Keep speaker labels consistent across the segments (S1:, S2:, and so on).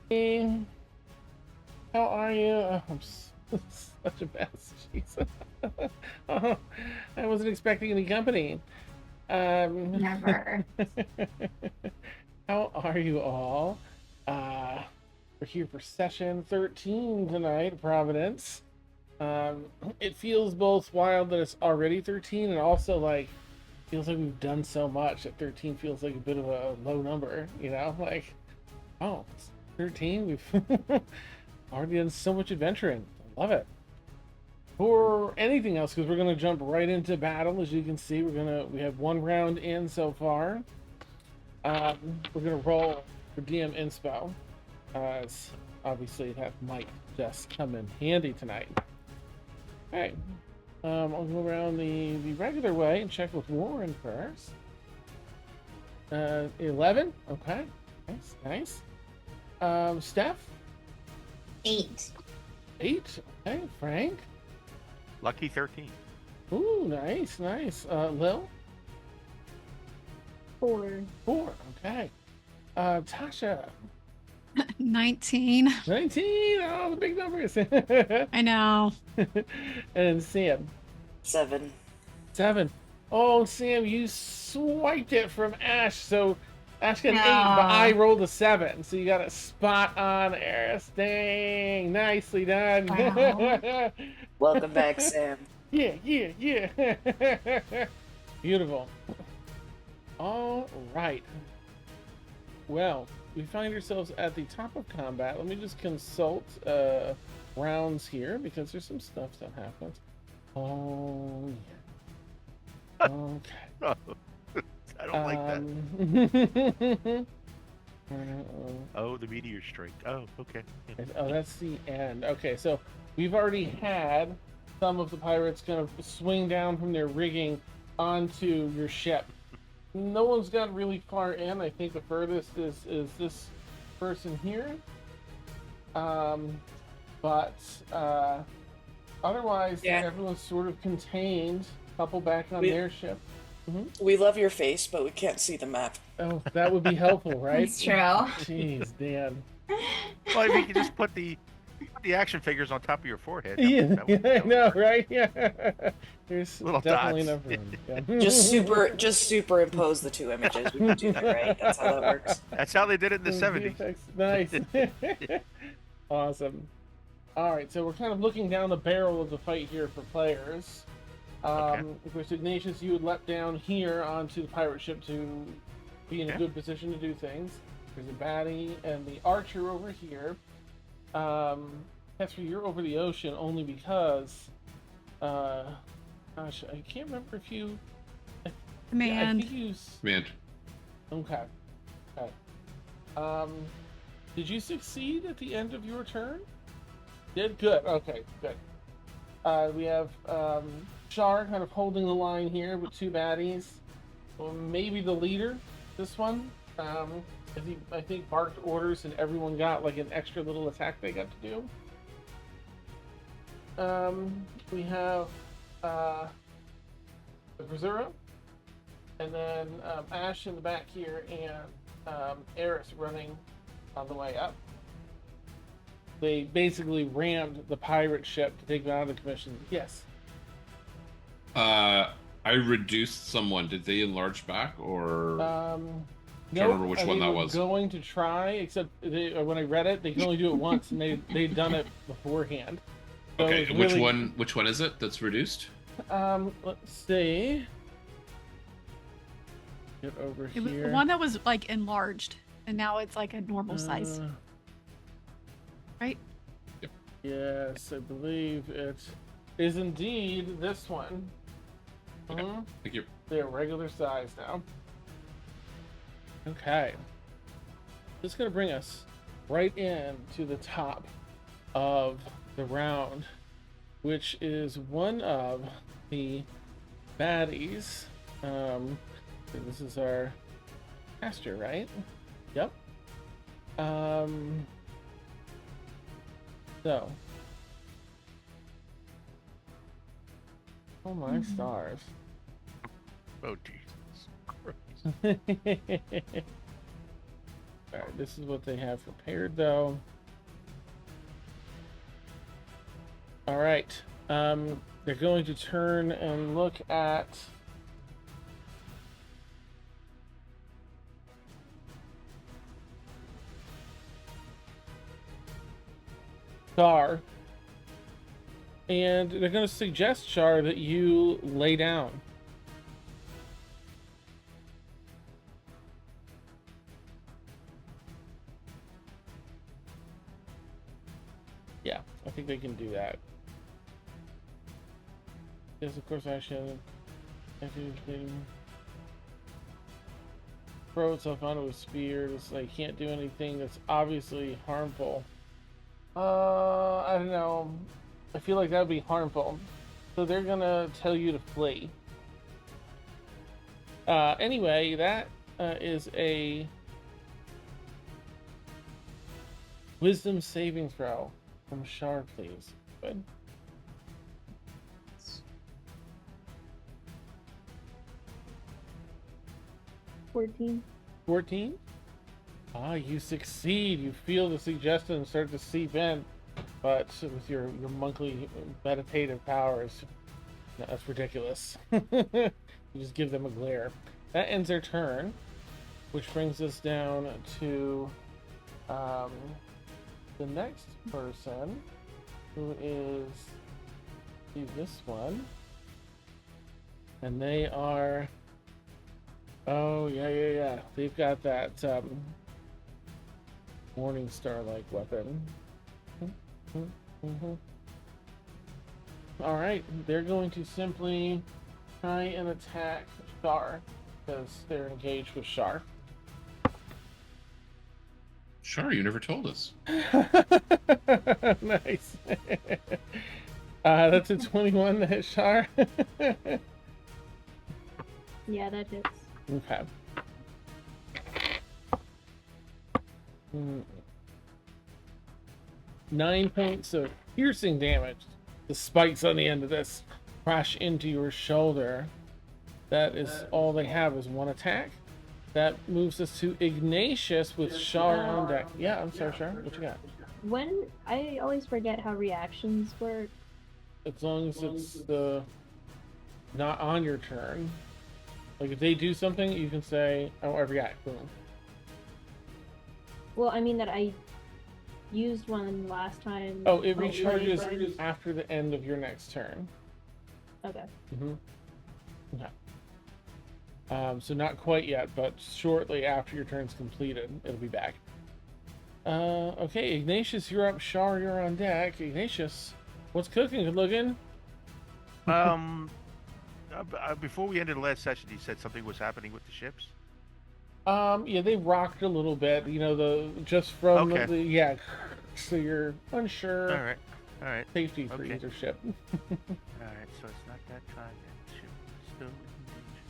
S1: Hey, how are you? Oh, I'm such a mess. Jeez. Oh, I wasn't expecting any company. Um,
S2: Never.
S1: how are you all? Uh, we're here for session 13 tonight, Providence. Um, it feels both wild that it's already 13 and also like feels like we've done so much that 13 feels like a bit of a low number, you know? Like, oh, it's 13. We've already done so much adventuring. I love it. For anything else, because we're gonna jump right into battle. As you can see, we have one round in so far. We're gonna roll for DM inspo, as obviously that might just come in handy tonight. All right, I'll go around the regular way and check with Warren first. 11. Okay, nice, nice. Steph,
S2: 8.
S1: 8. Okay, Frank.
S3: Lucky 13.
S1: Ooh, nice, nice. Lil,
S2: 4.
S1: 4. Okay. Tasha,
S4: 19.
S1: 19. Oh, the big numbers.
S4: I know.
S1: And Sam,
S5: 7.
S1: 7. Oh, Sam, you swiped it from Ash. So Ash got an 8, but
S2: Aw.
S1: I rolled a 7. So you got a spot on, Eris. Dang, nicely done.
S2: Wow.
S5: Welcome back, Sam.
S1: Yeah, yeah, yeah. Beautiful. All right. Well, we find ourselves at the top of combat. Let me just consult rounds here because there's some stuff that happens. Oh, yeah. Okay.
S3: I don't like that.
S1: Uh,
S3: Oh, the meteor strike. Oh, okay. Yeah.
S1: oh, that's the end. Okay, so we've already had some of the pirates kind of swing down from their rigging onto your ship. No one's got really far in. I think the furthest is this person here. But otherwise,
S5: Yeah.
S1: everyone's sort of contained. Couple back on
S5: We-
S1: their ship.
S5: We love your face, but we can't see the map.
S1: Oh, that would be helpful, right?
S2: That's true.
S1: Jeez, Dan.
S3: Well, if you could just put the action figures on top of your forehead.
S1: Yeah,
S3: that would
S1: I
S3: work.
S1: know, right? Yeah. There's
S3: Little
S1: definitely
S3: dots.
S1: enough room. Yeah.
S5: Just superimpose the two images. We can do that, right? That's how that works.
S3: That's how they did it in the
S1: Mm,
S3: 70s.
S1: VFX. Nice. Awesome. All right, so we're kind of looking down the barrel of the fight here for players. Of course, Ignatius, you would let down here onto the pirate ship to be in a
S3: Okay.
S1: good position to do things. There's a baddie and the archer over here. Hester, you're over the ocean only because, gosh, I can't remember if you. Yeah, I
S4: Command.
S1: think you.
S6: Command.
S1: Okay. Okay. Did you succeed at the end of your turn? Did? Good. Okay, good. We have Shar kind of holding the line here with 2 baddies. Well, maybe the leader, this one. As he, I think, barked orders and everyone got like an extra little attack they got to do. We have the Brazura, and then Ash in the back here, and Eris running on the way up. They basically rammed the pirate ship to take them out of the commission. Yes.
S6: I reduced someone. Did they enlarge back or?
S1: No,
S6: remember which one
S1: they
S6: that
S1: were
S6: was.
S1: going to try, except when I read it, they can only do it once, and they'd done it beforehand. So
S6: Okay,
S1: it was
S6: which
S1: really-
S6: one? Which one is it that's reduced?
S1: Let's see. Get over
S4: It was
S1: here.
S4: the one that was like enlarged, and now it's like a normal size, right?
S1: Yes, I believe it is indeed this one.
S6: Okay.
S1: Mhm.
S6: Thank you.
S1: They're regular size now. Okay. This is going to bring us right in to the top of the round, which is one of the baddies. So this is our caster, right? Yep. So. Oh my stars.
S3: Oh, Jesus Christ.
S1: All right, this is what they have prepared, though. All right. They're going to turn and look at Char, and they're going to suggest, Char, that you lay down. Yeah, I think they can do that. Yes, of course, action. Throw itself onto a spear. It's like can't do anything that's obviously harmful. I don't know. I feel like that would be harmful. So they're gonna tell you to flee. Anyway, that is a wisdom saving throw from Shar, please. Good. 14? Ah, you succeed. You feel the suggestion start to seep in, but with your monkly meditative powers, no, that's ridiculous. You just give them a glare. That ends their turn, which brings us down to the next person, who is this one, and they are. Oh yeah. They've got that Morning Star-like weapon. All right, they're going to simply try and attack Shar because they're engaged with Shar.
S6: Sure, you never told us.
S1: Nice. That's a 21 to hit Shar.
S2: Yeah, that hits.
S1: Okay. 9 points of piercing damage. The spikes on the end of this crash into your shoulder. That is all they have is one attack. That moves us to Ignatius with Shar on deck. Yeah, I'm sorry, Shar. What you got?
S2: When I always forget how reactions work.
S1: As long as it's not on your turn. Like if they do something, you can say, "Oh, I react." Boom.
S2: Well, I mean that I used one last time.
S1: Oh, it
S2: hopefully,
S1: recharges after the end of your next turn.
S2: Okay.
S1: Okay. So not quite yet, but shortly after your turn's completed, it'll be back. Okay, Ignatius, you're up. Shar, you're on deck. Ignatius, what's cooking? Good looking.
S3: Before we ended the last session, you said something was happening with the ships.
S1: Yeah, they rocked a little bit. You know, just from
S3: Okay.
S1: yeah. So you're unsure.
S3: All right.
S1: Safety for
S3: Okay.
S1: either ship.
S3: All right. So it's not that time yet. Ship still engaged.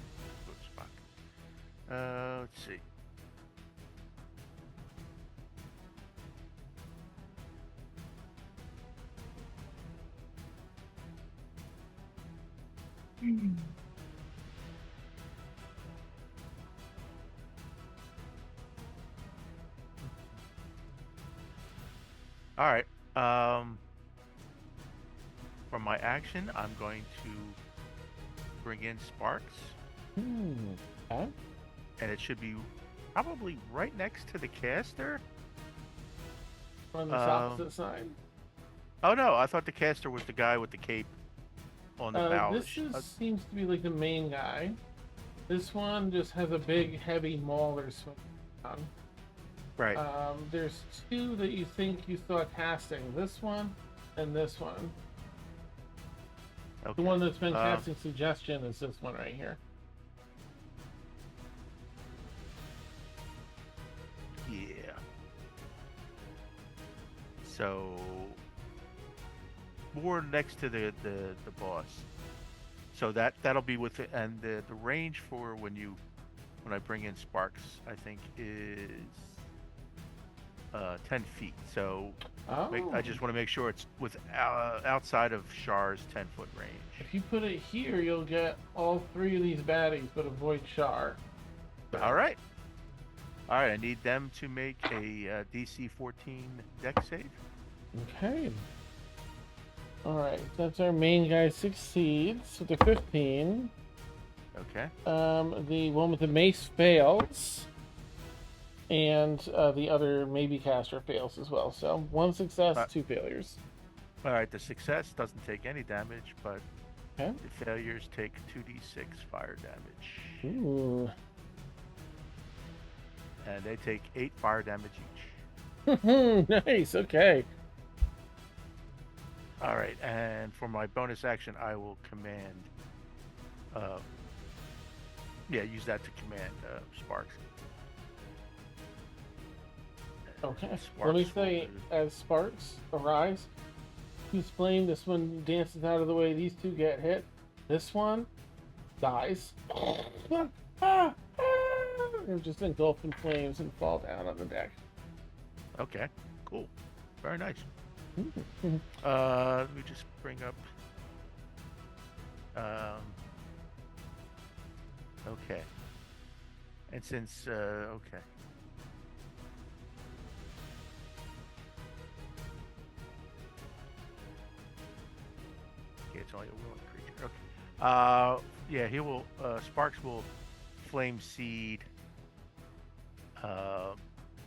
S3: Good spot. Let's see. All right. For my action, I'm going to bring in Sparks,
S1: Huh?
S3: and it should be probably right next to the caster.
S1: On the opposite side.
S3: Oh no, I thought the caster was the guy with the cape on the bow.
S1: Seems to be like the main guy. This one just has a big, heavy maul they're swinging on.
S3: Right.
S1: There's two that you think you saw casting. This one and this one.
S3: Okay.
S1: The one that's been casting suggestion is this one right here.
S3: Yeah. So more next to the boss. So that'll be with it, and the range for when I bring in Sparks, I think is 10 feet. So I just want to make sure it's with outside of Shar's 10-foot range.
S1: If you put it here, you'll get all three of these baddies, but avoid Shar.
S3: All right. All right, I need them to make a DC 14 deck save.
S1: Okay. All right, that's our main guy succeeds with a 15.
S3: Okay.
S1: The one with the mace fails, and the other maybe caster fails as well. So one success,
S3: Uh,
S1: 2 failures.
S3: All right, the success doesn't take any damage, but
S1: Okay.
S3: the failures take 2d6 fire damage.
S1: Ooh.
S3: And they take 8 fire damage each.
S1: Nice. Okay.
S3: All right, and for my bonus action, I will command. Use that to command Sparks.
S1: Okay. Let
S3: Sparks
S1: me
S3: will
S1: say,
S3: do-
S1: as sparks arise, who's flame? This one dances out of the way. These two get hit. This one dies. They're just engulfed in flames and fall down on the deck.
S3: Okay, cool, very nice.
S1: Mhm.
S3: Let me just bring up. Okay. And since okay. Okay, it's only a willing creature. Okay. Yeah, he will. Sparks will flame seed.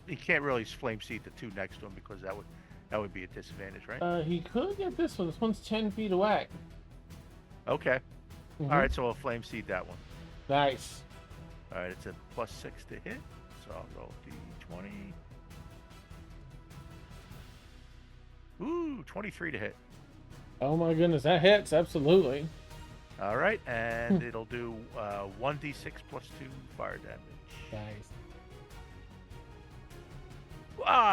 S3: He can't really flame seed the two next to him because that would be a disadvantage, right?
S1: He could get this one. This one's 10 feet away.
S3: Okay.
S1: Mhm.
S3: All right, so I'll flame seed that one.
S1: Nice.
S3: All right, it's a +6 to hit, so I'll roll d20. Ooh, 23 to hit.
S1: Oh my goodness, that hits absolutely.
S3: All right, and it'll do 1d6 +2 fire damage.
S1: Nice.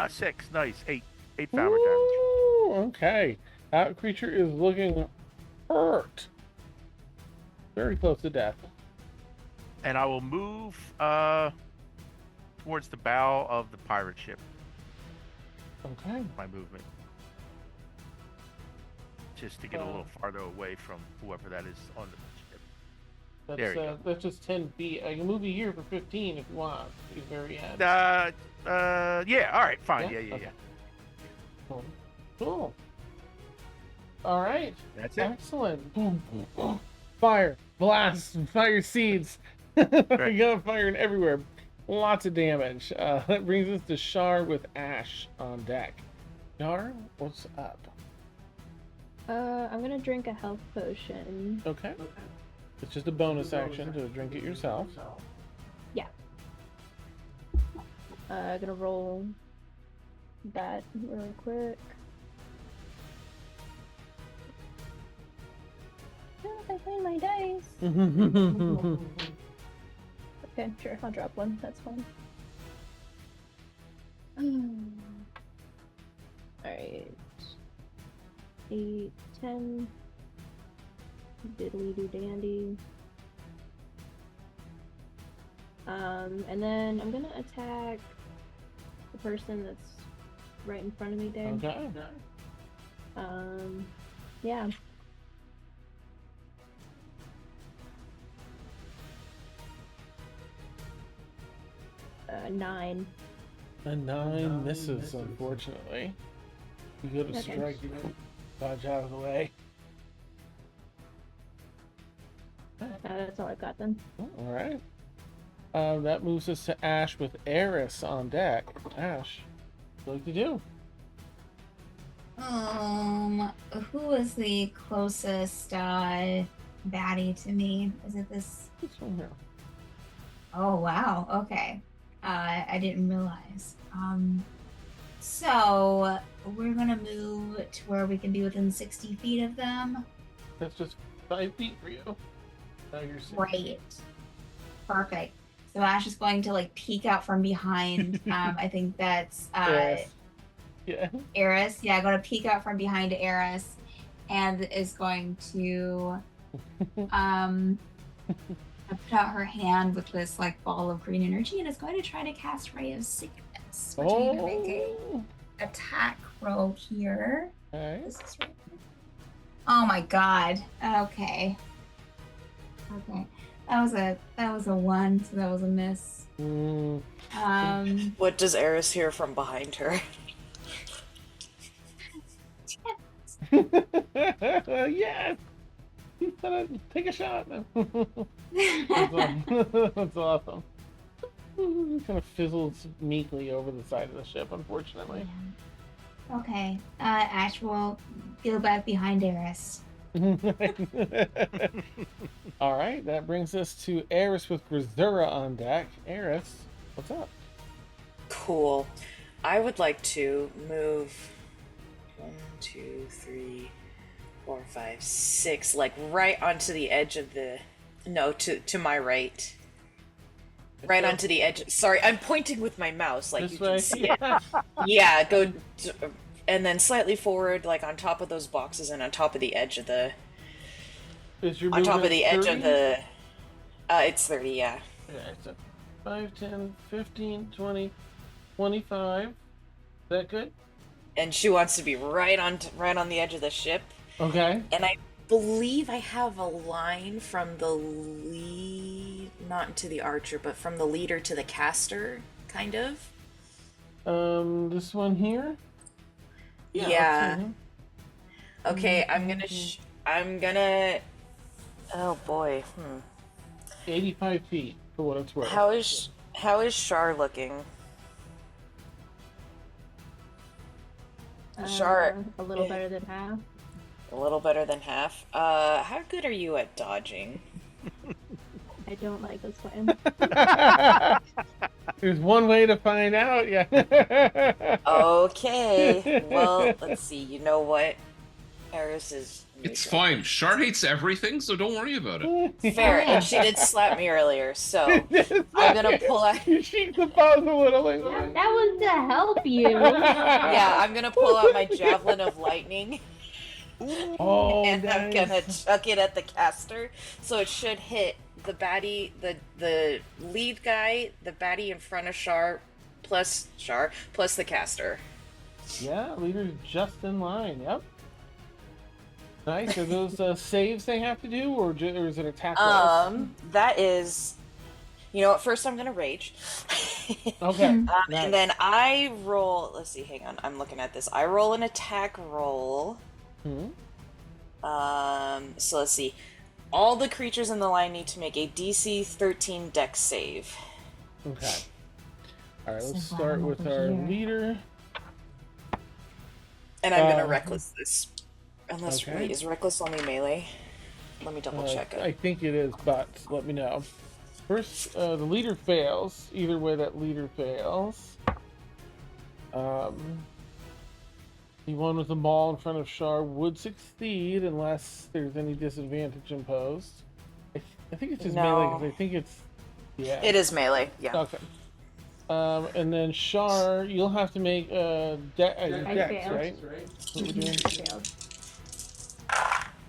S3: 6, nice. 8 fire damage.
S1: Ooh, okay. That creature is looking hurt. Very close to death.
S3: And I will move towards the bow of the pirate ship.
S1: Okay.
S3: My movement, just to get a little farther away from whoever that is on the ship.
S1: That's
S3: There you go.
S1: that's just 10 feet. I can move you here for 15 if you want. At the very end.
S3: Yeah. All right, fine.
S1: Yeah?
S3: Yeah.
S1: Okay. Cool. All right.
S3: That's it.
S1: Excellent. Boom, boom, boom. Fire, blast, fire seeds. We got fire everywhere. Lots of damage. That brings us to Shar with Ash on deck. Shar, what's up?
S2: I'm gonna drink a health potion.
S1: Okay. It's just a bonus action to drink it yourself.
S2: Yeah. Gonna roll that really quick. I find my dice. Okay, sure, I'll drop one. That's fine. Alright. 8, 10. Diddly do dandy. And then I'm gonna attack the person that's right in front of me there.
S1: Okay.
S2: Yeah. Uh, 9.
S1: A 9 misses, unfortunately. You go to
S2: Okay.
S1: strike, dodge out of the way.
S2: That's all I've got then.
S1: All right. That moves us to Ash with Eris on deck. Ash, what do you do?
S7: Who was the closest baddie to me? Is it this?
S1: This one here.
S7: Oh wow. Okay. I didn't realize. So we're gonna move to where we can be within 60 feet of them.
S1: That's just 5 feet for you. Now you're 6
S7: Right. Perfect. So Ash is going to like peek out from behind. I think that's
S1: Eris. Yeah.
S7: Eris. Yeah, going to peek out from behind Eris, and is going to put out her hand with this like ball of green energy, and is going to try to cast Ray of Sickness. Which I'm going to make
S1: Oh.
S7: a attack roll here.
S1: Okay.
S7: This is right here. Oh my god. Okay. Okay. That was a 1, so that was a miss.
S1: Mm.
S5: What does Eris hear from behind her?
S1: Yes! He's gonna take a shot. That's awesome. Kind of fizzles meekly over the side of the ship, unfortunately.
S7: Okay. Ash will go back behind Eris.
S1: All right, that brings us to Eris with Grisura on deck. Eris, what's up?
S5: Cool. I would like to move 1, 2, 3, 4, 5, 6, like right onto the edge of the. No, to my right. Right onto the edge. Sorry, I'm pointing with my mouse, like
S1: This
S5: you
S1: way?
S5: can see it. Yeah, and then slightly forward, like on top of those boxes and on top of the edge of the.
S1: Is your
S5: On top of
S1: movement
S5: the edge
S1: 30?
S5: of the. It's 30, yeah.
S1: Yeah, so 5, 10, 15, 20, 25. Is that good?
S5: And she wants to be right on the edge of the ship.
S1: Okay.
S5: And I believe I have a line from the lead, not to the archer, but from the leader to the caster, kind of.
S1: This one here?
S5: Yeah.
S1: Okay.
S5: Okay, I'm gonna. Oh boy.
S1: 85 feet, for what it's worth.
S5: How is Shar looking? Char-
S2: A little better than half.
S5: A little better than half. How good are you at dodging?
S2: I don't like this plan.
S1: There's one way to find out, yeah.
S5: Okay. Well, let's see. You know what? Eris is.
S6: It's fine. Shard hates everything, so don't worry about it.
S5: Fair, and she did slap me earlier, so I'm gonna pull out.
S1: You shake the paws a little. Like,
S2: That was to help you.
S5: Yeah, I'm gonna pull out my javelin of lightning,
S1: oh,
S5: and I'm gonna
S1: nice.
S5: chuck it at the caster, so it should hit the baddie, the lead guy, the baddie in front of Shar, plus the caster.
S1: Yeah, leader's just in line. Yep. Nice. Are those saves they have to do, or is it attack rolls?
S5: That is. You know what? First, I'm gonna rage.
S1: Okay. Nice.
S5: And then I roll. Let's see. Hang on. I'm looking at this. I roll an attack roll.
S1: Hmm.
S5: So let's see. All the creatures in the line need to make a DC 13 Dex save.
S1: Okay. All right. Let's
S2: So
S1: start
S2: I'm
S1: with
S2: over
S1: our
S2: here.
S1: leader.
S5: And I'm gonna reckless this. Unless
S1: okay.
S5: wait, is reckless only melee? Let me double check it.
S1: I think it is, but let me know. First, the leader fails. Either way, that leader fails. The one with the maul in front of Shar would succeed unless there's any disadvantage imposed. I think it's just melee because I think it's. Yeah.
S5: It is melee. Yeah.
S1: Okay. And then Shar, you'll have to make dex,
S2: failed.
S1: right? That's what we're doing.
S2: Failed.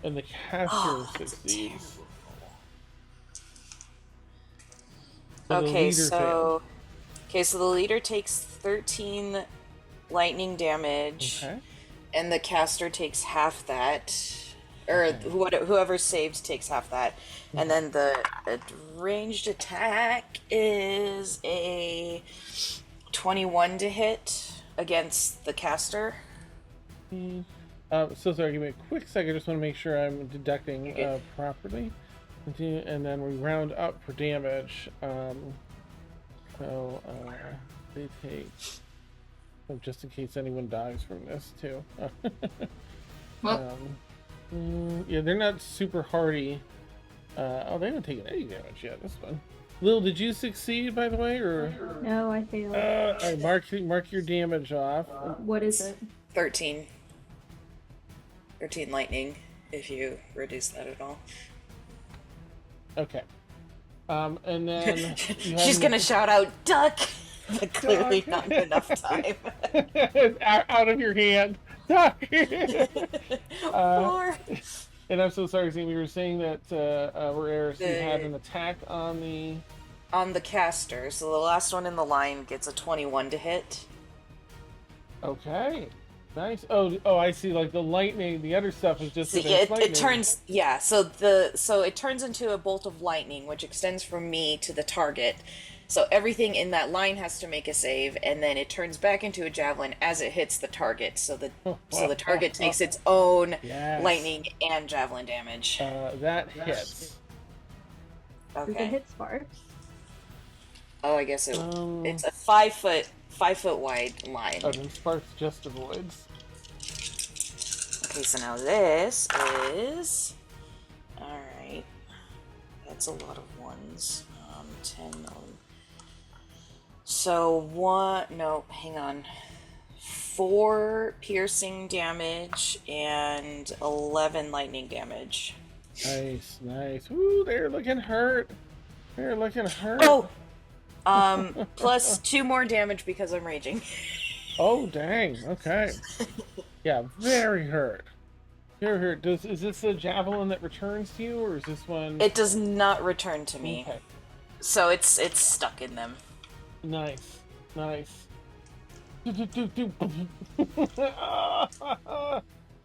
S1: And the caster succeeds. So the
S5: Okay,
S1: leader failed.
S5: so the leader takes 13 lightning damage,
S1: Okay.
S5: and the caster takes half that, or
S1: Okay.
S5: whoever saves takes half that, and then the ranged attack is a 21 to hit against the caster.
S1: So sorry, give me a quick second. I just want to make sure I'm deducting
S5: Okay.
S1: properly. Continue, and then we round up for damage. They take. Oh, just in case anyone dies from this too.
S7: Well.
S1: Yeah, they're not super hardy. They haven't taken any damage yet. This one. Lil, did you succeed by the way, or?
S2: No, I failed.
S1: All right, mark your damage off.
S2: What is it?
S5: 13 lightning, if you reduce that at all.
S1: Okay. And then you
S5: She's
S1: have-
S5: gonna shout out, "Duck!" But clearly not enough time.
S1: out of your hand. Duck!
S5: Or
S1: And I'm so sorry, Sam. You were saying that where Eris you had
S5: The-
S1: an attack on the.
S5: on the caster, so the last one in the line gets a 21 to hit.
S1: Okay. Nice. Oh, I see. Like the lightning, the other stuff is just
S5: See,
S1: against lightning.
S5: it turns, yeah. So it turns into a bolt of lightning, which extends from me to the target. So everything in that line has to make a save, and then it turns back into a javelin as it hits the target. So the target takes its own
S1: Yes.
S5: lightning and javelin damage.
S1: That hits.
S2: We can
S5: Okay.
S2: hit sparks.
S5: Oh, I guess it's a 5 foot wide line.
S1: Oh, then Sparks just avoids.
S5: Okay, so now this is... Alright. That's a lot of ones. 10... So, hang on. 4 piercing damage and 11 lightning damage.
S1: Nice, nice. Ooh, they're looking hurt. They're looking hurt.
S5: Oh! Plus 2 more damage because I'm raging.
S1: Oh, dang. Okay. Yeah, very hurt. Very hurt. Is this a javelin that returns to you, or is this one?
S5: It does not return to me.
S1: Okay.
S5: So it's stuck in them.
S1: Nice, nice.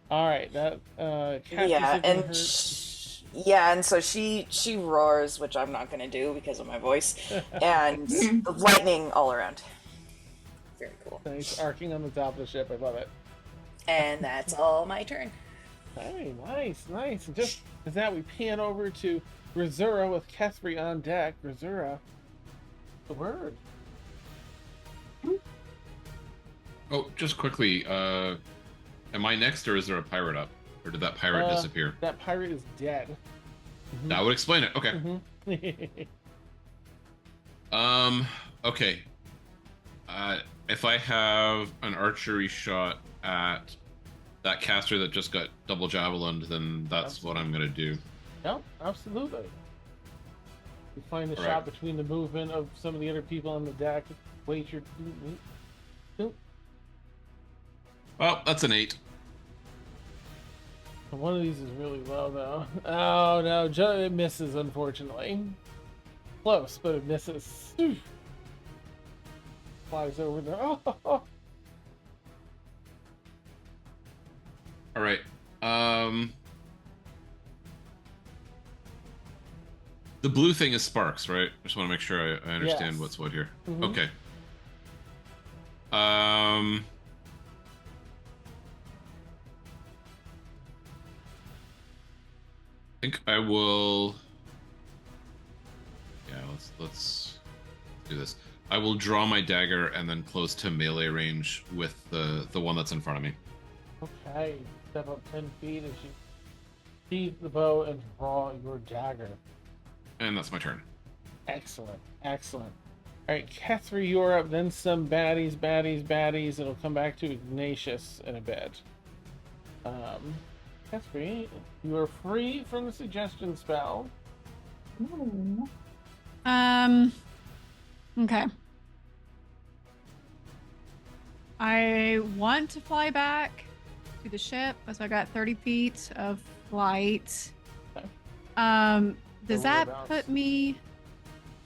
S1: All right, that Cass
S5: Yeah,
S1: is looking
S5: and
S1: hurt.
S5: and so she roars, which I'm not gonna do because of my voice, and lightning all around. Very cool.
S1: Nice, arcing on the top of the ship. I love it.
S5: And that's all my turn.
S1: Hey, nice, nice. And just as that, we pan over to Razura with Kethri on deck. Razura, the word.
S6: Oh, just quickly, am I next, or is there a pirate up? Or did that pirate disappear?
S1: That pirate is dead.
S6: That would explain it. Okay. Okay. If I have an archery shot at that caster that just got double javelined, then that's what I'm gonna do.
S1: Yep, absolutely. You find the
S6: All
S1: shot
S6: right.
S1: between the movement of some of the other people on the deck. Wait your.
S6: Well, that's an 8.
S1: One of these is really low, though. Oh no, it misses, unfortunately. Close, but it misses. Flies over there. Oh,
S6: All right. The blue thing is sparks, right? I just want to make sure I understand
S1: Yes.
S6: what's what here.
S1: Mhm.
S6: Okay. I think I will. Yeah, let's do this. I will draw my dagger and then close to melee range with the one that's in front of me.
S1: okay. Step up 10 feet as you sheathe the bow and draw your dagger.
S6: And that's my turn.
S1: Excellent, excellent. All right, Kethri, you're up. Then some baddies. It'll come back to Ignatius in a bit. Kethri, you are free from the suggestion spell.
S7: Ooh.
S4: Okay. I want to fly back to the ship, so I got 30 feet of flight.
S1: Okay.
S4: Does
S1: So
S4: that
S1: whereabouts?
S4: put me?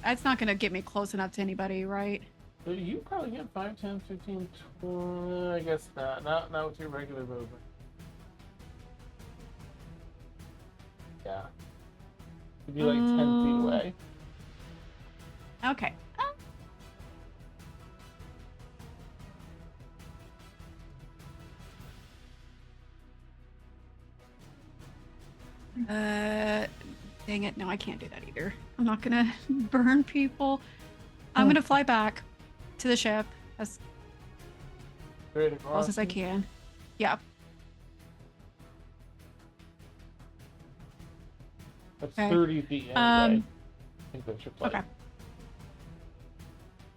S4: That's not gonna get me close enough to anybody, right?
S1: So you probably get 5, 10, 15, 20. I guess not with your regular movement. Yeah. You'd be like 10 feet away.
S4: Okay. Dang it. No, I can't do that either. I'm not gonna burn people. I'm gonna fly back to the ship as
S1: Straight
S4: close
S1: across.
S4: as I can. Yeah.
S1: That's
S4: Okay.
S1: 30 feet anyway. I think that's your flight.
S4: Okay.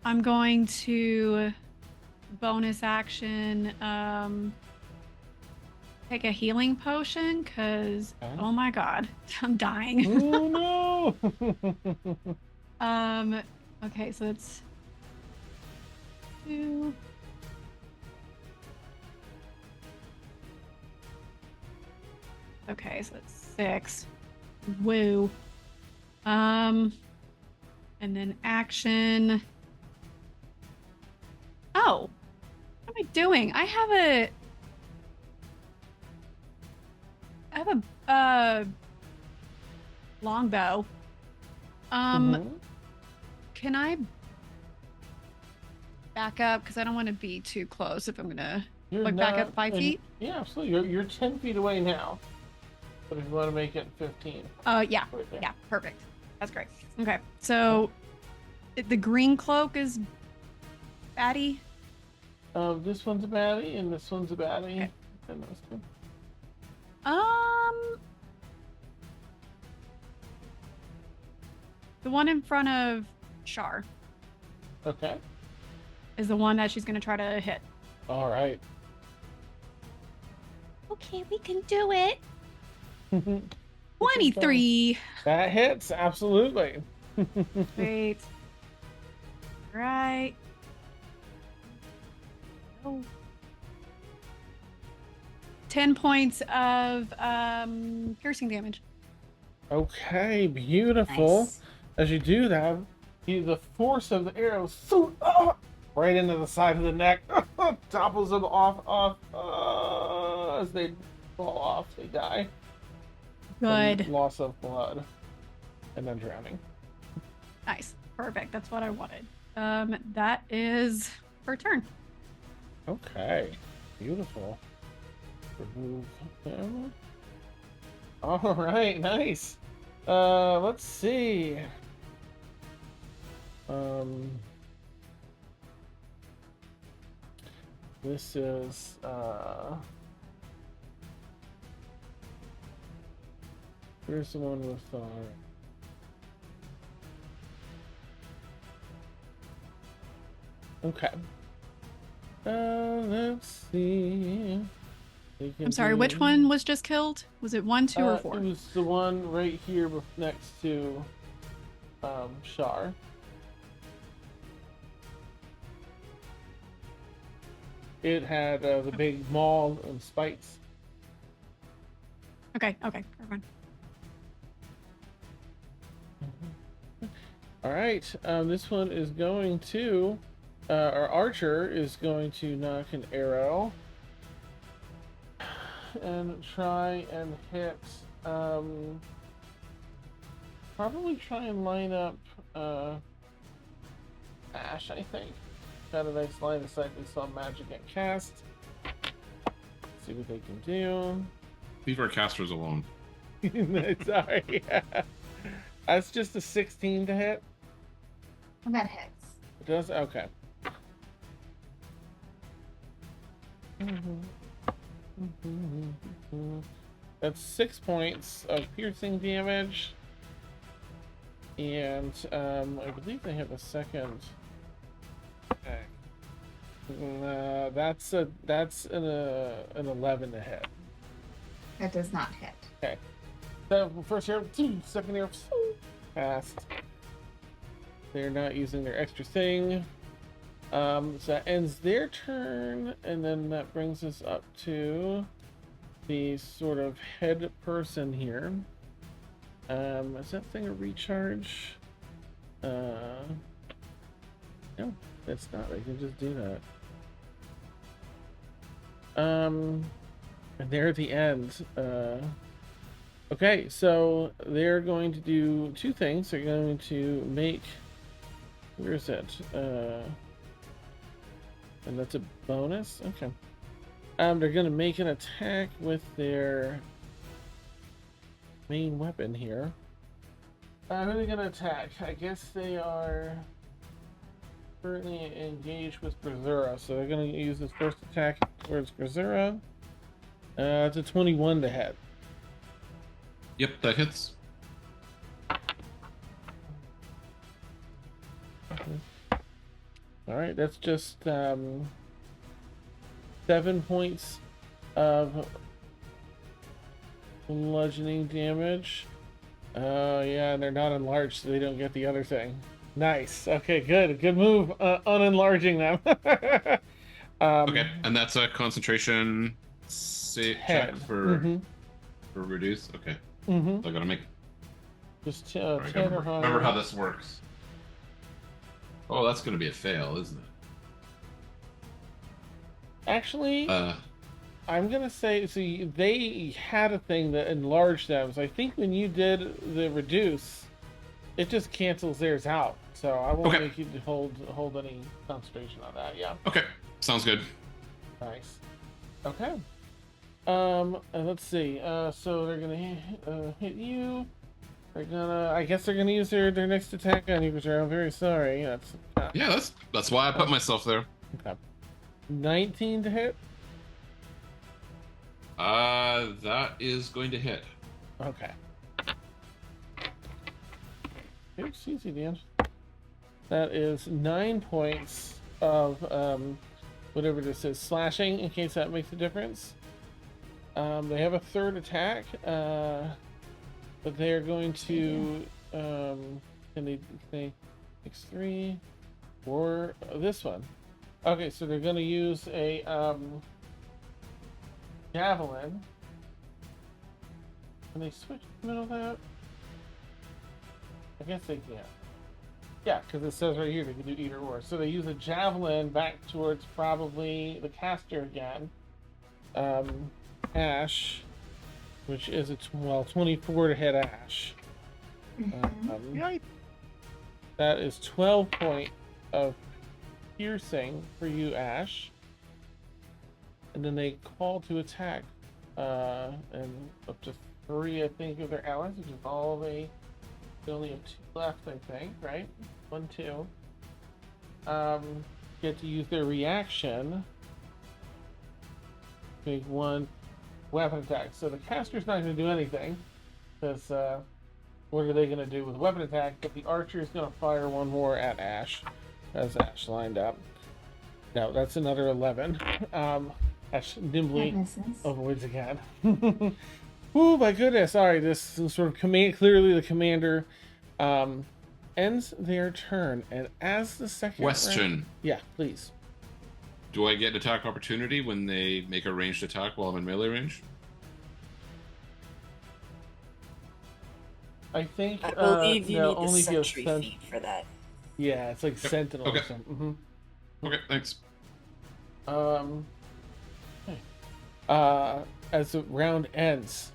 S4: I'm going to bonus action take a healing potion because
S1: Okay.
S4: oh my god, I'm dying.
S1: Oh no!
S4: Okay, so it's 2. Okay, so it's 6. Woo. And then action. Oh, what am I doing? I have I have a longbow.
S1: Mhm.
S4: Can I back up? Because I don't want to be too close if I'm gonna
S1: You're
S4: like back up
S1: not
S4: 5
S1: in-
S4: feet.
S1: Yeah, absolutely. You're 10 feet away now. But if you want to make it 15.
S4: Yeah,
S1: right there.
S4: yeah, perfect. That's great. Okay, so the green cloak is baddie.
S1: This one's a baddie, and this one's a baddie.
S4: Okay.
S1: And those two.
S4: The one in front of Shar
S1: Okay.
S4: is the one that she's gonna try to hit.
S1: All right.
S4: Okay, we can do it. 23.
S1: That hits, absolutely.
S4: Wait. Right. Oh. 10 points of piercing damage.
S1: Okay, beautiful.
S7: Nice.
S1: As you do that, the force of the arrow right into the side of the neck, topples them off. As they fall off, they die.
S4: Good.
S1: From loss of blood, and then drowning.
S4: Nice. Perfect. That's what I wanted. That is her turn.
S1: Okay, beautiful. Remove him. All right, nice. Let's see. This is here's the one with okay. Let's see.
S4: I'm sorry, which one was just killed? Was it 1, 2, or 4?
S1: It was the one right here next to Shar. It had the big maul and spikes.
S4: Okay, never mind.
S1: All right, this one is going to, our archer is going to knock an arrow and try and hit, probably try and line up Ash, I think. Got a nice line of sight. We saw magic get cast. Let's see what they can do.
S6: Leave our casters alone.
S1: Sorry. That's just a 16 to hit.
S7: That hits.
S1: It does? Okay. That's 6 points of piercing damage. And I believe they have a second. Okay. That's an 11 to hit.
S7: That does not hit.
S1: Okay. So first arrow, second arrow, passed. They're not using their extra thing. So that ends their turn, and then that brings us up to the sort of head person here. Is that thing a recharge? No, it's not. I can just do that. And they're at the end. Okay, so they're going to do two things. They're going to make. Where is it? And that's a bonus. Okay. They're going to make an attack with their main weapon here. Who are they going to attack? I guess they are currently engaged with Grazura, so they're going to use this first attack towards Grazura. It's a 21 to hit.
S6: Yep, that hits.
S1: All right, that's just 7 points of bludgeoning damage. Yeah, and they're not enlarged, so they don't get the other thing. Nice. Okay, good. Good move. Unenlarging them.
S6: Okay, and that's a concentration check for reduce. Okay, so I gotta make.
S1: Just
S6: I
S1: 10
S6: gotta
S1: or higher.
S6: remember how this works. Oh, that's gonna be a fail, isn't it?
S1: Actually, I'm gonna say, see, they had a thing that enlarged them. So I think when you did the reduce, it just cancels theirs out. So I won't
S6: Okay.
S1: make you hold any concentration on that. Yeah.
S6: Okay. Sounds good.
S1: Nice. Okay. Let's see. So they're gonna hit you. They're gonna. I guess they're gonna use their next attack on you, which I'm very sorry. That's
S6: Yeah, that's why I put myself there.
S1: okay. 19 to hit.
S6: That is going to hit.
S1: Okay. Oops, easy, Dan. That is 9 points of whatever this is, slashing, in case that makes a difference. They have a third attack, but they are going to can they X3 or this one. Okay, so they're going to use a javelin. Can they switch in the middle of that? I guess they can. Yeah, because it says right here they can do either or. So they use a javelin back towards probably the caster again. Ash, which is a 24 to hit Ash.
S3: Yikes.
S1: That is 12 point of piercing for you, Ash. And then they call to attack, and up to 3, I think, of their allies, which is all they only have 2 left, I think, right? 1, 2. Get to use their reaction. Make 1 weapon attack. So the caster's not going to do anything, because what are they going to do with weapon attack? But the archer is going to fire 1 more at Ash, as Ash lined up. No, that's another 11. Ash nimbly avoids again. Oh my goodness! Sorry, this is sort of clearly the commander ends their turn, and as the second
S6: Question.
S1: round, yeah, please.
S6: Do I get an attack opportunity when they make a ranged attack while I'm in melee range?
S1: I think
S5: I believe you
S1: no,
S5: need the
S1: only if you have
S5: sentry feat for that.
S1: Yeah, it's like sentinel
S6: Okay.
S1: or something.
S6: Okay, thanks.
S1: Okay. As the round ends,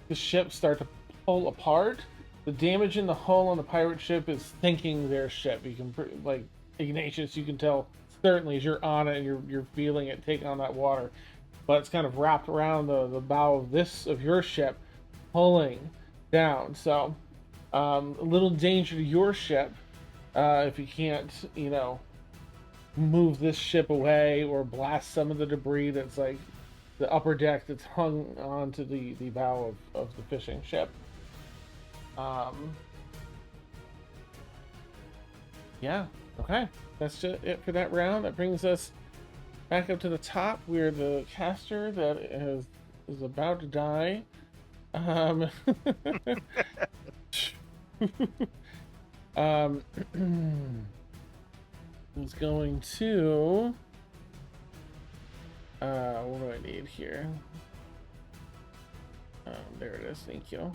S1: the ships start to pull apart. The damage in the hull on the pirate ship is sinking their ship. You can, like, Ignatius, you can tell certainly as you're on it and you're feeling it take on that water. But it's kind of wrapped around the bow of your ship, pulling down. So, a little danger to your ship if you can't, move this ship away or blast some of the debris that's like the upper deck that's hung onto the bow of the fishing ship. Yeah, okay. That's just it for that round. That brings us back up to the top where the caster that is about to die is going to what do I need here? There it is, thank you.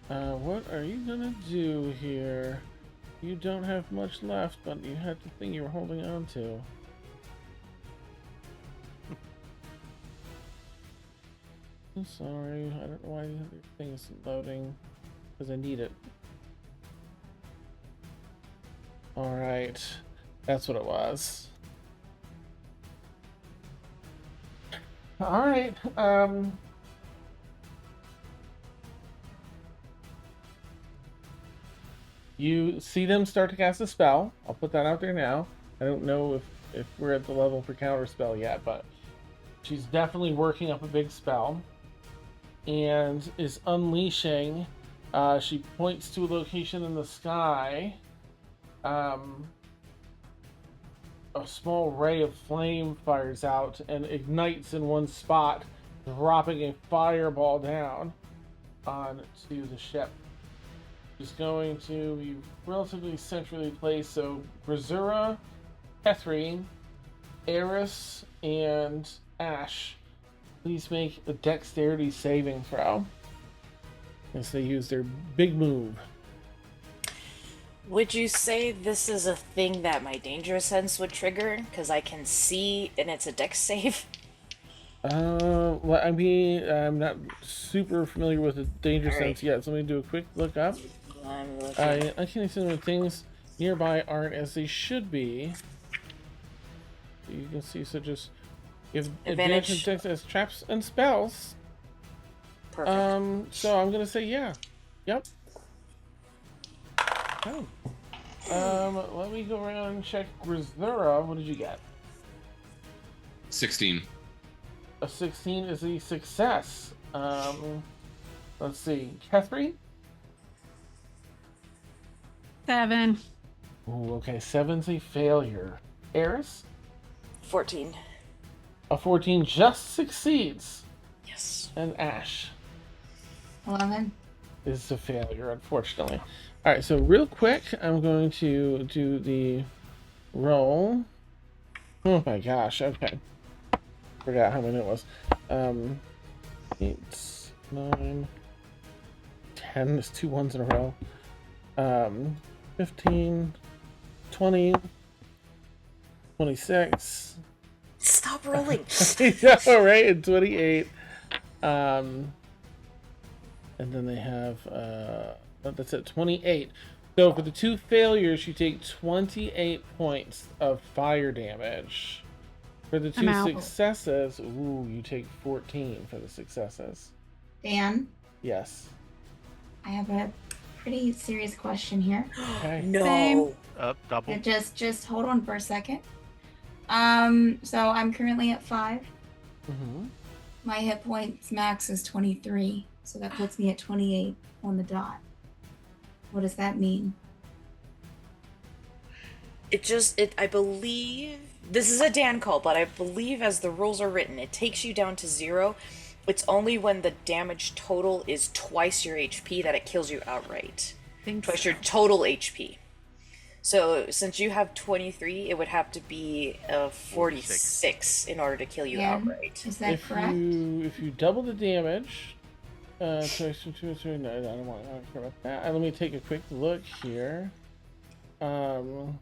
S1: What are you gonna do here? You don't have much left, but you had the thing you were holding on to. I'm sorry, I don't know why the thing isn't loading. Because I need it. Alright. That's what it was. Alright, you see them start to cast a spell. I'll put that out there now. I don't know if we're at the level for counter spell yet, but she's definitely working up a big spell. And is unleashing. She points to a location in the sky. A small ray of flame fires out and ignites in one spot, dropping a fireball down onto the ship. She's going to be relatively centrally placed, so Brazura, Kethri, Eris, and Ash, please make a dexterity saving throw as they use their big move.
S5: Would you say this is a thing that my danger sense would trigger? Because I can see and it's a dex save?
S1: Well, I mean, I'm not super familiar with the danger
S5: Alright.
S1: sense yet, so let me do a quick look up.
S5: I'm looking.
S1: I can't assume when things nearby aren't as they should be. You can see, so just give advantage
S5: Advantage.
S1: and dex as traps and spells.
S5: Perfect.
S1: So I'm gonna say yeah. Yep. Oh. Let me go around and check Grisura. What did you get?
S6: 16.
S1: A 16 is a success. Let's see. Catherine?
S4: 7.
S1: Ooh, okay. 7's a failure. Eris?
S5: 14.
S1: A 14 just succeeds.
S5: Yes.
S1: And Ash
S7: 11.
S1: is a failure, unfortunately. Alright, so real quick, I'm going to do the roll. Oh my gosh, okay. Forgot how many it was. 8, 9, 10. There's 2 ones in a row. 15, 20, 26.
S5: Stop rolling.
S1: Yeah, right, and 28. And then they have that's at 28. So for the 2 failures, you take 28 points of fire damage. For the 2
S4: out.
S1: successes, ooh, you take 14 for the successes.
S7: Dan,
S1: Yes.
S7: I have a pretty serious question here.
S1: Okay.
S5: No.
S4: Same.
S3: Double.
S7: Just hold on for a second. So I'm currently at 5.
S1: Mm-hmm.
S7: My hit points max is 23, so that puts me at 28 on the dot. What does that mean?
S5: I believe, this is a Dan call, but I believe as the rules are written, it takes you down to 0. It's only when the damage total is twice your HP that it kills you outright. Twice your total HP. So since you have 23, it would have to be 46 in order to kill you
S7: Yeah.
S5: outright.
S7: Is that correct?
S1: If you double the damage, twice from 2 to 3, no, I don't want to care about that. Let me take a quick look here. All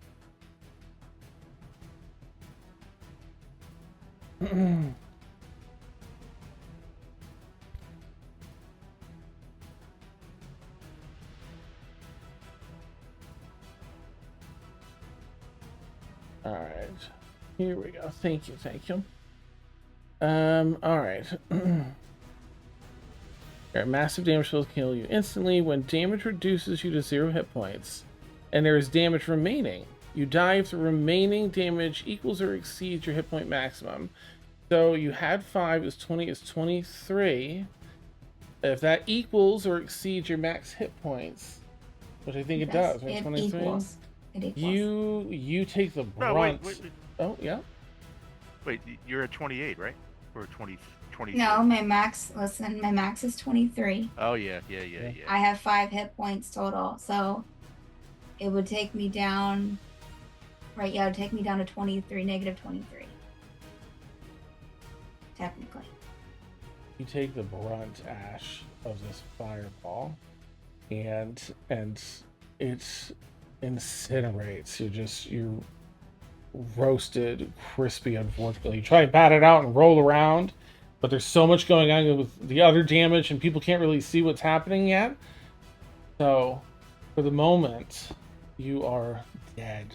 S1: right, here we go. Thank you. All right. Alright, massive damage will kill you instantly. When damage reduces you to 0 hit points, and there is damage remaining, you die if the remaining damage equals or exceeds your hit point maximum. So you had 5, is 20, is 23. If that equals or exceeds your max hit points, which I think it does, right?
S7: It
S1: 23.
S7: equals. It equals.
S1: You take the
S3: No,
S1: brunt.
S3: wait.
S1: Oh yeah.
S3: Wait, you're at 28, right? Or 20, 23?
S7: No, my max is 23.
S3: Oh, yeah.
S7: I have 5 hit points total, so it would take me down. Right, yeah, it would take me down to 23, negative 23. Technically.
S1: You take the brunt, Ash, of this fireball, and it incinerates. You're roasted, crispy. Unfortunately, you try to bat it out and roll around, but there's so much going on with the other damage, and people can't really see what's happening yet. So, for the moment, you are dead.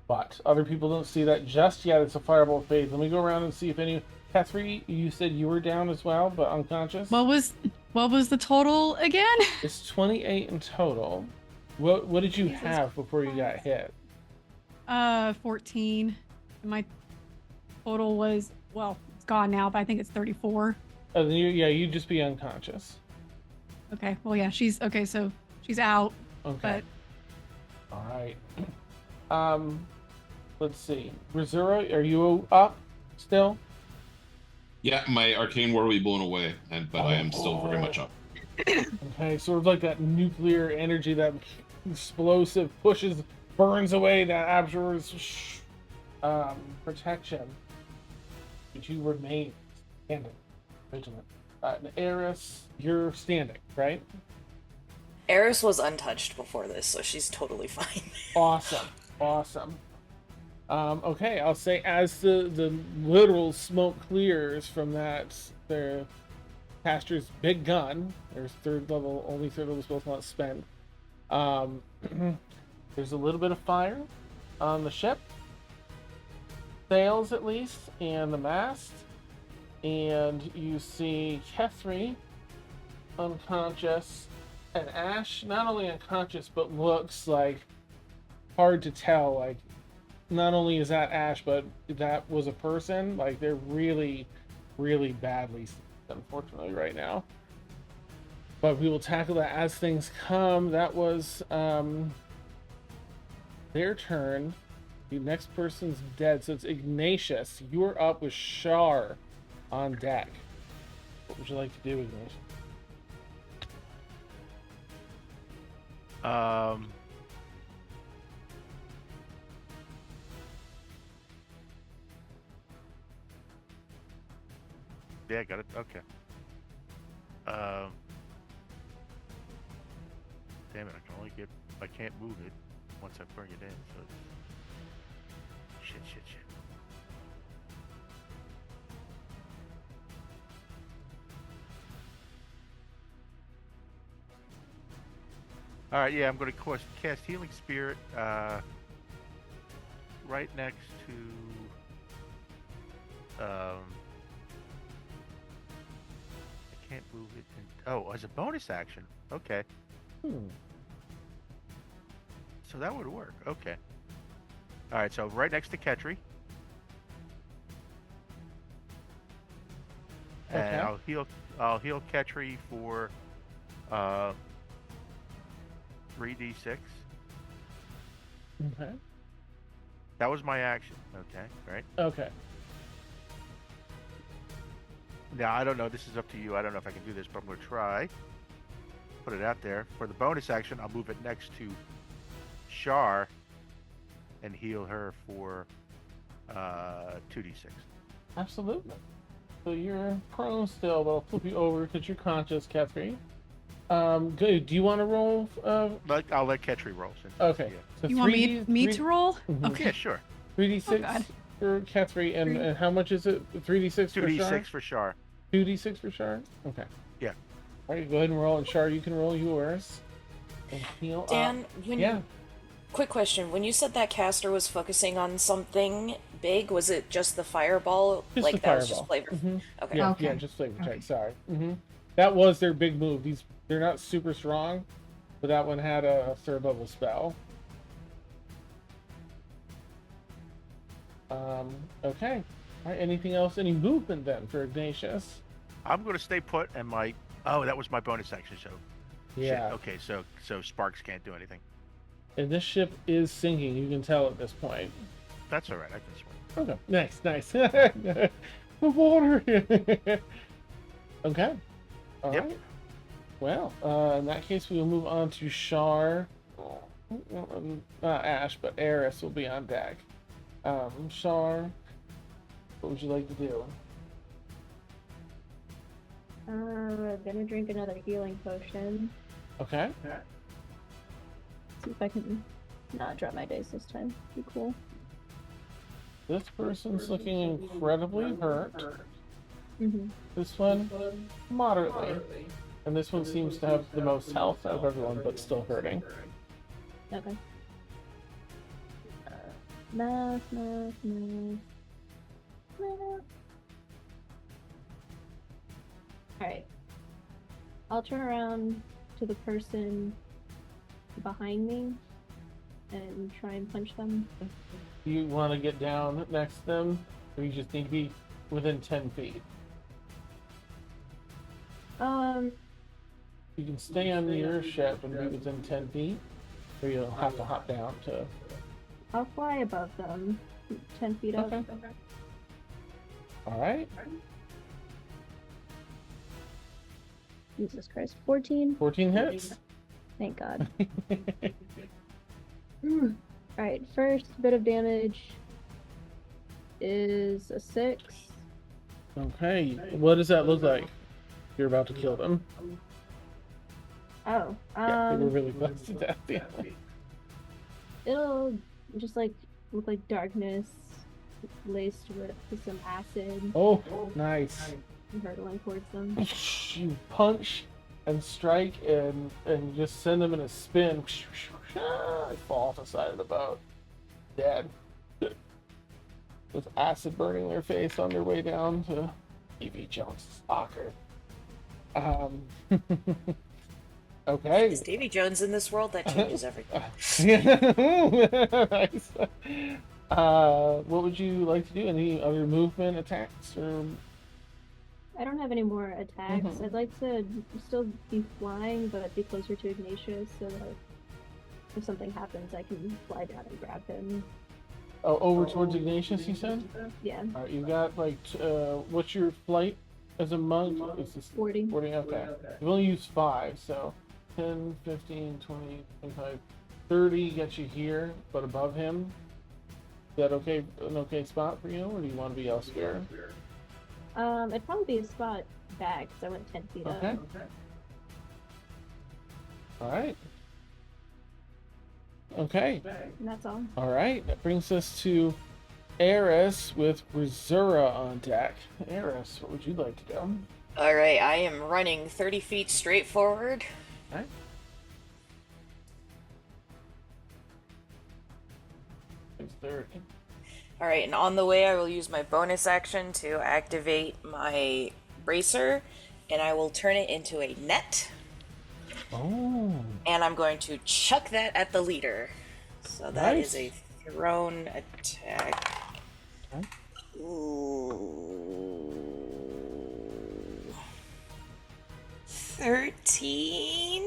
S1: But other people don't see that just yet. It's a fireball phase. Let me go around and see if any. Catherine, you said you were down as well, but unconscious.
S4: What was the total again?
S1: It's 28 in total. What did you have before you got hit?
S4: 14. And my total was, well, it's gone now, but I think it's 34.
S1: Oh, then you'd just be unconscious.
S4: Okay. Well, yeah, she's okay. So she's out.
S1: Okay.
S4: But
S1: All right. Let's see. Rizura, are you up still?
S6: Yeah, my arcane ward will be blown away, but I am still very much up.
S1: Okay, sort of like that nuclear energy, that explosive burns away that abjur's protection. But you remain standing, vigilant. Eris, you're standing, right?
S5: Eris was untouched before this, so she's totally fine.
S1: Awesome. Okay, I'll say as the literal smoke clears from their caster's big gun, there's only third level spells not spent. There's a little bit of fire on the ship, sails at least, and the mast, and you see Kethri unconscious, and Ash not only unconscious but looks like hard to tell. Like, not only is that Ash, but that was a person. Like, they're really, really badly sick, unfortunately, right now. But we will tackle that as things come. That was their turn. The next person's dead, so it's Ignatius. You're up with Shar on deck. What would you like to do, Ignatius?
S3: Yeah, got it. Okay. Damn it! I can't move it once I bring it in. So it's, shit. All right, yeah, I'm going to cast Healing Spirit right next to. I can't move it. As a bonus action. Okay. So that would work. Okay. All right, so right next to Ketri.
S1: Okay.
S3: And I'll heal Ketri for 3d6.
S1: Okay.
S3: That was my action. Okay, right?
S1: Okay.
S3: Now, I don't know. This is up to you. I don't know if I can do this, but I'm going to try. Put it out there. For the bonus action, I'll move it next to Shar and heal her for 2d6.
S1: Absolutely. So you're prone still, but I'll flip you over because you're conscious, Catherine. Good. Do you want to roll?
S3: I'll let Ketri roll.
S1: Okay. So
S4: You want me to roll?
S1: Mhm.
S4: Okay.
S3: Yeah, sure.
S1: 3d6
S4: Oh, God.
S1: for Catherine, and how much is it? 3d6 for Shar?
S3: 2d6 for Shar.
S1: 2d6 for Shar? Okay.
S3: Yeah.
S1: All right, go ahead and roll, and Shar, you can roll yours. And heal up.
S5: Dan,
S1: Yeah.
S5: Quick question. When you said that caster was focusing on something big, was it just the fireball?
S1: Just
S5: like
S1: the
S5: that was just
S1: fireball.
S5: flavor?
S1: Mhm.
S5: Okay.
S1: Yeah,
S7: Okay.
S1: yeah, just flavor check.
S7: Okay.
S1: Sorry. That was their big move. They're not super strong, but that one had a third level spell. Okay. All right. Anything else? Any movement then for Ignatius?
S3: I'm going to stay put and that was my bonus action, so.
S1: Yeah.
S3: Shit. Okay, so Sparks can't do anything.
S1: And this ship is sinking. You can tell at this point.
S3: That's all right. I can swim.
S1: Okay. Nice. The water. Okay. All
S3: Yep.
S1: right. Well, in that case, we will move on to Shar. Not Ash, but Eris will be on deck. Shar, what would you like to do?
S2: I'm gonna drink another healing potion.
S1: Okay.
S2: See if I can not drop my dice this time. Be cool.
S1: This person's looking incredibly hurt.
S2: Mm-hmm.
S1: This one, moderately. And this one seems to have the most health out of everyone, but still hurting.
S2: Okay. Math. Alright. I'll turn around to the person behind me and try and punch them.
S1: You want to get down next to them, or you just need to be within 10 feet? You can stay on your ship and be within 10 feet, or you'll have to hop down to...
S2: I'll fly above them. 10 feet up.
S1: Okay. Alright.
S2: Jesus Christ. 14?
S1: 14 hits.
S2: Thank God. Alright, first bit of damage is a 6.
S1: Okay, what does that look like? You're about to kill them.
S2: Oh,
S1: Yeah, they were really close to death. Yeah.
S2: it'll just like look like darkness laced with some acid
S1: Oh, nice.
S2: hurtling towards them.
S1: You punch and strike and just send them in a spin. They fall off the side of the boat, dead. With acid burning their face on their way down to Evie Jones' locker. Okay.
S5: Is Davy Jones in this world? That changes everything.
S1: Nice. What would you like to do? Any other movement attacks or?
S2: I don't have any more attacks. I'd like to still be flying, but be closer to Ignatius so that if something happens, I can fly down and grab him.
S1: Oh, over towards Ignatius, you said?
S2: Yeah.
S1: All right, you got like, what's your flight as a monk? It's just
S2: 40.
S1: 40, okay. You've only used 5, so 10, 15, 20, 25, 30 gets you here, but above him. Is that okay? An okay spot for you, or do you want to be elsewhere?
S2: It'd probably be a spot back because I went 10 feet
S1: Okay.
S2: up.
S1: All right. Okay.
S2: And that's all.
S1: All right. That brings us to Eris with Rizura on deck. Eris, what would you like to do?
S5: All right, I am running 30 feet straight forward.
S1: All right. It's 30.
S5: All right, and on the way, I will use my bonus action to activate my bracer, and I will turn it into a net,
S1: Oh.
S5: and I'm going to chuck that at the leader. So that is
S1: Nice.
S5: a thrown attack.
S1: Okay.
S5: Ooh. 13?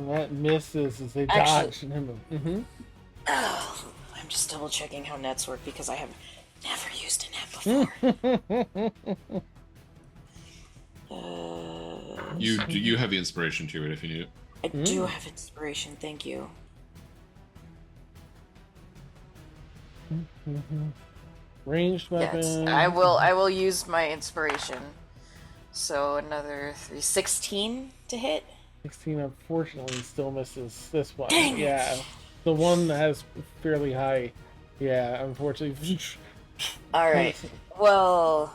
S1: That misses as they
S5: Actually-
S1: dodge and him.
S5: Oh, I'm just double checking how nets work because I have never used a net before.
S6: You have the inspiration to it if you need it.
S5: I do have inspiration, thank you.
S1: Ranged
S5: Yes,
S1: weapon.
S5: I will use my inspiration. So another 16 to hit.
S1: 16 unfortunately still misses this one.
S5: Dang it.
S1: Yeah. The one that has fairly high. Yeah, unfortunately.
S5: All right. Well,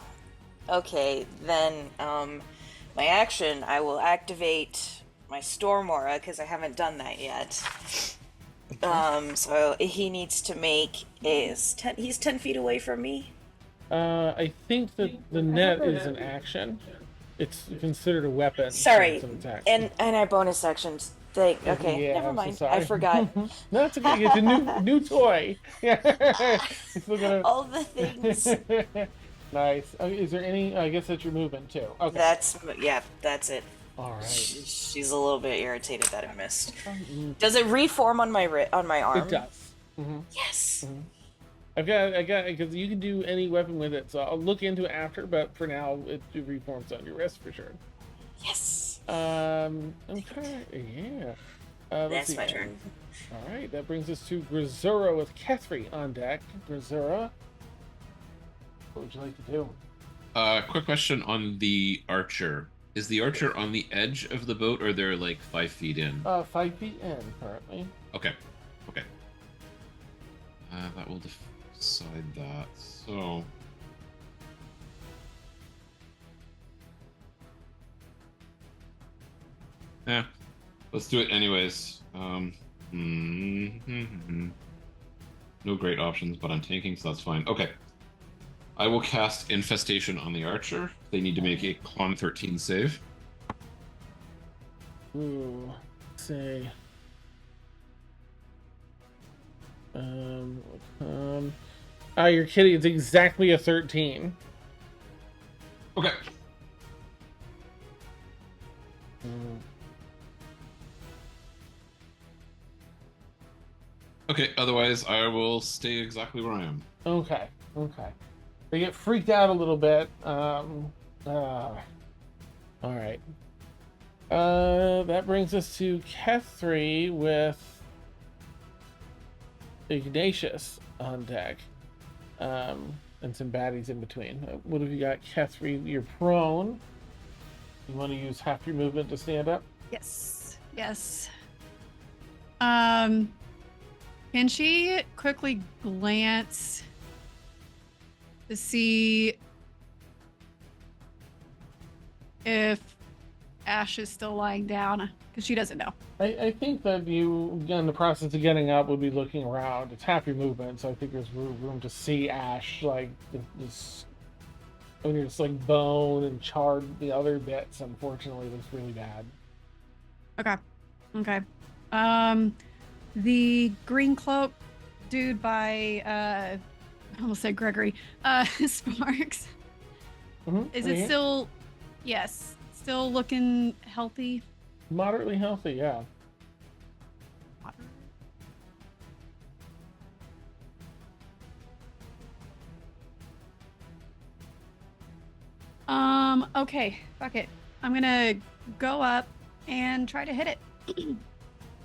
S5: okay, then my action, I will activate my Storm Aura because I haven't done that yet. So he needs to make he's 10 feet away from me.
S1: I think that the net is an action. It's considered a weapon.
S5: Sorry,
S1: It's an attack.
S5: and our bonus actions. Okay,
S1: Yeah,
S5: never
S1: I'm so
S5: mind.
S1: sorry.
S5: I forgot.
S1: No, it's okay. It's a new toy. Yeah. He's looking at-
S5: All the things.
S1: Nice. Is there any? I guess that's your movement too. Okay.
S5: That's it.
S1: All right.
S5: She's a little bit irritated that it missed. Does it reform on my arm?
S1: It does.
S5: Yes.
S1: I got because you can do any weapon with it, so I'll look into it after. But for now, it reforms on your wrist for sure.
S5: Yes.
S1: Okay. Yeah. Let's
S5: That's
S1: see.
S5: my turn.
S1: All right. That brings us to Grisura with Kethri on deck. Grisura, what would you like to do?
S6: Quick question on the archer. Is the archer on the edge of the boat, or they're like 5 feet in?
S1: 5 feet in currently.
S6: Okay. That will decide that. So. Yeah, let's do it anyways. No great options, but I'm tanking, so that's fine. Okay. I will cast Infestation on the archer. They need to make a Con 13 save.
S1: Ooh. Say. You're kidding. It's exactly a 13.
S6: Okay. Okay, otherwise I will stay exactly where I am.
S1: Okay. They get freaked out a little bit. All right. That brings us to Kethri with Ignatius on deck. And some baddies in between. What have you got, Kethri? You're prone. You want to use half your movement to stand up?
S4: Yes. Yes. Can she quickly glance to see if Ash is still lying down? Because she doesn't know.
S1: I think that you, in the process of getting up, would be looking around. It's half your movement, so I think there's room to see Ash, like, this. I mean, it's like bone and charred. The other bits, unfortunately, looks really bad.
S4: Okay. Okay. The green cloak dude by I almost said Gregory. Sparks. Is it still? Yes. Still looking healthy.
S1: Moderately healthy, yeah.
S4: Okay. Fuck it. I'm gonna go up and try to hit it.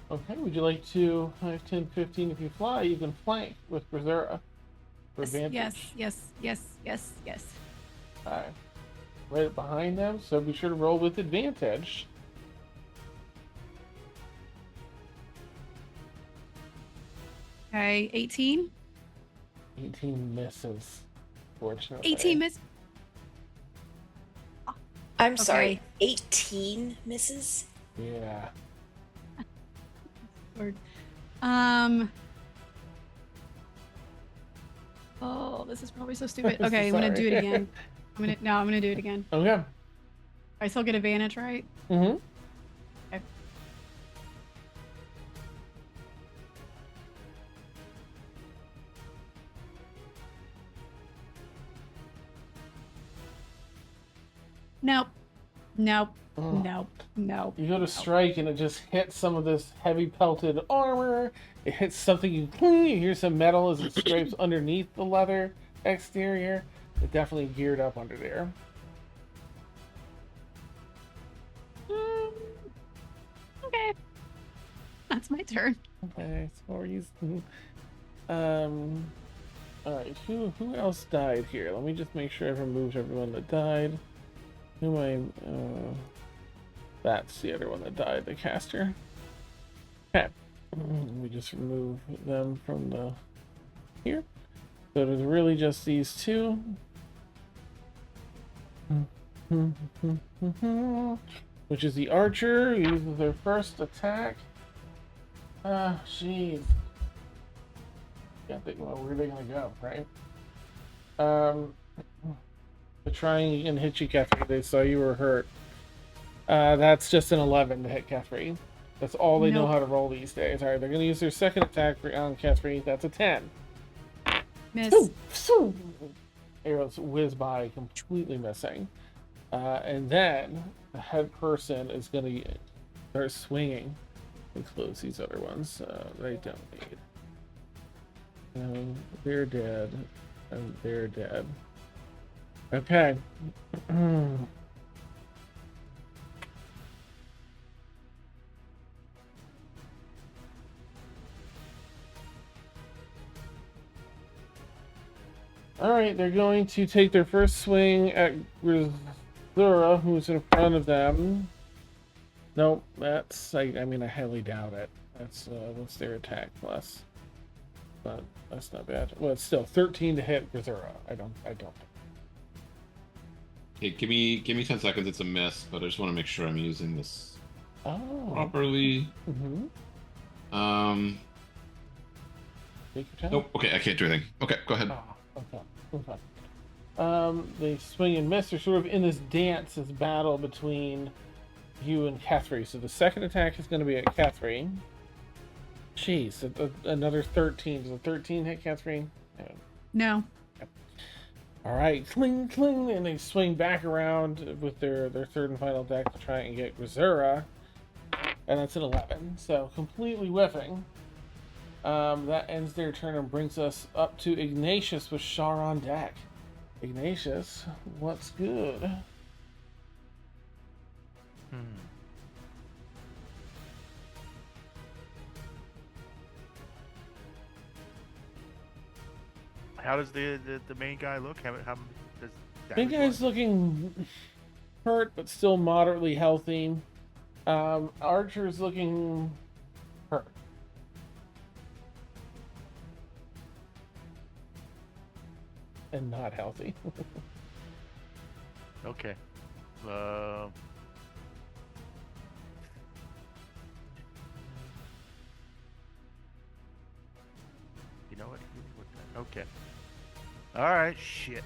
S1: Okay, would you like to 5, 10, 15? If you fly, you can flank with Berserra for advantage.
S4: Yes.
S1: Alright. Right behind them, so be sure to roll with advantage.
S4: Okay, 18.
S1: 18 misses, fortunately.
S4: 18 miss.
S5: I'm sorry.
S4: Okay.
S5: 18 misses?
S1: Yeah.
S4: Lord. Oh, this is probably so stupid. Okay, I'm gonna do it again. I'm gonna do it again.
S1: Okay.
S4: I still get advantage, right?
S1: Mm-hmm.
S4: Okay. Nope.
S1: You go to strike and it just hits some of this heavy pelted armor. It hits something, you hear some metal as it scrapes underneath the leather exterior. It definitely geared up under there.
S4: Okay. That's my turn.
S1: Okay, so we're using... Alright, who else died here? Let me just make sure I've removed everyone that died. Who am I... that's the other one that died, the caster. Okay. We just remove them from the... here. So there's really just these two. Which is the archer, uses their first attack. Ah, jeez. Can't think, well, where are they gonna go, right? They're trying and hit you, Catherine. They saw you were hurt. That's just an 11 to hit Catherine. That's all they know how to roll these days. Alright, they're gonna use their second attack on Catherine. That's a 10.
S4: Miss.
S1: Arrows whiz by, completely missing. And then the head person is gonna start swinging. And close these other ones. They don't need. They're dead. And they're dead. Okay. Alright, they're going to take their first swing at Grisura, who's in front of them. Nope, that's... I mean, I highly doubt it. That's, what's their attack plus? But that's not bad. Well, it's still 13 to hit Grisura. I don't...
S6: Okay, give me 10 seconds. It's a miss, but I just want to make sure I'm using this properly.
S1: Mm-hmm. Take your time.
S6: Nope. Okay, I can't do anything. Okay, go ahead.
S1: Okay. They swing and miss. They're sort of in this dance, this battle between you and Catherine. So the second attack is going to be at Catherine. Jeez, another 13. Does a 13 hit Catherine?
S4: No.
S1: All right, cling, cling, and they swing back around with their third and final deck to try and get Grisura, and that's an 11. So completely whiffing. That ends their turn and brings us up to Ignatius with Shar on deck. Ignatius, what's good?
S3: How does the main guy look? How does
S1: Big guy's looking hurt, but still moderately healthy. Archer's looking hurt. And not healthy.
S3: Okay. You know what? Okay. All right. Shit.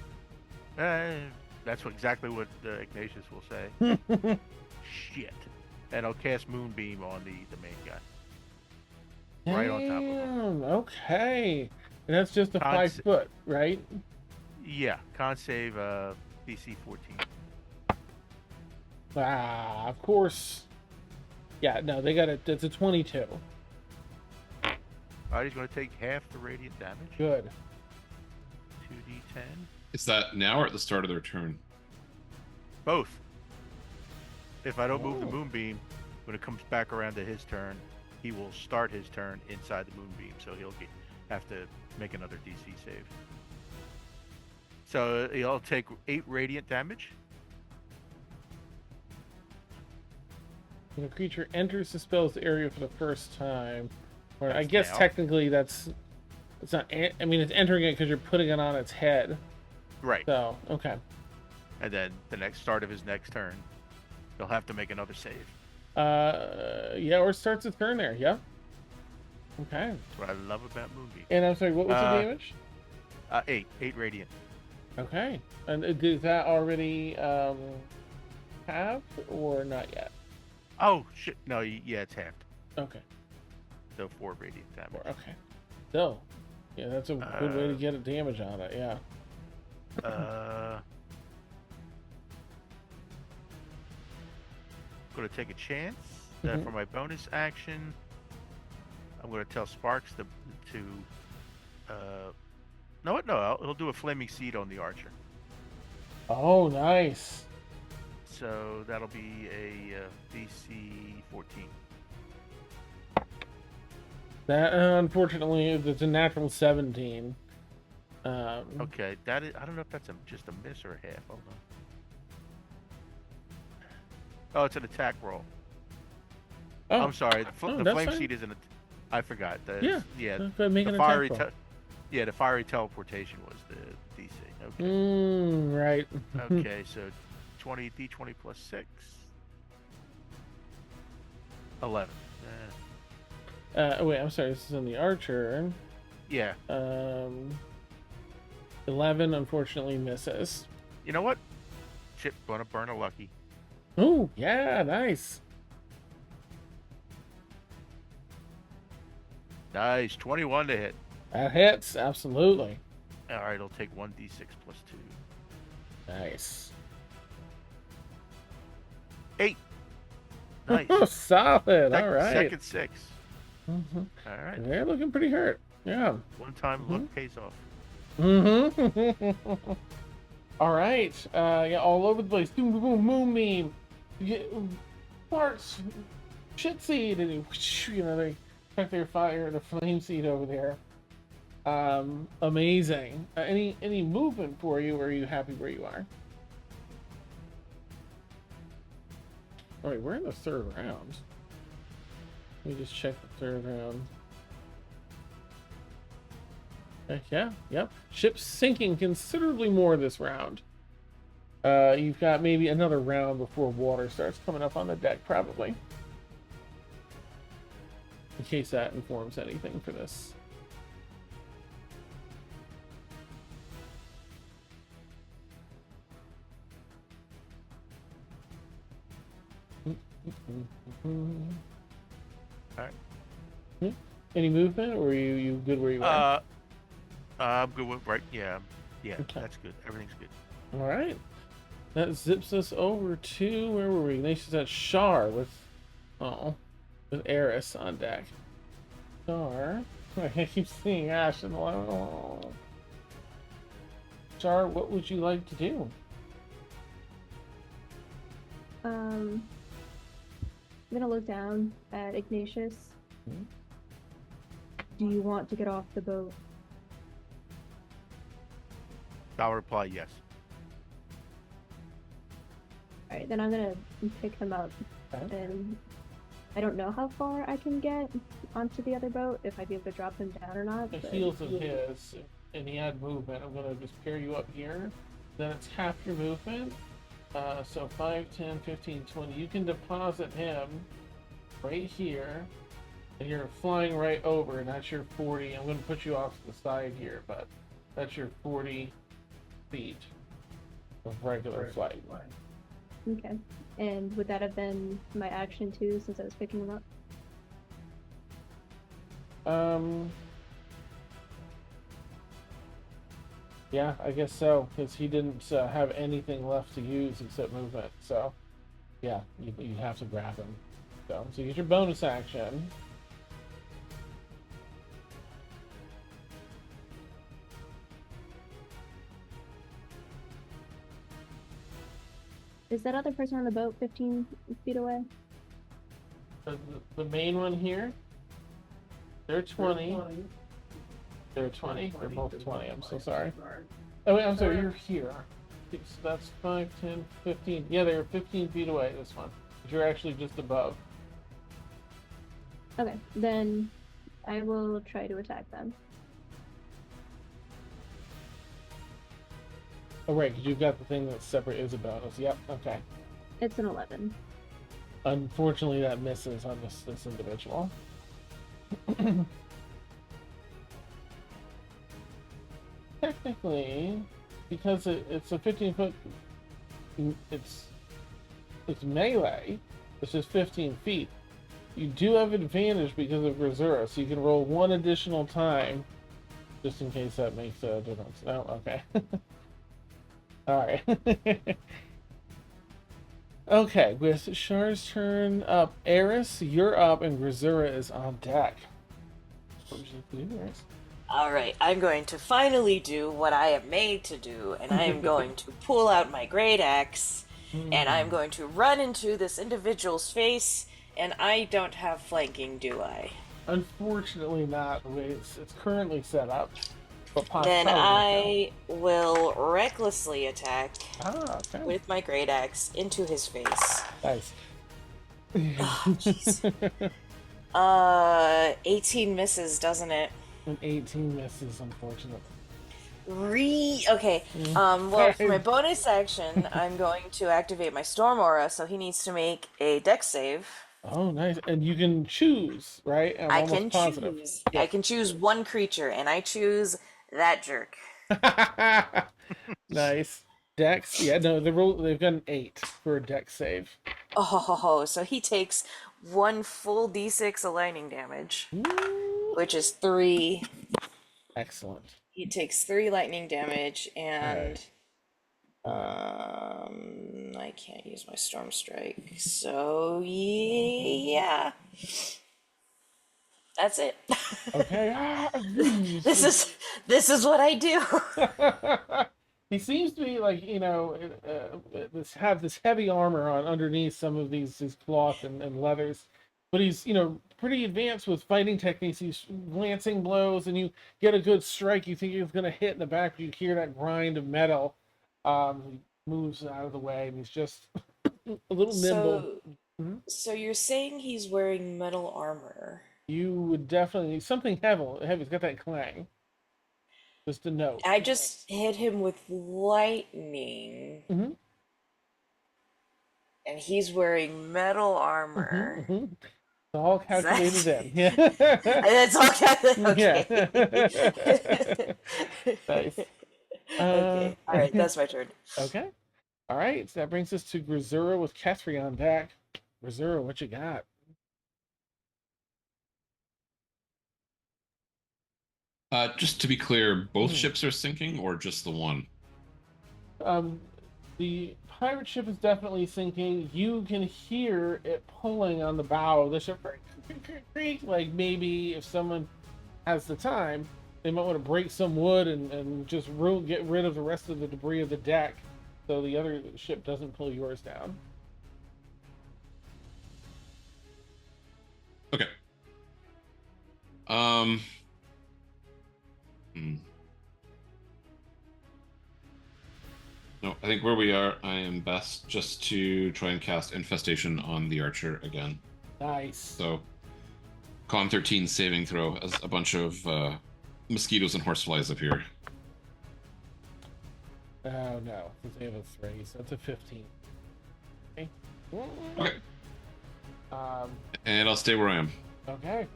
S3: That's exactly what Ignatius will say. Shit. And I'll cast Moonbeam on the main guy. Right on top of him.
S1: Okay. And that's just a
S3: Con
S1: 5 foot, right?
S3: Yeah. Con save DC 14.
S1: Ah, of course. Yeah, no, they got it. It's a 22.
S3: All right, he's going to take half the radiant damage.
S1: Good.
S3: 2d10.
S6: Is that now or at the start of their turn?
S3: Both. If I don't move the
S1: Oh.
S3: Moonbeam, when it comes back around to his turn, he will start his turn inside the Moonbeam, so he'll have to make another DC save. So he'll take 8 radiant damage.
S1: When a creature enters the spell's area for the first time, or I
S3: That's
S1: guess
S3: now.
S1: technically it's not. I mean, it's entering it because you're putting it on its head.
S3: Right.
S1: So okay.
S3: And then the next start of his next turn, he'll have to make another save.
S1: Yeah, or starts its turn there. Yeah. Okay.
S3: That's what I love about Moonbeam.
S1: And I'm sorry, what was the damage?
S3: 8 radiant.
S1: Okay. And does that already have or not yet?
S3: Oh shit! No, yeah, it's halved.
S1: Okay.
S3: So 4 radiant damage.
S1: Okay. So, yeah, that's a good way to get a damage on it. Yeah.
S3: Going to take a chance for my bonus action. I'm going to tell Sparks to no, he'll do a flaming seed on the archer.
S1: Oh, nice.
S3: So that'll be a DC 14.
S1: That unfortunately it's a natural 17.
S3: Okay, that is. I don't know if that's just a miss or a half. Hold on. Oh, it's an attack roll.
S1: Oh,
S3: I'm sorry. The
S1: that's
S3: flame
S1: fine.
S3: seed isn't. I forgot.
S1: Yeah. Go make
S3: The
S1: an
S3: fiery.
S1: attack roll.
S3: The fiery teleportation was the DC. Okay.
S1: Right.
S3: Okay, so 20 d20 plus 6. 11.
S1: Wait, I'm sorry. This is on the archer.
S3: Yeah.
S1: 11 unfortunately misses.
S3: You know what? Chip gonna burn a lucky.
S1: Oh, yeah, nice.
S3: Nice. 21 to hit.
S1: That hits, absolutely.
S3: All right, it'll take 1d6 plus 2.
S1: Nice.
S3: 8. Nice.
S1: Solid. All right.
S3: Second 6.
S1: Mm-hmm.
S3: All right.
S1: They're looking pretty hurt. Yeah.
S3: One time luck pays off.
S1: Mm-hmm. All right. Yeah, all over the place. Boom, boom, boom, moonbeam. You get parts, shit seed, and they check their fire, the flame seed over there. Amazing. Any movement for you, or are you happy where you are? All right, we're in the third round. Let me just check the third round. Yeah, yep. Ship's sinking considerably more this round. You've got maybe another round before water starts coming up on the deck, probably. In case that informs anything for this.
S3: Alright.
S1: Any movement, or are you good where you are?
S3: I'm good with yeah,
S1: Okay.
S3: that's good. Everything's good.
S1: All right. That zips us over to, where were we? Ignatius at Shar with Eris on deck. Shar. I keep seeing Ash in the line. Shar, what would you like to do?
S2: I'm gonna look down at Ignatius.
S1: Hmm?
S2: Do you want to get off the boat?
S3: I'll reply yes.
S2: Alright, then I'm gonna pick him up
S1: Okay.
S2: And I don't know how far I can get onto the other boat, if I'd be able to drop him down or not.
S1: The
S2: but-
S1: heels of his, and he had movement. I'm gonna just pair you up here. Then it's half your movement. So 5, 10, 15, 20. You can deposit him right here. And you're flying right over, and that's your 40. I'm gonna put you off to the side here, but that's your 40 feet of regular flight.
S2: Okay. And would that have been my action too, since I was picking him up?
S1: Yeah, I guess so, because he didn't have anything left to use except movement. So, yeah, you have to grab him. So you get your bonus action.
S2: Is that other person on the boat 15 feet away?
S1: The main one here, they're 20. They're 20. They're both 20. I'm so sorry. Oh, wait, I'm sorry. You're here. So that's 5, 10, 15. Yeah, they're 15 feet away, this one. But you're actually just above.
S2: Okay, then I will try to attack them.
S1: Oh, right, because you've got the thing that's separate is a bonus. Yep, okay.
S2: It's an 11.
S1: Unfortunately, that misses on this individual. Technically, because it's a 15-foot, it's melee. It's just 15 feet. You do have advantage because of Grisura, so you can roll one additional time, just in case that makes a difference. No, okay. All right. Okay, with Char's turn up, Eris, you're up, and Grisura is on deck. What would you do, Eris?
S5: All right, I'm going to finally do what I am made to do, and I am going to pull out my great axe, and I'm going to run into this individual's face, and I don't have flanking, do I?
S1: Unfortunately not, the way it's currently set up. But
S5: Then I will recklessly attack
S1: okay.
S5: with my great axe into his face.
S1: Nice.
S5: Oh, jeez. 18 misses, doesn't it?
S1: An 18 misses, unfortunately.
S5: Okay. Well, for my bonus action, I'm going to activate my Storm Aura, so he needs to make a Dex save.
S1: Oh, nice. And you can choose, right?
S5: I can choose.
S1: Yeah.
S5: I can choose one creature, and I choose that jerk.
S1: Nice. Dex. Yeah, no, they've got an 8 for a Dex save.
S5: Oh, so he takes one full d6 of lightning damage, which is 3.
S1: Excellent.
S5: He takes 3 lightning damage, and I can't use my Storm Strike, so yeah. That's it.
S1: Okay.
S5: This is what I do.
S1: He seems to be like, have this heavy armor on underneath some of these cloth and leathers, but he's pretty advanced with fighting techniques. He's lancing blows, and you get a good strike. You think he's gonna hit in the back, but you hear that grind of metal. He moves out of the way, and he's just a little nimble.
S5: So you're saying he's wearing metal armor?
S1: You would definitely need something heavy. He's got that clang. Just a note.
S5: I just hit him with lightning.
S1: Mm-hmm.
S5: And he's wearing metal armor.
S1: Mm-hmm. It's all calculated in. Yeah.
S5: It's all calculated. Okay.
S1: Yeah. Nice.
S5: Okay. All right. That's my turn.
S1: Okay. All right. So that brings us to Grisura with Kethri on deck. Grisura, what you got?
S6: Just to be clear, both ships are sinking, or just the one?
S1: The pirate ship is definitely sinking. You can hear it pulling on the bow of the ship. Like maybe if someone has the time, they might want to break some wood and just get rid of the rest of the debris of the deck, so the other ship doesn't pull yours down.
S6: Okay. No, I think where we are, I am best just to try and cast Infestation on the archer again.
S1: Nice.
S6: So, Con 13 saving throw as a bunch of mosquitoes and horseflies appear.
S1: Oh no, because they have a 3, so it's a 15. Okay.
S6: Okay.
S1: Um,
S6: And I'll stay where I am.
S1: okay.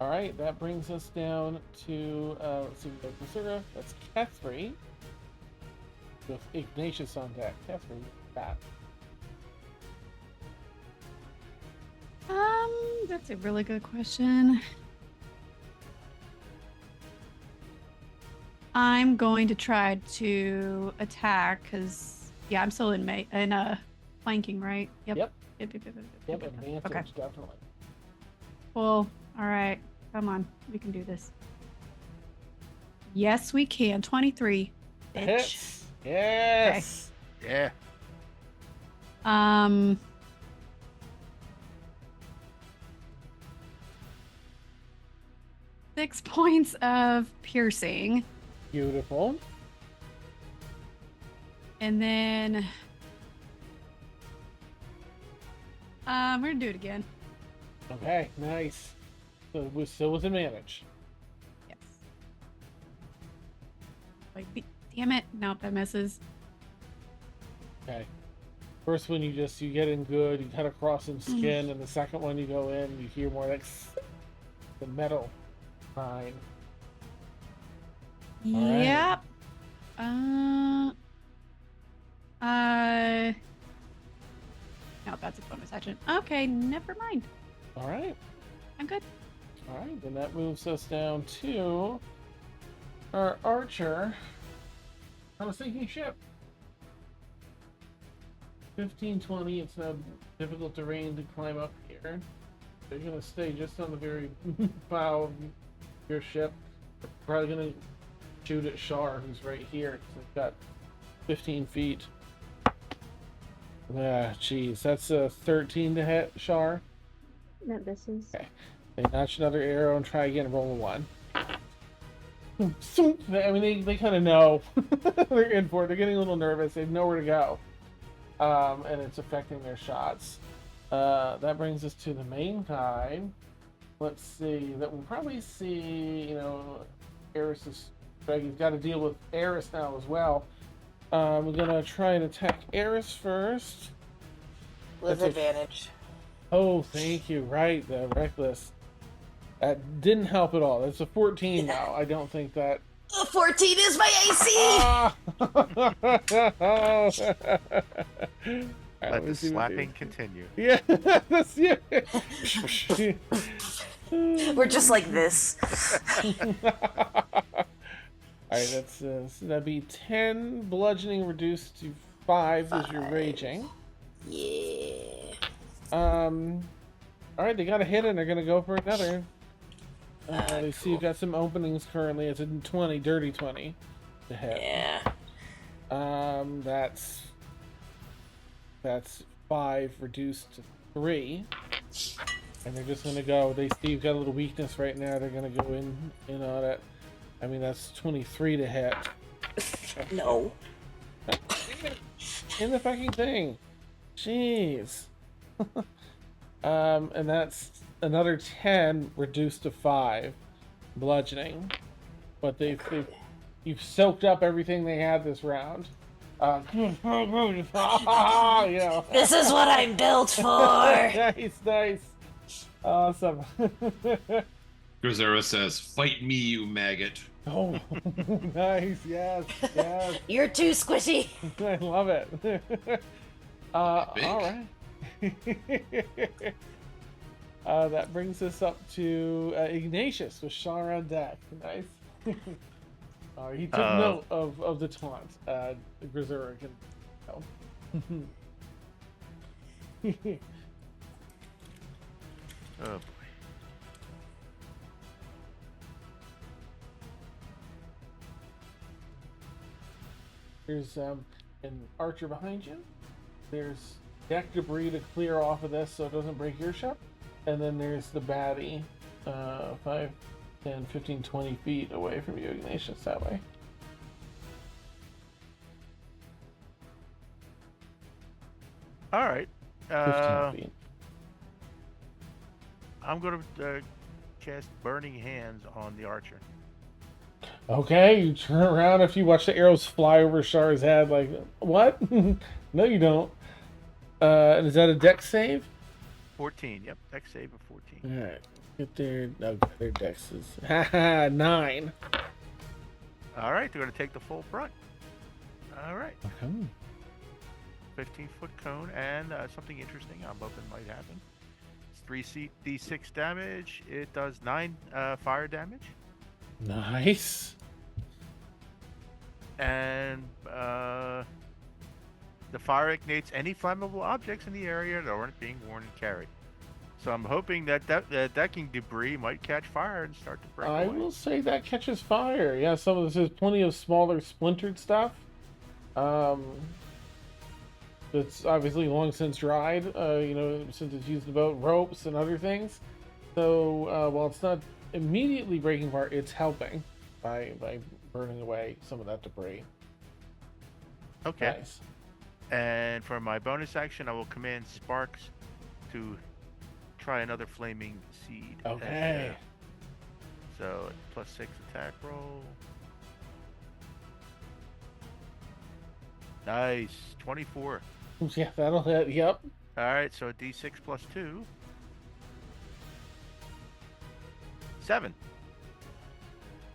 S1: All right, that brings us down to let's see, we got Basura. That's Kethri with Ignatius on deck. Kethri, that.
S4: That's a really good question. I'm going to try to attack because I'm still in flanking, right?
S1: Yep.
S4: Yep.
S1: Advantage,
S4: Okay.
S1: definitely.
S4: Well, all right. Come on, we can do this. Yes, we can. 23. Bitch.
S1: Hits. Yes.
S3: Yeah.
S4: Um. 6 points of piercing.
S1: Beautiful.
S4: And then we're gonna do it again.
S1: Okay, nice. So we're still with advantage.
S4: Yes. Like, damn it! Nope, that misses.
S1: Okay. First one you get in good, you cut across some skin, and the second one you go in, you hear more like the metal line.
S4: Yep. No, that's a bonus action. Okay, never mind.
S1: All right.
S4: I'm good.
S1: All right, then that moves us down to our archer on a sinking ship. 15-20, it's now difficult terrain to climb up here. They're going to stay just on the very bow of your ship. They're probably going to shoot at Shar, who's right here, because they've got 15 feet. Ah, jeez, that's a 13 to hit, Shar.
S2: That misses.
S1: Okay. They notch another arrow and try again, roll a 1. I mean, they kind of know they're in for it. They're getting a little nervous. They have nowhere to go. And it's affecting their shots. That brings us to the main guy. Let's see. That we'll probably see, Eris's. He's got to deal with Eris now as well. We're going to try and attack Eris first.
S5: With
S1: That's
S5: advantage.
S1: Oh, thank you. Right, the Reckless. That didn't help at all. That's a 14 now. I don't think that...
S5: 14 is my AC!
S1: Ah!
S3: Let the slapping continue.
S1: Yeah, that's yeah.
S5: We're just like this.
S1: Alright, that's so that'd be 10 bludgeoning reduced to 5 as you're raging.
S5: Yeah.
S1: Alright, they got a hit and they're gonna go for another. They see you've got some openings currently. It's a 20, dirty 20 to hit.
S5: Yeah.
S1: That's 5 reduced to 3. And they're just gonna go. They see you've got a little weakness right now. They're gonna go in on it. I mean, that's 23 to hit.
S5: No.
S1: In the fucking thing. Jeez. And that's another 10 reduced to 5 bludgeoning. But you've soaked up everything they had this round.
S5: This is what I'm built for.
S1: Nice. Awesome.
S6: Grisera says, "Fight me, you maggot."
S1: Oh, nice. Yes.
S5: You're too squishy.
S1: I love it. All right. That brings us up to Ignatius with Shar on deck. Nice. He took note of the taunt. Grisura can help.
S3: Oh boy.
S1: There's an archer behind you. There's deck debris to clear off of this so it doesn't break your ship. And then there's the baddie 5, 10, 15, 20 feet away from you, Ignatius, that way.
S3: All right.
S1: 15 feet.
S3: I'm gonna cast Burning Hands on the archer.
S1: Okay, you turn around after you watch the arrows fly over Shar's head. Like, what? No, you don't. And is that a dex save?
S3: 14. Yep, dex save of 14.
S1: All right, get their their dex is 9.
S3: All right, they're gonna take the full brunt. All right.
S1: Okay.
S3: 15-foot cone, and something interesting I'm hoping might happen. It's 3d6 damage. It does 9 fire damage,
S1: Nice.
S3: and the fire ignites any flammable objects in the area that aren't being worn and carried. So I'm hoping that decking debris might catch fire and start to break
S1: I
S3: away.
S1: will say that catches fire. Yeah, some of this is plenty of smaller splintered stuff. It's obviously long since dried, since it's used about ropes and other things. So while it's not immediately breaking apart, it's helping by burning away some of that debris.
S3: Okay.
S1: Nice.
S3: And for my bonus action, I will command Sparks to try another flaming seed.
S1: Okay.
S3: So +6 attack roll. Nice. 24.
S1: Yeah, that'll hit. Yep.
S3: Alright, so a d6 +2. 7.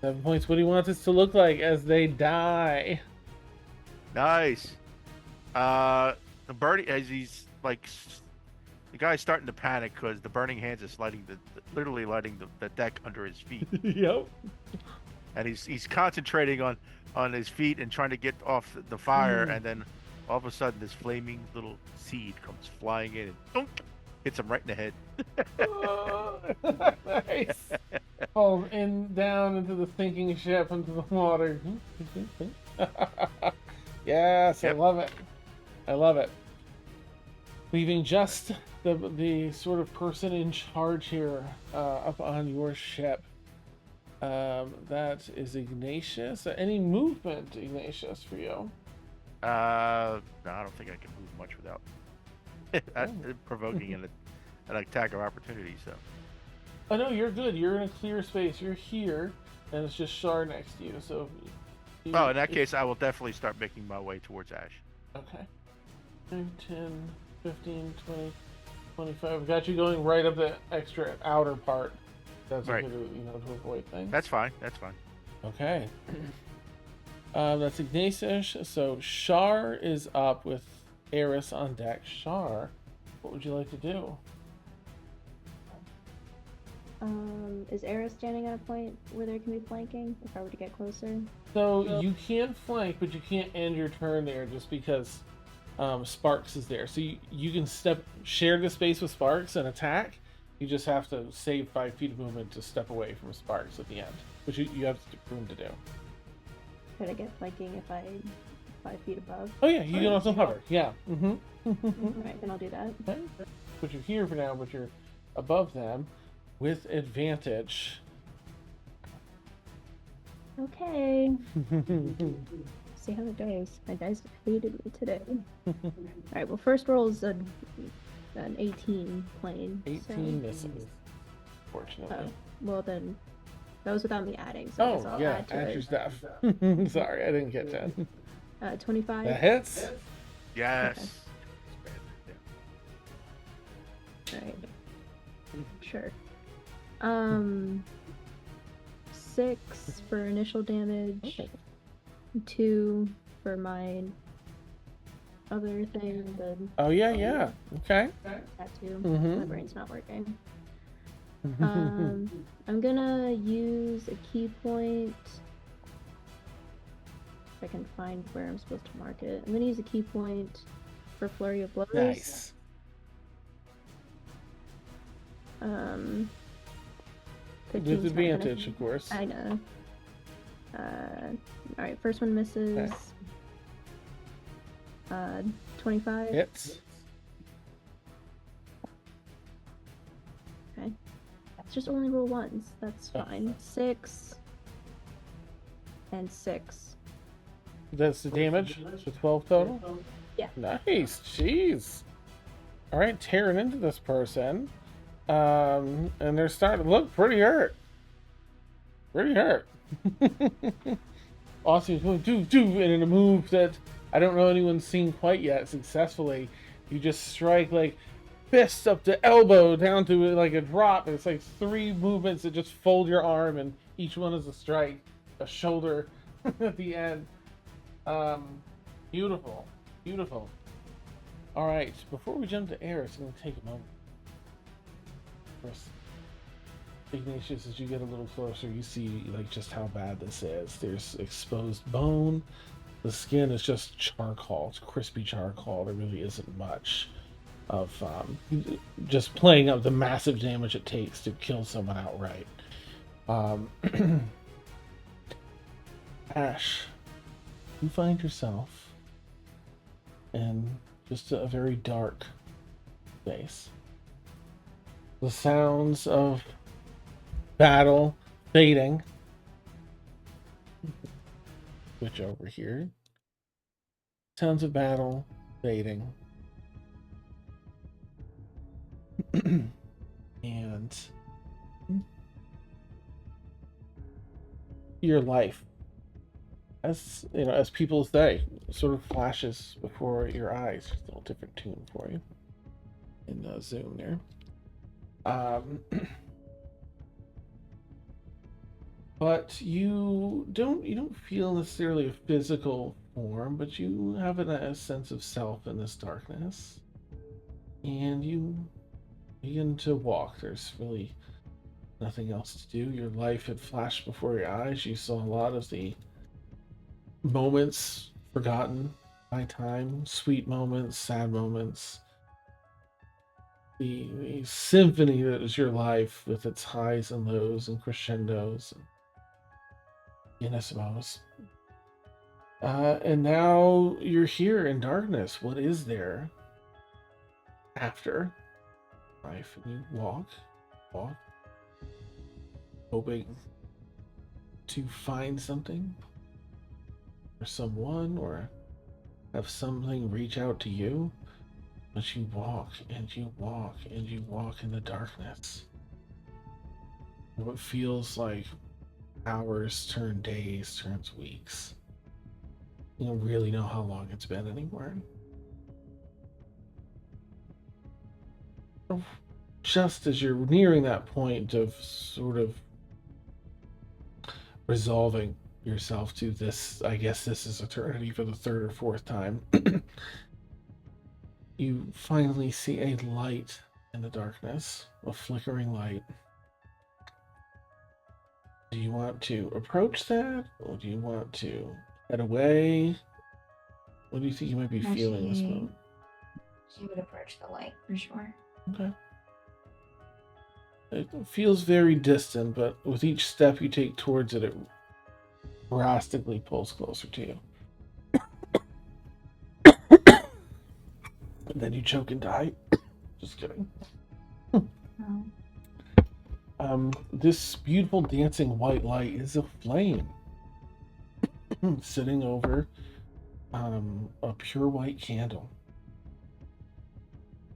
S1: 7 points. What do you want this to look like as they die?
S3: Nice. The birdie, as he's like, the guy's starting to panic because the burning hands is literally lighting the deck under his feet.
S1: Yep.
S3: And he's concentrating on his feet and trying to get off the fire, and then all of a sudden this flaming little seed comes flying in and dunk, hits him right in the head.
S1: Nice. Falls down into the sinking ship, into the water. Yes,
S3: Yep.
S1: I love it. I love it. Leaving just the sort of person in charge here up on your ship. That is Ignatius. Any movement, Ignatius, for you?
S3: No, I don't think I can move much without provoking an attack of opportunity. So.
S1: Oh no, you're good. You're in a clear space. You're here, and it's just Shar next to you. So.
S3: In that case, I will definitely start making my way towards Ash.
S1: Okay. 9, 10, 15, 20, 25. Got you going right up the extra outer part. That's
S3: right.
S1: to avoid things.
S3: That's fine. That's fine.
S1: Okay. That's Ignatius. So Shar is up with Eris on deck. Shar, what would you like to do?
S2: Is Eris standing at a point where there can be flanking if I were to get closer?
S1: So you can flank, but you can't end your turn there just because Sparks is there. So you can share the space with Sparks and attack. You just have to save 5 feet of movement to step away from Sparks at the end, which you have room to do.
S2: Could I get flanking if I'm 5 feet above?
S1: Oh yeah, you can also hover. Yeah. Mm-hmm.
S2: Alright, then I'll do that.
S1: Okay. But you're here for now, but you're above them with advantage.
S2: Okay. See how it goes. My dice hated me today. Alright, well, first roll is an 18 plain.
S1: 18 misses, fortunately.
S2: Oh, well then, that was without me adding. So I guess I'll add to
S1: add
S2: it.
S1: your stuff. Sorry, I didn't get that.
S2: 25.
S1: That hits.
S3: Yes.
S2: Alright. Sure. 6 for initial damage. 2 for my other thing.
S1: Oh yeah. Okay.
S2: That too.
S1: Mhm.
S2: My brain's not working. I'm gonna use a key point. If I can find where I'm supposed to mark it. I'm gonna use a key point for Flurry of Blows.
S1: Nice.
S2: 15's
S1: With
S2: not gonna-
S1: advantage, of course.
S2: I know. Alright, first one misses.
S1: Okay.
S2: 25.
S1: Hits.
S2: Okay. It's just only roll once. That's
S1: Oh.
S2: fine. 6 and 6.
S1: That's the damage. So 12 total.
S2: Yeah.
S1: Nice. Jeez. All right, tearing into this person. And they're starting to look pretty hurt. Pretty hurt. Austin's going and in a move that I don't know anyone's seen quite yet successfully. You just strike like fist up to elbow down to like a drop. And it's like 3 movements that just fold your arm, and each one is a strike, a shoulder at the end. Beautiful, beautiful. All right, before we jump to air, it's going to take a moment. First, Ignatius, as you get a little closer, you see like just how bad this is. There's exposed bone. The skin is just charcoal. It's crispy charcoal. There really isn't much of just playing up the massive damage it takes to kill someone outright. Ash, you find yourself in just a very dark place. The sounds of battle fading. Switch over here. Sounds of battle fading. And your life, as you know, as people say, sort of flashes before your eyes. Just a little different tune for you in the Zoom there. But you don't feel necessarily a physical form, but you have a sense of self in this darkness, and you begin to walk. There's really nothing else to do. Your life had flashed before your eyes. You saw a lot of the moments forgotten by time, sweet moments, sad moments. The symphony that is your life with its highs and lows and crescendos and pianissimos. And now you're here in darkness. What is there after life? And you walk, hoping to find something or someone, or have something reach out to you. But you walk and you walk and you walk in the darkness. What feels like hours turn days, turns weeks. You don't really know how long it's been anymore. Just as you're nearing that point of sort of resolving yourself to this, I guess this is eternity for the 3rd or 4th time, you finally see a light in the darkness, a flickering light. Do you want to approach that, or do you want to head away? What do you think you might be feeling this moment?
S7: She would approach the light for sure.
S1: Okay. It feels very distant, but with each step you take towards it, it drastically pulls closer to you. And then you choke and die. Just kidding. This beautiful dancing white light is a flame sitting over a pure white candle.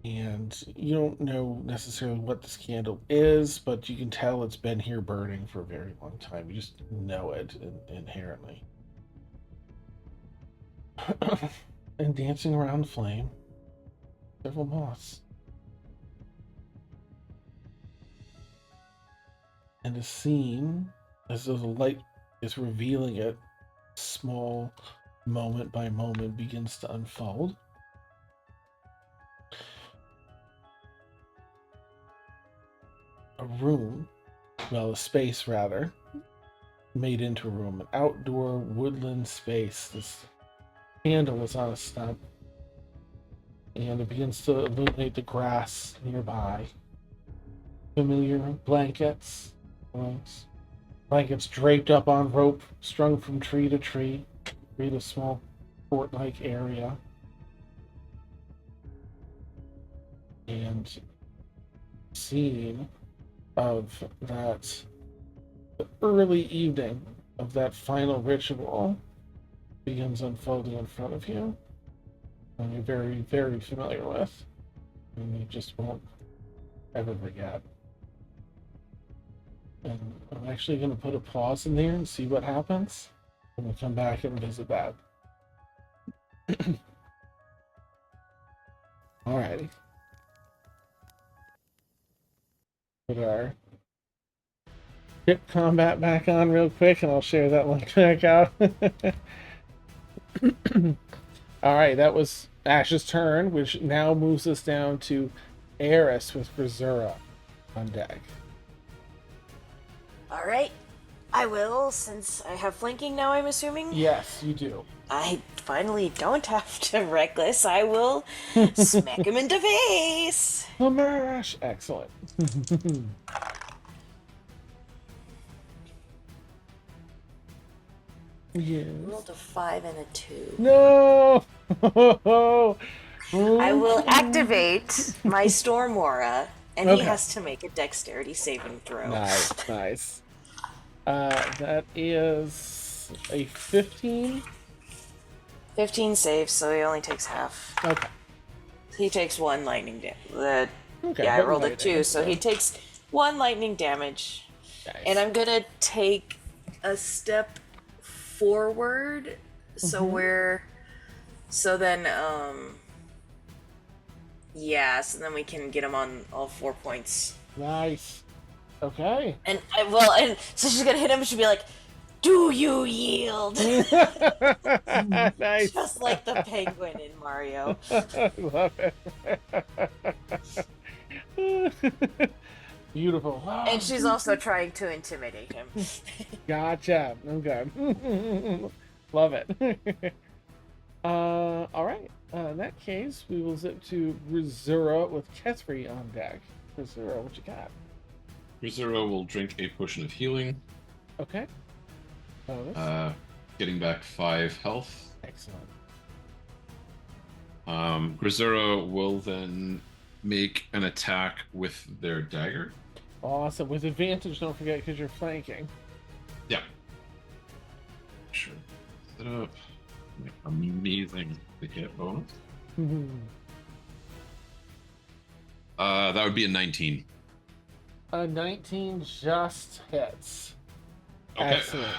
S1: And you don't know necessarily what this candle is, but you can tell it's been here burning for a very long time. You just know it inherently. And dancing around the flame, several moths. And a scene, as though the light is revealing it, small, moment by moment, begins to unfold. A room, well, a space rather, made into a room, an outdoor woodland space. This candle is on a stump, and it begins to illuminate the grass nearby. Familiar blankets, blankets draped up on rope, strung from tree to tree, create a small fort-like area. And scene of that early evening of that final ritual begins unfolding in front of you, and you're very, very familiar with. And you just won't ever forget. And I'm actually going to put a pause in there and see what happens. And we'll come back and visit that. Alrighty. Put our ship combat back on real quick, and I'll share that link back out. Alright, that was Ash's turn, which now moves us down to Eris with Brazura on deck.
S5: All right. I will, since I have flanking now, I'm assuming.
S1: Yes, you do.
S5: I finally don't have to reckless. I will smack him in the face.
S1: Smash! Excellent. Yes.
S5: Rolled a 5 and a 2.
S1: No!
S5: I will activate my Storm Aura, and
S1: Okay.
S5: he has to make a dexterity saving throw.
S1: Nice, nice. That is a 15.
S5: 15 saves, so he only takes half.
S1: Okay.
S5: He takes 1 lightning damage.
S1: Okay.
S5: Yeah, I
S1: but
S5: rolled a
S1: lightning,
S5: 2, so he takes 1 lightning damage.
S1: Nice.
S5: And I'm gonna take a step forward, so so then so then we can get him on all 4 points.
S1: Nice. Okay.
S5: And so she's gonna hit him and she'll be like, "Do you yield?"
S1: Nice.
S5: Just like the penguin in Mario.
S1: I love it. Beautiful. Wow.
S5: And she's also trying to intimidate him.
S1: Gotcha. Okay. Love it. All right. In that case, we will zip to Brazura with Kethri on deck. Brazura, what you got?
S6: Rizuro will drink a potion of healing,
S1: Okay. Bonus.
S6: getting back 5 health.
S1: Excellent.
S6: Grisura will then make an attack with their dagger.
S1: Awesome. With advantage, don't forget, because you're flanking.
S6: Yeah. Sure. Set up. Amazing to hit bonus. That would be a 19.
S1: A 19 just hits.
S6: Okay.
S1: Excellent.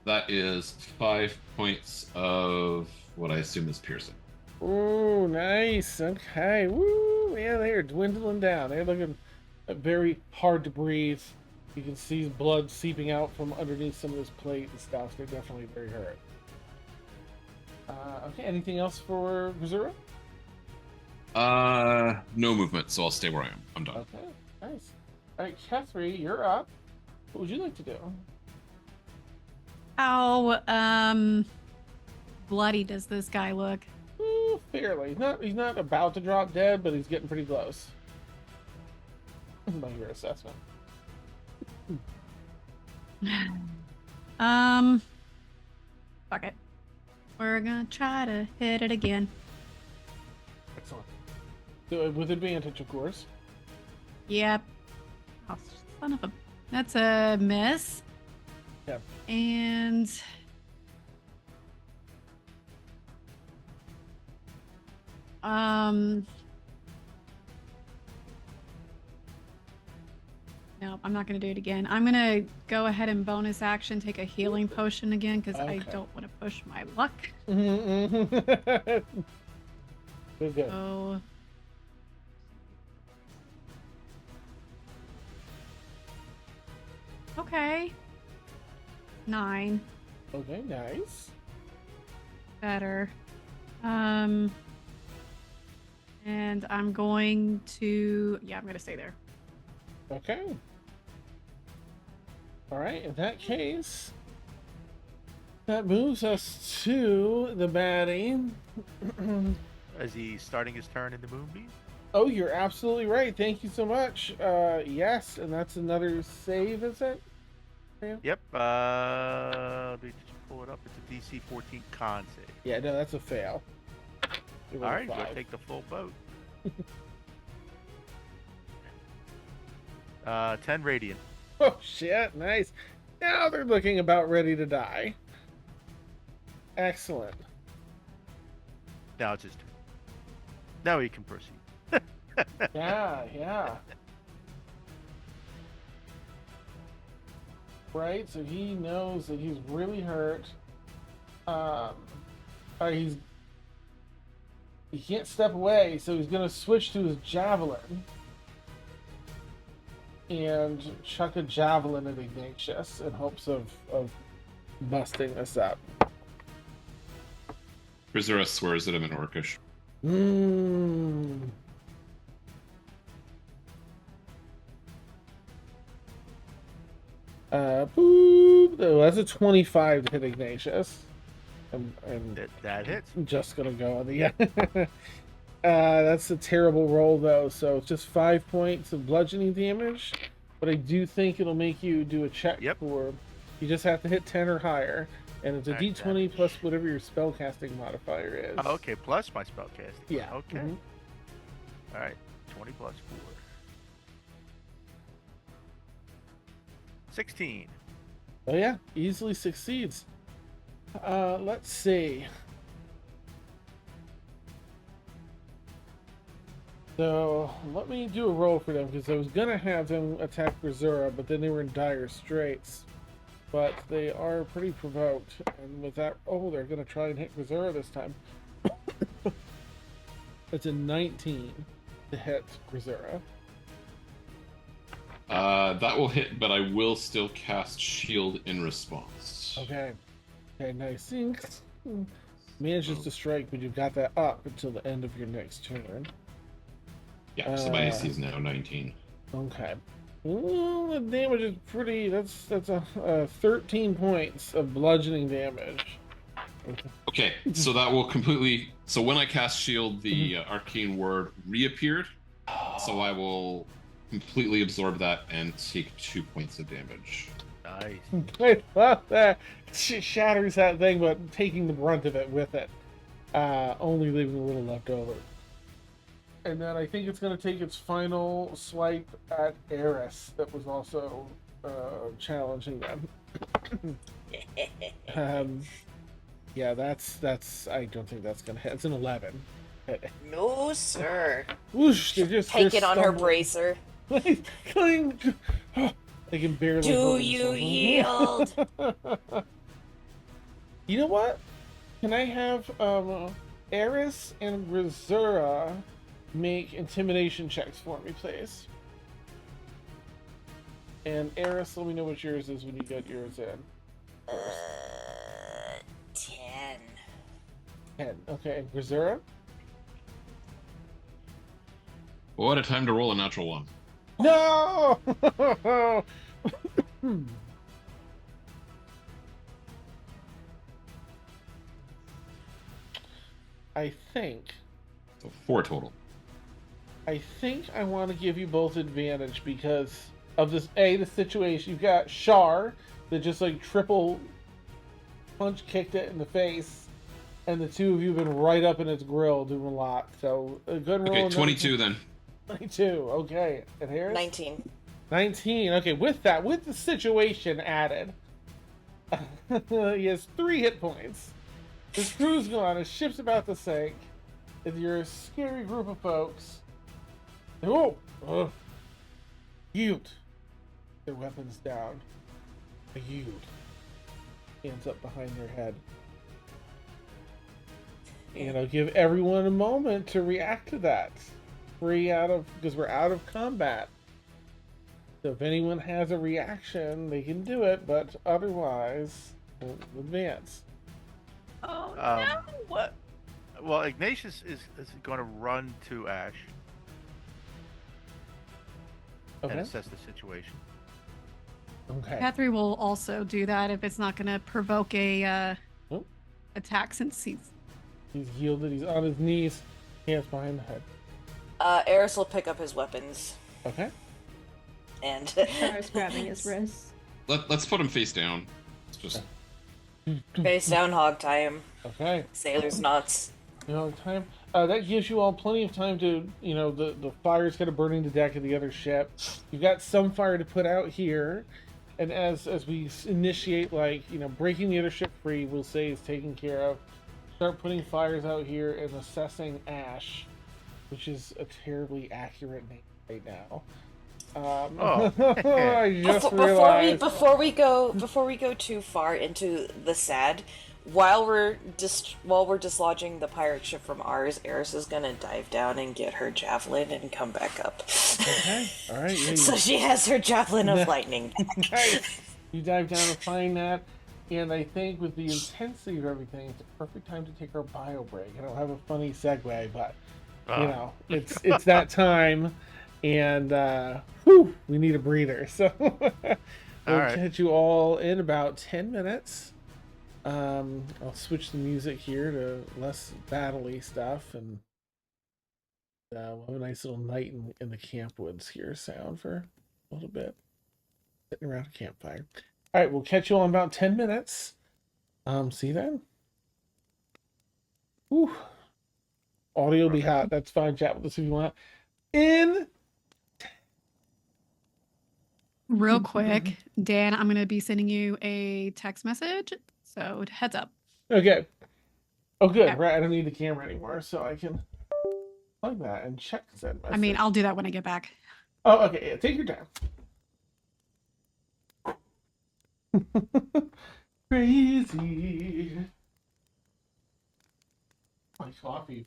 S6: That is 5 points of what I assume is piercing.
S1: Ooh, nice. Okay. Woo. Yeah, they are dwindling down. They're looking very hard to breathe. You can see blood seeping out from underneath some of this plate and stuff. They're definitely very hurt. Okay, anything else for Brazura?
S6: No movement, so I'll stay where I am. I'm done.
S1: Okay, nice. All right, Kethri, you're up. What would you like to do?
S4: How bloody does this guy look?
S1: Ooh, fairly. He's not about to drop dead, but he's getting pretty close. By your assessment.
S4: Fuck it. We're gonna try to hit it again.
S1: Excellent. So, with advantage, of course.
S4: Yep. Oh, son of a... That's a miss.
S1: Yeah.
S4: And... No, I'm not going to do it again. I'm going to go ahead and bonus action take a healing potion again because I
S1: Okay.
S4: don't want to push my luck.
S1: Good, good.
S4: So... Okay. 9.
S1: Okay, nice.
S4: Better. And I'm going to... Yeah, I'm going to stay there.
S1: Okay. All right, in that case, that moves us to the baddie.
S3: Is he starting his turn in the moonbeam?
S1: Oh, you're absolutely right. Thank you so much. Yes, and that's another save, is it?
S3: Yep. Let me just pull it up. It's a DC 14 con save.
S1: Yeah, no, that's a fail. You rolled
S3: All
S1: a
S3: right, go
S1: 5.
S3: take the full boat. 10 radiant.
S1: Oh, shit, nice. Now they're looking about ready to die. Excellent.
S3: Now it's his turn. Now he can proceed.
S1: Yeah. Right, so he knows that he's really hurt. He can't step away, so he's gonna switch to his javelin and chuck a javelin at Ignatius in hopes of busting this up.
S6: Rizura swears at him in Orcish.
S1: Boop. Oh, that's a 25 to hit Ignatius.
S3: That hits.
S1: I'm just gonna go on the that's a terrible roll though, so it's just 5 points of bludgeoning damage. But I do think it'll make you do a check for. You just have to hit 10 or higher, and it's a D20 plus whatever your spellcasting modifier is.
S3: Oh, okay, plus my spellcasting.
S1: Yeah.
S3: Okay. All right, 20 plus 4. 16.
S1: Oh yeah, easily succeeds. Let's see. So let me do a roll for them because I was gonna have them attack Rizura, but then they were in dire straits. But they are pretty provoked, and with that, they're gonna try and hit Rizura this time. It's a 19 to hit Rizura.
S6: That will hit, but I will still cast Shield in response.
S1: Okay, nice. Thanks. Manages to strike, but you've got that up until the end of your next turn.
S6: Yeah, so my AC is now 19.
S1: Okay. Well, the damage is pretty. That's a 13 points of bludgeoning damage.
S6: Okay, so that will completely. So when I cast Shield, the arcane word reappeared. So I will completely absorb that and take 2 points of damage.
S3: Nice.
S1: Wait, well, that shatters that thing, but taking the brunt of it with it, only leaving a little left over. And then I think it's going to take its final swipe at Eris that was also challenging them. Yeah, that's. I don't think that's going to hit. It's an 11.
S5: No, sir.
S1: Whoosh! They're
S5: Take it on her
S1: stumbling.
S5: bracer.
S1: Cling. They can barely.
S5: Do
S1: hold
S5: you
S1: themselves.
S5: yield?
S1: You know what? Can I have Eris and Rizura make intimidation checks for me, please? And Eris, let me know what yours is when you get yours in.
S5: 10.
S1: 10. Okay, and Rizura?
S6: What a time to roll a natural one.
S1: No! I think
S6: So 4 total.
S1: I want to give you both advantage because of this the situation. You've got Shar that just like triple punch kicked it in the face, and the two of you have been right up in its grill doing a lot. So a good roll.
S6: Okay, 22 then.
S1: 22. Okay, and Harris?
S5: 19.
S1: 19. Okay, with the situation added, he has 3 hit points. His crew's gone. His ship's about to sink. If you're a scary group of folks, yield. Their weapons down. A yield. Hands up behind their head. And I'll give everyone a moment to react to that. Because we're out of combat. So if anyone has a reaction, they can do it, but otherwise, we'll advance.
S4: Oh no!
S3: What? Well, Ignatius is going to run to Ash and assess the situation.
S1: Okay.
S4: Catherine will also do that if it's not going to provoke a attack since he's
S1: yielded. He's on his knees, hands behind the head.
S5: Eris will pick up his weapons.
S1: Okay.
S5: And
S2: Shar's grabbing his wrist.
S6: Let's put him face down. It's just
S5: face down, hog tie him.
S1: Okay.
S5: Sailor's knots.
S1: Time. That gives you all plenty of time to, the fire's kind of burning the deck of the other ship. You've got some fire to put out here, and as we initiate, breaking the other ship free, we'll say is taken care of. start putting fires out here and assessing ash, which is a terribly accurate name right now.
S3: Oh.
S1: I just
S5: Before
S1: realized.
S5: before we go too far into the sad, while we're dislodging the pirate ship from ours, Eris is gonna dive down and get her javelin and come back up.
S1: Okay, all right. Yeah,
S5: So she has her javelin of lightning.
S1: Nice. You dive down to find that, and I think with the intensity of everything, it's a perfect time to take our bio break. I don't have a funny segue, but you know, it's that time, and whew, we need a breather. So we'll
S3: right.
S1: catch you all in about 10 minutes. I'll switch the music here to less battle-y stuff, and we'll have a nice little night in the camp woods here sound for a little bit. Sitting around a campfire. All right, we'll catch you all in about 10 minutes. See you then. Whew. Audio will be hot. That's fine. Chat with us if you want. In
S4: Real quick, Dan, I'm gonna be sending you a text message. So heads up.
S1: okay. Oh, good.
S4: Okay.
S1: Right, I don't need the camera anymore, so I can plug that and check said message.
S4: I mean, I'll do that when I get back.
S1: Oh, okay. Yeah, take your time. Crazy. My coffee.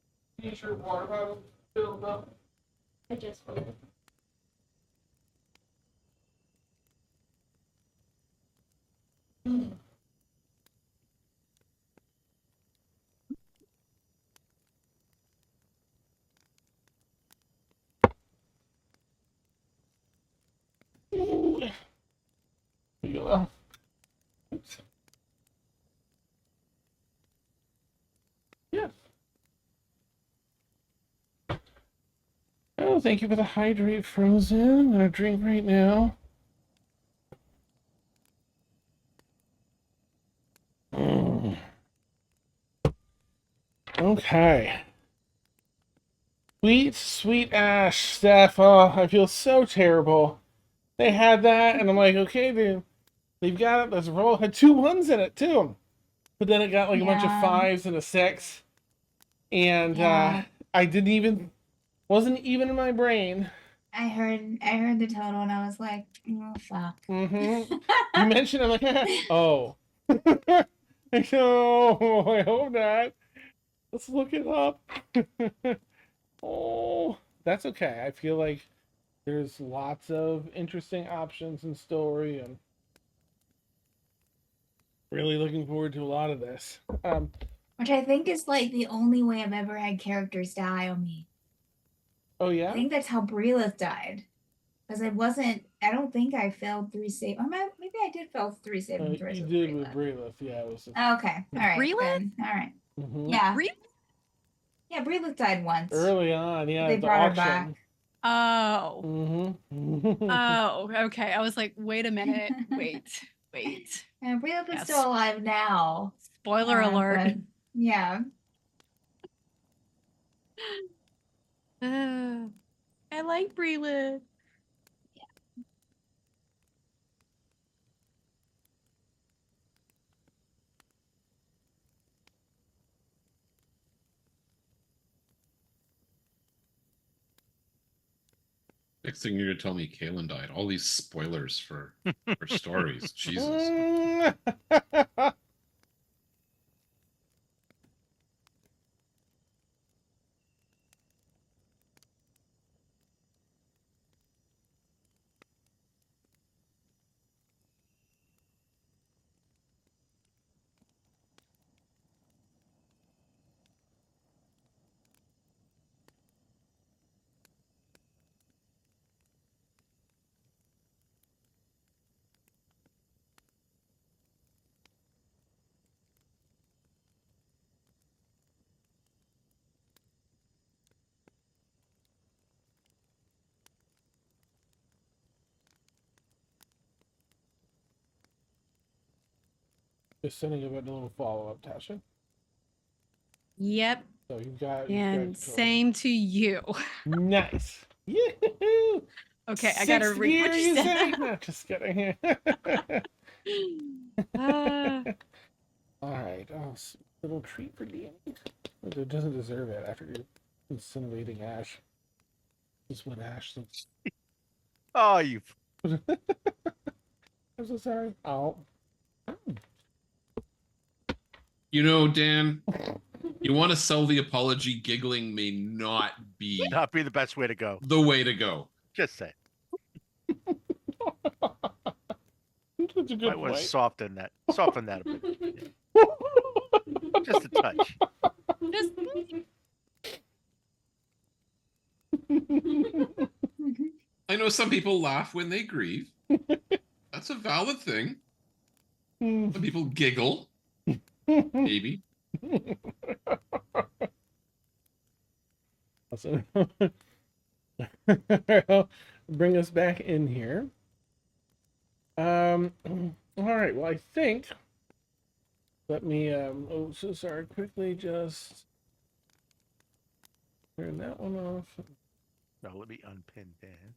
S1: T-shirt water bottle filled up.
S2: I just filled it.
S1: Ooh. Here you go. Oops. Yes. Oh, thank you for the hydrate, Frozen. I'm gonna drink right now. Mm. Okay. Sweet, sweet Ash, Steph. Oh, I feel so terrible. They had that, and I'm like, okay, they've got it. Let's roll. Had 2 1s in it, too. But then it got like a bunch of
S7: Yeah.
S1: 5s and a 6. And
S7: Yeah.
S1: I wasn't even in my brain.
S7: I heard the total and I was like, oh fuck.
S1: Mm-hmm. You mentioned, I'm like, oh. No, I hope not. Let's look it up. Oh, that's okay. I feel like there's lots of interesting options in story, and really looking forward to a lot of this.
S7: Which I think is like the only way I've ever had characters die on me.
S1: Oh
S7: I
S1: yeah,
S7: think that's how Breelith died. Because I don't think I failed 3 save. Or maybe I did fail 3 saving throws.
S1: you
S7: with
S1: did
S7: Breelith.
S1: with Breelith. Yeah, it was.
S7: Okay. All right.
S4: Breelith?
S7: Then. All right.
S1: Mm-hmm.
S7: Yeah.
S4: Really?
S7: Yeah, Breelith died once.
S1: Early on, yeah,
S7: They
S1: at the
S7: brought her
S1: auction.
S7: back.
S4: Oh.
S1: Mm-hmm.
S4: Oh, okay. I was like, wait a minute. Wait.
S7: And Breelith is
S4: Yes.
S7: still alive now.
S4: Spoiler alert.
S7: But, yeah.
S4: I like Breelith.
S6: Next thing you're gonna tell me Kaylin died. All these spoilers for stories. Jesus.
S1: Just sending a little follow-up, Tasha.
S4: Yep.
S1: So you've got
S4: And same to you.
S1: Nice. Yoo-hoo!
S4: Okay, I gotta read what you said.
S1: No, just kidding.
S4: Ah.
S1: All right. Oh, little treat for Danny. It doesn't deserve it after you're incinerating Ash. Just what Ash thinks.
S3: Oh, you.
S1: I'm so sorry. Oh.
S6: You know, Dan, you want to sell the apology. Giggling may not be
S3: Not be the best way to go.
S6: the way to go.
S3: Just say.
S1: That's a good
S3: Might want to
S1: point.
S3: soften that a bit. Just a touch.
S4: Just
S6: I know some people laugh when they grieve. That's a valid thing. Some people giggle. Maybe.
S1: Awesome. Bring us back in here. All right. Well, I think. Let me. Oh, so sorry. Quickly, just turn that one off.
S3: No, let me unpin Dan.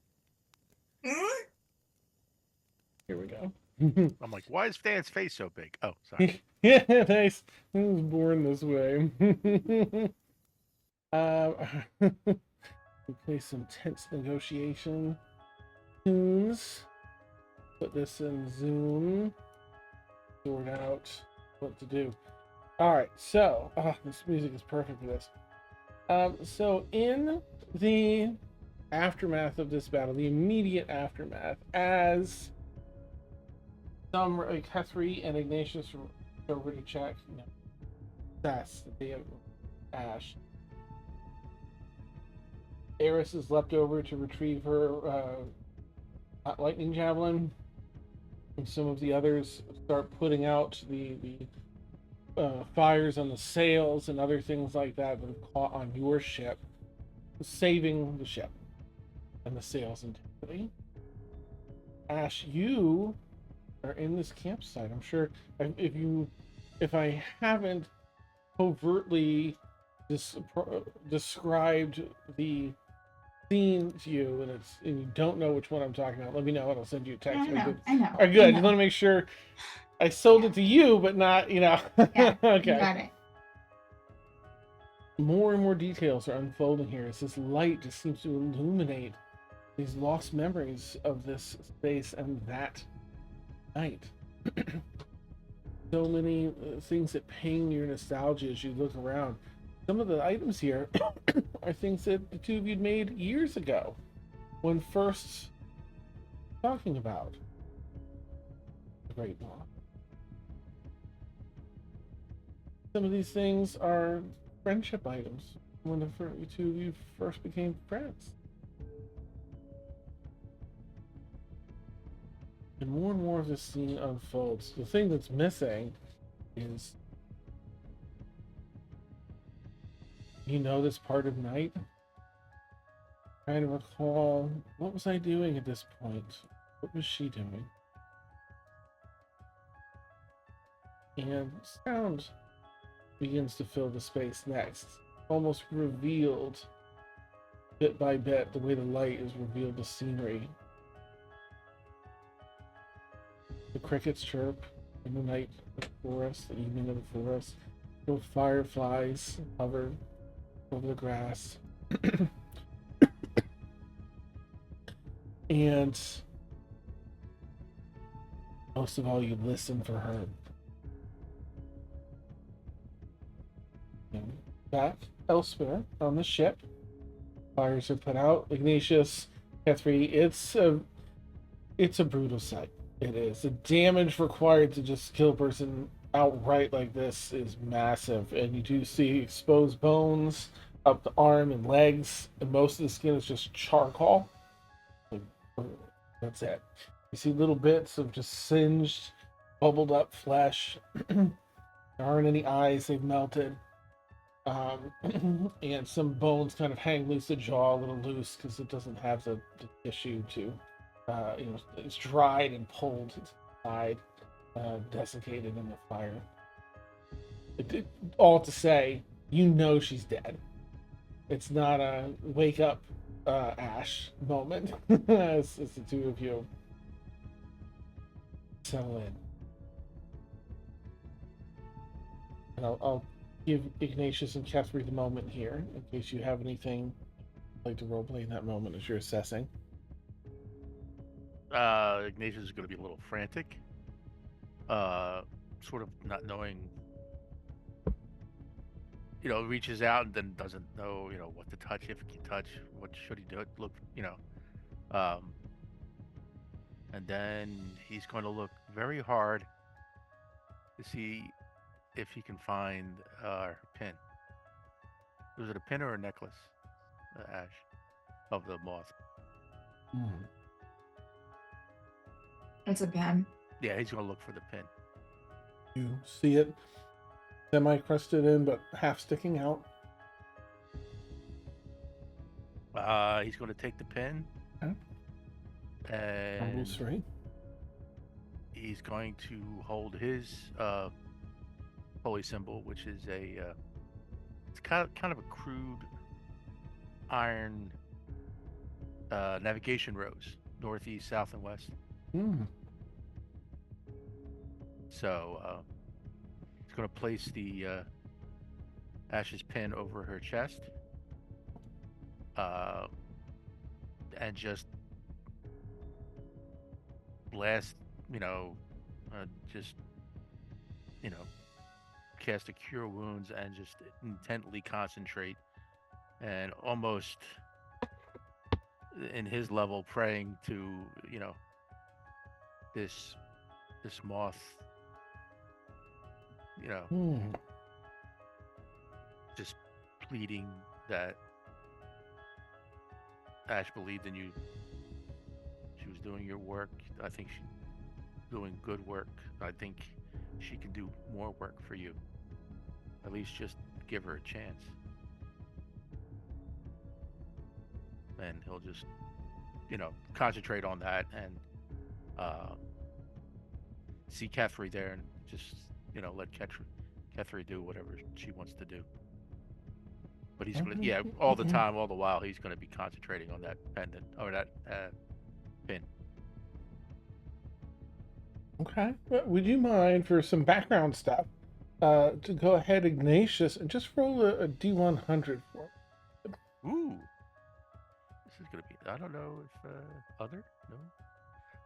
S1: Here we go.
S3: I'm like, why is Dan's face so big? Oh, sorry.
S1: Yeah, nice. I was born this way. We play some tense negotiation tunes. Put this in Zoom. Sort out what to do. All right, so this music is perfect for this. So in the aftermath of this battle, the immediate aftermath, as some Kethri and Ignatius over to check, that's the day of Ash. Eris has leapt over to retrieve her lightning javelin, and some of the others start putting out the fires on the sails and other things like that that have caught on your ship, saving the ship and the sails integrity. Ash, you are in this campsite. I'm sure if I haven't covertly described the scene to you, and you don't know which one I'm talking about, let me know and I'll send you a text.
S7: I know.
S1: All right, good. I just want to make sure I sold it to you, but not,
S7: Yeah,
S1: okay.
S7: you got it.
S1: More and more details are unfolding here as this light just seems to illuminate these lost memories of this space and that night. So many things that ping your nostalgia as you look around. Some of the items here are things that the two of you made years ago when first talking about the Great Law. Some of these things are friendship items when the two of you first became friends. And more of this scene unfolds. The thing that's missing is, this part of night. Trying to recall, what was I doing at this point? What was she doing? And sound begins to fill the space next, almost revealed bit by bit, the way the light is revealed the scenery. The crickets chirp in the night of the forest, the evening of the forest. Little fireflies hover over the grass. And most of all, you listen for her. And back elsewhere on the ship, fires are put out. Ignatius, Kethri, it's a brutal sight. It is. The damage required to just kill a person outright like this is massive, and you do see exposed bones up the arm and legs, and most of the skin is just charcoal. That's it. You see little bits of just singed, bubbled up flesh. There aren't any eyes, they've melted. And some bones kind of hang loose, the jaw a little loose because it doesn't have the tissue to, it's dried and pulled inside, desiccated in the fire. All to say, she's dead. It's not a wake up Ash moment. It's the two of you settle in. And I'll give Ignatius and Kethri the moment here, in case you have anything you'd like to roleplay in that moment as you're assessing.
S3: Ignatius is going to be a little frantic. Sort of not knowing, reaches out and then doesn't know, what to touch, if he can touch, what should he do, look, and then he's going to look very hard to see if he can find her pin. Was it a pin or a necklace, Ash, of the moth?
S7: It's a pen.
S3: Yeah, he's going to look for the pin.
S1: You see it semi-crusted in, but half sticking out.
S3: He's going to take the pin.
S1: Okay.
S3: And
S1: free.
S3: He's going to hold his holy symbol, which is it's kind of a crude iron navigation rose, northeast, south, and west. So he's going to place the Ash's pin over her chest, and just blast, cast a cure wounds and just intently concentrate and almost in his level praying to, you know, this moth, you know, just pleading that Ash believed in you. She was doing your work. I think she's doing good work. I think she can do more work for you. At least just give her a chance. And he'll just, you know, concentrate on that and see Kethri there and just, you know, let Kethri do whatever she wants to do. But he's gonna, yeah, all the time, all the while, he's going to be concentrating on that pendant or that pin.
S1: Okay. Would you mind, for some background stuff, to go ahead, Ignatius, and just roll a D100 for me?
S3: Ooh. This is going to be, I don't know if, other? No.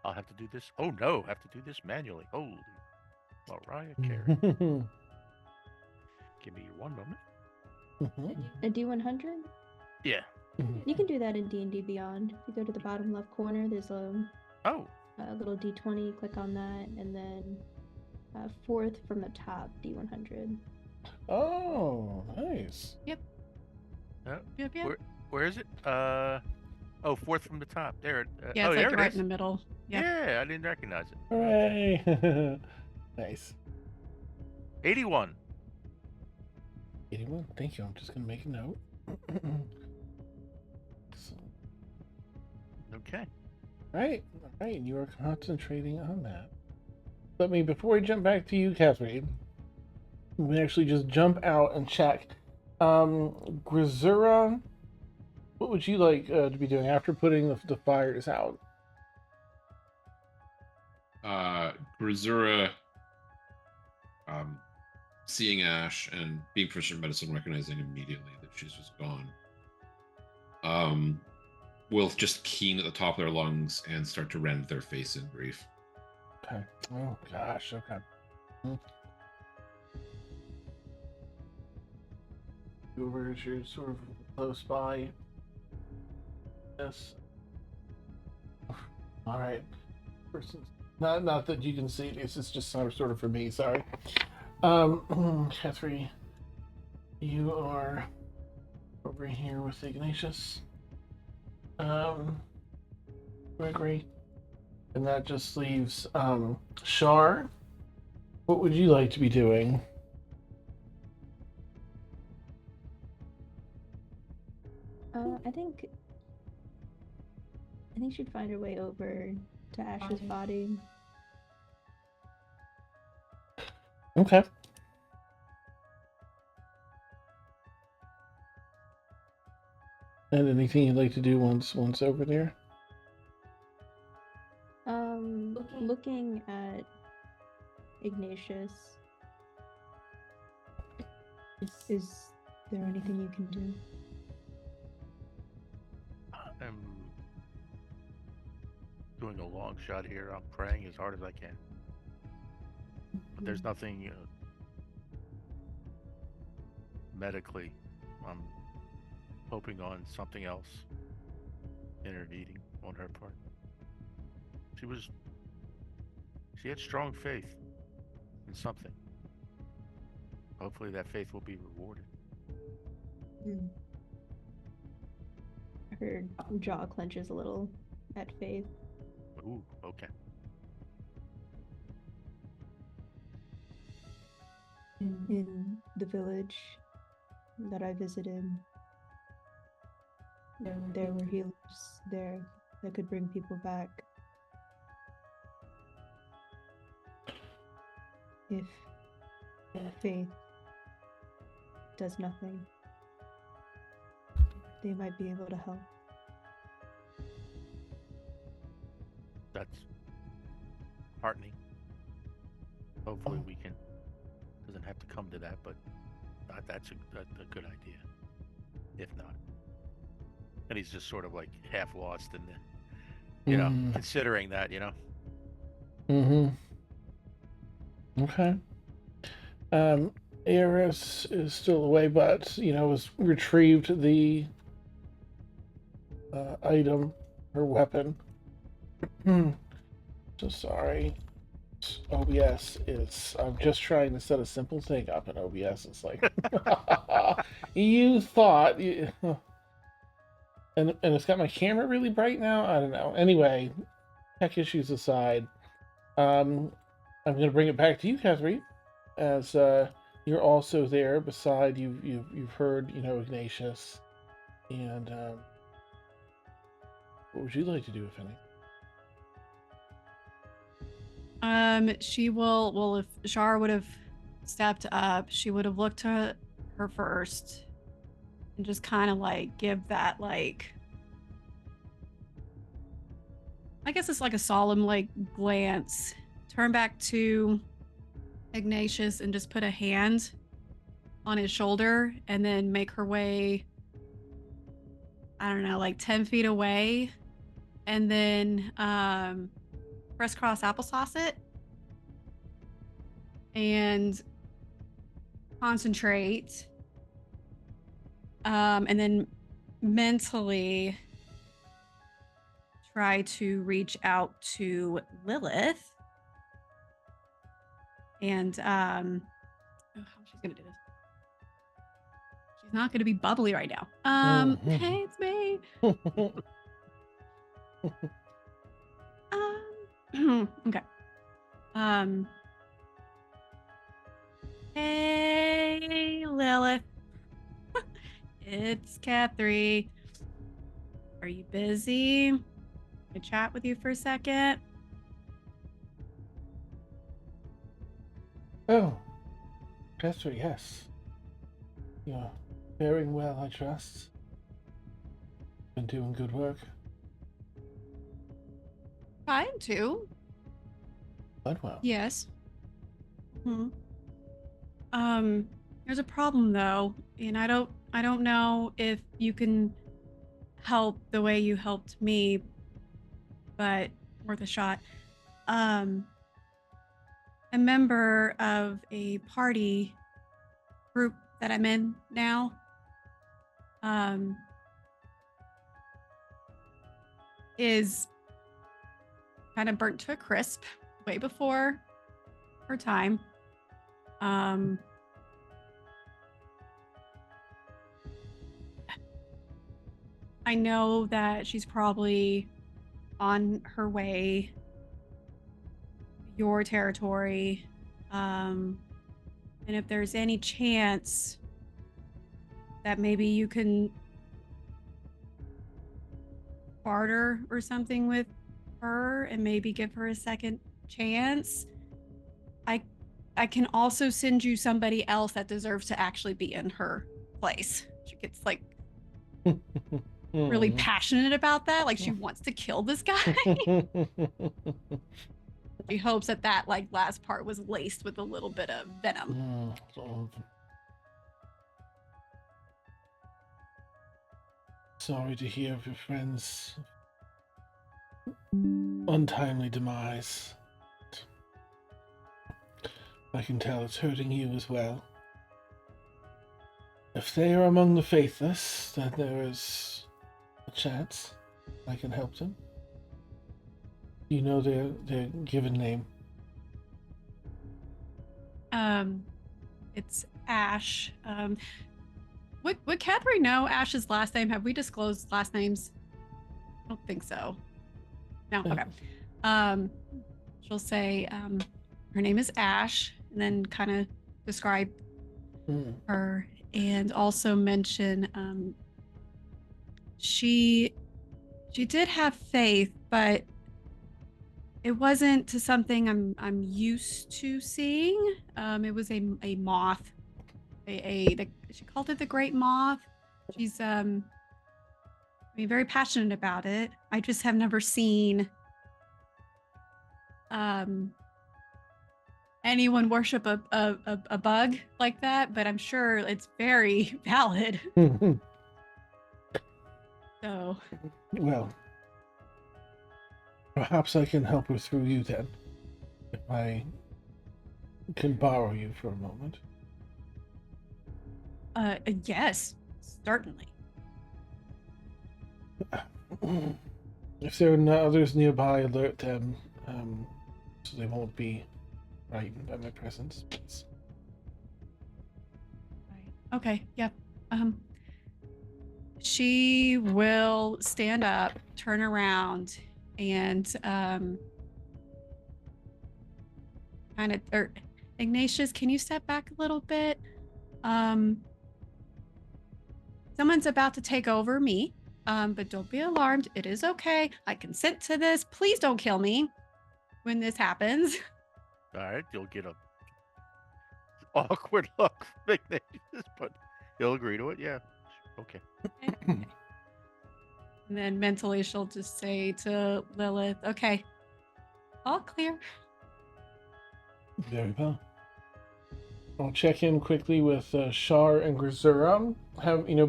S3: I'll have to do this. Oh, no. I have to do this manually. Holy. Mariah Carey. Give me one moment.
S2: A D100?
S3: Yeah.
S2: You can do that in D&D Beyond. If you go to the bottom left corner, there's a little D20. Click on that, and then fourth from the top, D100.
S1: Oh, nice.
S4: Yep.
S3: Yep. Where is it? Fourth from the top. There.
S4: Yeah, it's like right in the middle. Yep.
S3: Yeah, I didn't recognize it.
S1: Hooray! Nice.
S3: 81.
S1: 81. Thank you. I'm just going to make a note.
S3: Okay.
S1: All right. You are concentrating on that. Let me, before we jump back to you, Catherine, we actually just jump out and check. Grisura, what would you like to be doing after putting the fires out?
S6: Grisura, seeing Ash and being proficient in medicine, recognizing immediately that she's just gone, will just keen at the top of their lungs and start to rend their face in grief.
S1: Okay. Oh, gosh. Okay. Over as you're sort of close by. Yes. All right. Not that you can see this. It's just sort of for me. Sorry. Catherine, you are over here with Ignatius. Gregory, and that just leaves Shar. What would you like to be doing?
S2: I think she'd find her way over to Ash's body.
S1: Okay. And anything you'd like to do once over there?
S2: Looking at Ignatius, is there anything you can do?
S3: I'm doing a long shot here. I'm praying as hard as I can. But there's nothing medically. I'm hoping on something else intervening on her part. She had strong faith in something. Hopefully that faith will be rewarded.
S2: Her jaw clenches a little at Faith.
S3: Ooh, okay.
S2: In the village that I visited, there were healers there that could bring people back. If Faith does nothing, they might be able to help.
S3: That's heartening. Hopefully we can. Doesn't have to come to that, but that's a good idea. If not, and he's just sort of like half lost in the, you know, considering that, you know.
S1: Okay. Eris is still away, but has retrieved the item, her weapon. So sorry. OBS is. I'm just trying to set a simple thing up, and OBS is like, you thought you. And it's got my camera really bright now. I don't know. Anyway, tech issues aside, I'm gonna bring it back to you, Catherine, as you're also there. Beside you've heard Ignatius, and what would you like to do, if any?
S4: She will. Well, if Shar would have stepped up, she would have looked to her first, and just kind of like give that like. I guess it's like a solemn like glance. Turn back to Ignatius and just put a hand on his shoulder, and then make her way. I don't know, like 10 feet away, and then crisscross applesauce it and concentrate, and then mentally try to reach out to Lilith, and how she's gonna do this. She's not gonna be bubbly right now. Hey, it's me. Okay. Hey, Lilith. It's Catherine. Are you busy? Can I chat with you for a second?
S1: Oh, Chester, yes. You're faring well, I trust. Been doing good work.
S4: Trying to.
S1: But well.
S4: Yes. There's a problem though, and I don't know if you can help the way you helped me, but worth a shot. A member of a party group that I'm in now, is kind of burnt to a crisp way before her time. I know that she's probably on her way your territory, and if there's any chance that maybe you can barter or something with her and maybe give her a second chance, I can also send you somebody else that deserves to actually be in her place. She gets like really passionate about that, like she wants to kill this guy. She hopes that like last part was laced with a little bit of venom.
S1: Sorry to hear of your friend's untimely demise. I can tell it's hurting you as well. If they are among the faithless, then there is a chance I can help them. You know their given name?
S4: It's Ash. Would Catherine know Ash's last name? Have we disclosed last names? I don't think so. No, okay. She'll say her name is Ash, and then kind of describe her, and also mention she did have faith, but it wasn't to something I'm used to seeing. It was a moth. She called it the Great Moth. She's very passionate about it. I just have never seen anyone worship a bug like that, but I'm sure it's very valid. So,
S1: well, perhaps I can help her through you then, if I can borrow you for a moment.
S4: Yes, certainly.
S1: If there are no others nearby, alert them, so they won't be frightened by my presence. Please.
S4: Right. Okay. Yep. She will stand up, turn around, and kind of. Or Ignatius, can you step back a little bit? Someone's about to take over me. But don't be alarmed. It is okay. I consent to this. Please don't kill me when this happens.
S3: All right, you'll get a awkward look from Ignatius, but he'll agree to it. Yeah. Okay.
S4: And then mentally she'll just say to Lilith, okay, all clear.
S1: Very well. I'll check in quickly with Shar and Grisura.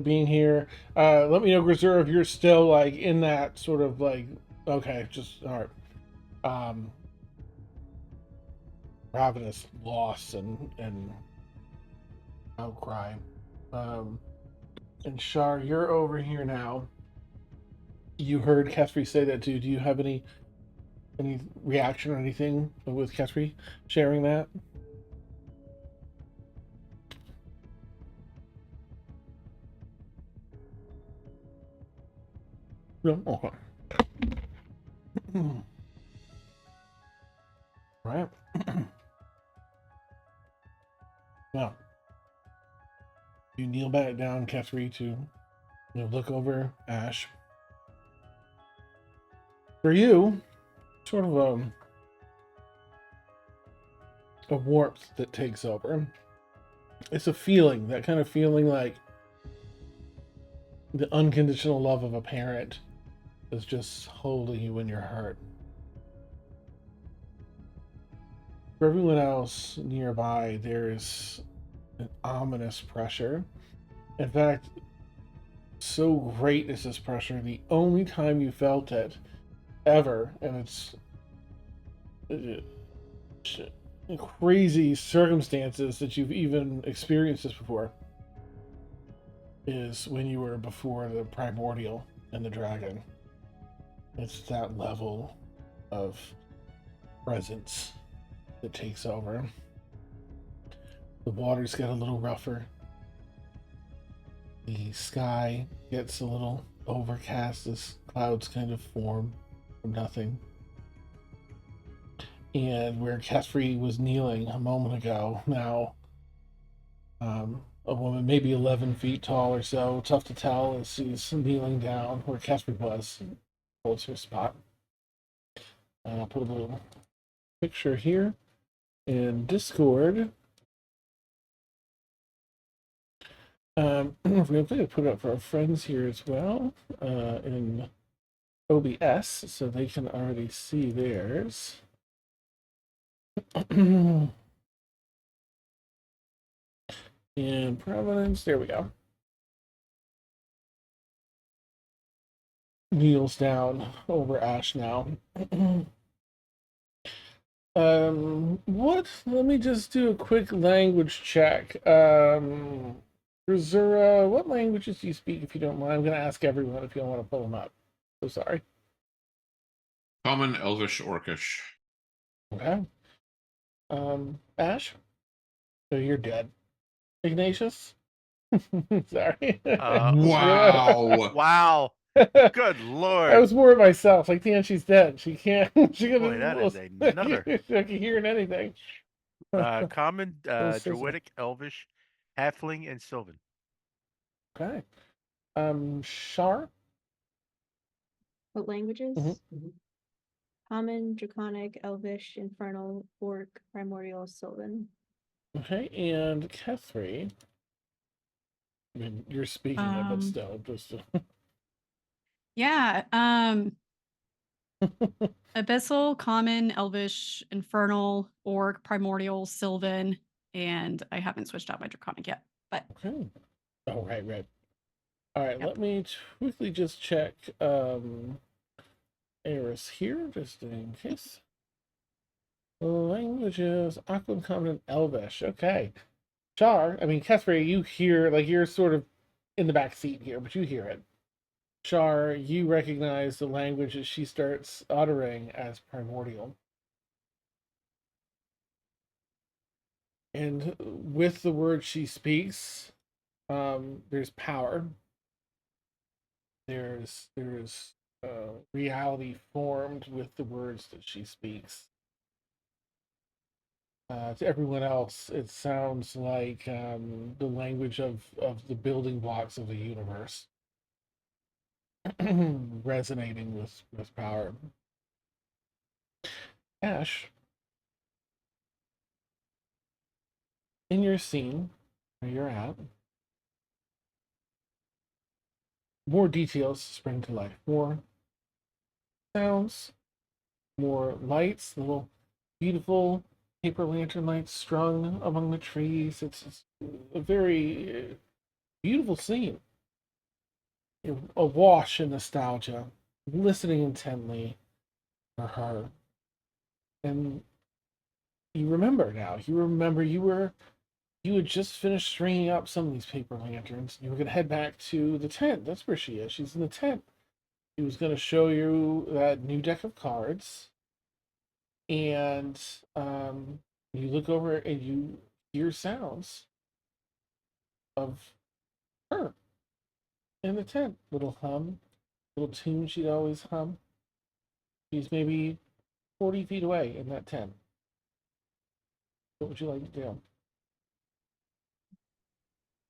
S1: Being here. Let me know, Grisura, if you're still like in that sort of like, okay, just all right. Ravenous loss and outcry. And Shar, you're over here now. You heard Kespri say that too. Do you have any reaction or anything with Kespri sharing that? No? Okay. Right. Now, you kneel back down, Kespri, to look over Ash. For you, sort of a warmth that takes over. It's a feeling, that kind of feeling like the unconditional love of a parent is just holding you in your heart. For everyone else nearby, there is an ominous pressure. In fact, so great is this pressure, the only time you felt it ever, and it's crazy circumstances that you've even experienced this before, is when you were before the primordial and the dragon. It's that level of presence that takes over. The waters get a little rougher. The sky gets a little overcast as clouds kind of form from nothing. And where Kespri was kneeling a moment ago, now a woman maybe 11 feet tall or so, tough to tell as she's kneeling down where Kespri was, holds her spot. And I'll put a little picture here in Discord. We're going to put it up for our friends here as well in OBS so they can already see theirs. And Provenance, there we go. Kneels down over Ash now. What? Let me just do a quick language check. Grisura, what languages do you speak, if you don't mind? I'm going to ask everyone if you don't want to pull them up. So sorry.
S6: Common, Elvish, Orcish.
S1: Okay. Ash? So you're dead. Ignatius? Sorry.
S6: Wow.
S3: Wow. Good lord.
S1: I was more of myself. Like, damn, she's dead. She can't. She
S3: Boy, that is another.
S1: I can hear anything.
S3: Common, Druidic, Elvish, Halfling, and Sylvan.
S1: Okay. Shar?
S2: What languages?
S1: Mm-hmm.
S2: Common, Draconic, Elvish, Infernal, Orc, Primordial, Sylvan.
S1: Okay, and Kethri. I mean, you're speaking it, but still, just.
S4: Yeah. Abyssal, Common, Elvish, Infernal, Orc, Primordial, Sylvan, and I haven't switched out my Draconic yet. But
S1: Okay. Oh, right. All right,
S4: Yep.
S1: let me quickly just check Eris here, just in case. Languages, Aquan, Common, and Elvish. Okay. Char, I mean, Kethri, you hear, like, you're sort of in the back seat here, but you hear it. Char, you recognize the language that she starts uttering as primordial. And with the words she speaks, there's power. There's reality formed with the words that she speaks. To everyone else, it sounds like the language of the building blocks of the universe resonating with power. Ash, in your scene where you're at, more details spring to life, more sounds, more lights, little beautiful paper lantern lights strung among the trees. It's a very beautiful scene. You're awash in nostalgia, listening intently for her. And you remember now. You remember you had just finished stringing up some of these paper lanterns. You were going to head back to the tent. That's where she is. She's in the tent. She was going to show you that new deck of cards. And you look over and you hear sounds of her in the tent. Little hum, little tune she'd always hum. She's maybe 40 feet away in that tent. What would you like to do?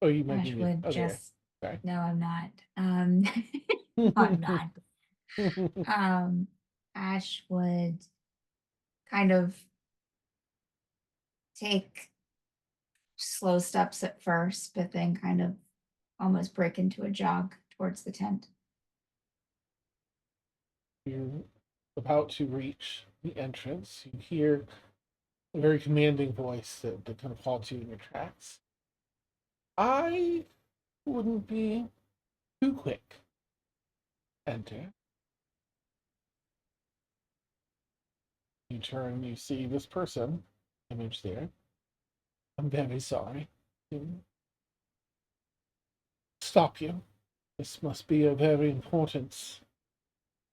S1: Oh, you might
S7: Ash
S1: be
S7: would
S1: okay.
S7: just.
S1: Sorry.
S7: No, I'm not. No, I'm not. Ash would kind of take slow steps at first, but then kind of almost break into a jog towards the tent.
S1: You're about to reach the entrance. You hear a very commanding voice that kind of halts you in your tracks. I wouldn't be too quick. Enter. You turn, you see this person, image there. I'm very sorry to stop you. This must be a very important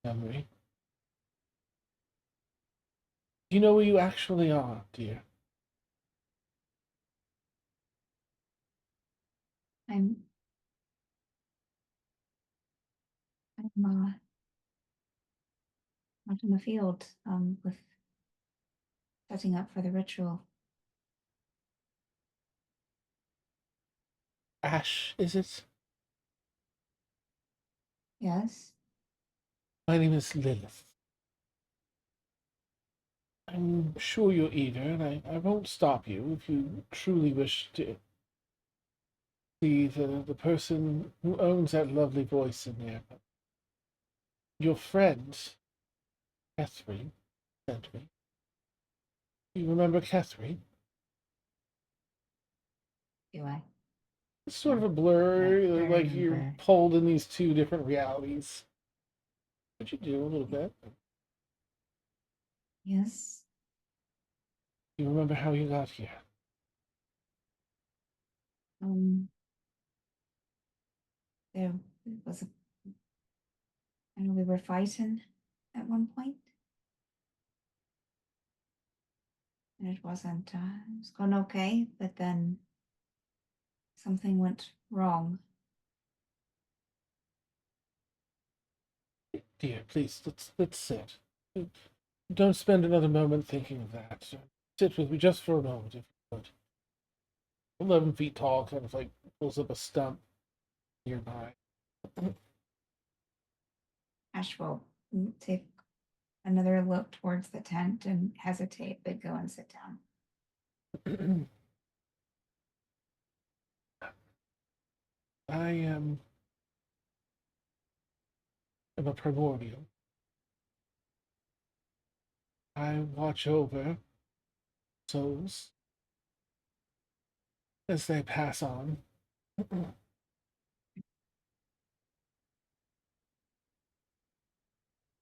S1: memory. Do you know where you actually are, dear?
S7: I'm out in the field with setting up for the ritual.
S1: Ash, is it?
S7: Yes.
S1: My name is Lilith. I'm sure you're eager, and I won't stop you if you truly wish to see the person who owns that lovely voice in there. Your friend, Catherine, sent me. Do you remember Catherine?
S7: Do I?
S1: It's sort of a blur,
S7: I
S1: like you're
S7: remember.
S1: pulled in these two different realities. What you do a little bit?
S7: Yes.
S1: Do you remember how you got here?
S7: There was a. I know we were fighting at one point, and it wasn't. It was going okay, but then something went wrong.
S1: Dear, please, let's sit. Don't spend another moment thinking of that. Sit with me just for a moment, if you would. 11 feet tall, kind of like pulls up a stump nearby.
S7: Ash will take another look towards the tent and hesitate, but go and sit down.
S1: I am a primordial. I watch over souls as they pass on.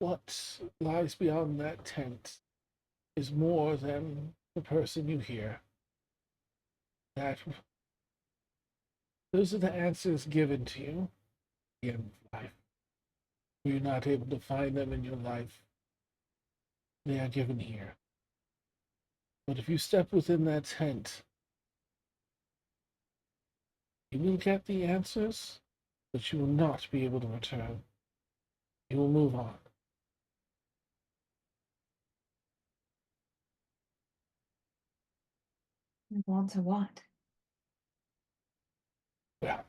S1: What lies beyond that tent is more than the person you hear. That Those are the answers given to you at the end of life. You're not able to find them in your life. They are given here. But if you step within that tent, you will get the answers, but you will not be able to return. You will move on.
S7: Move on to what?
S1: Well,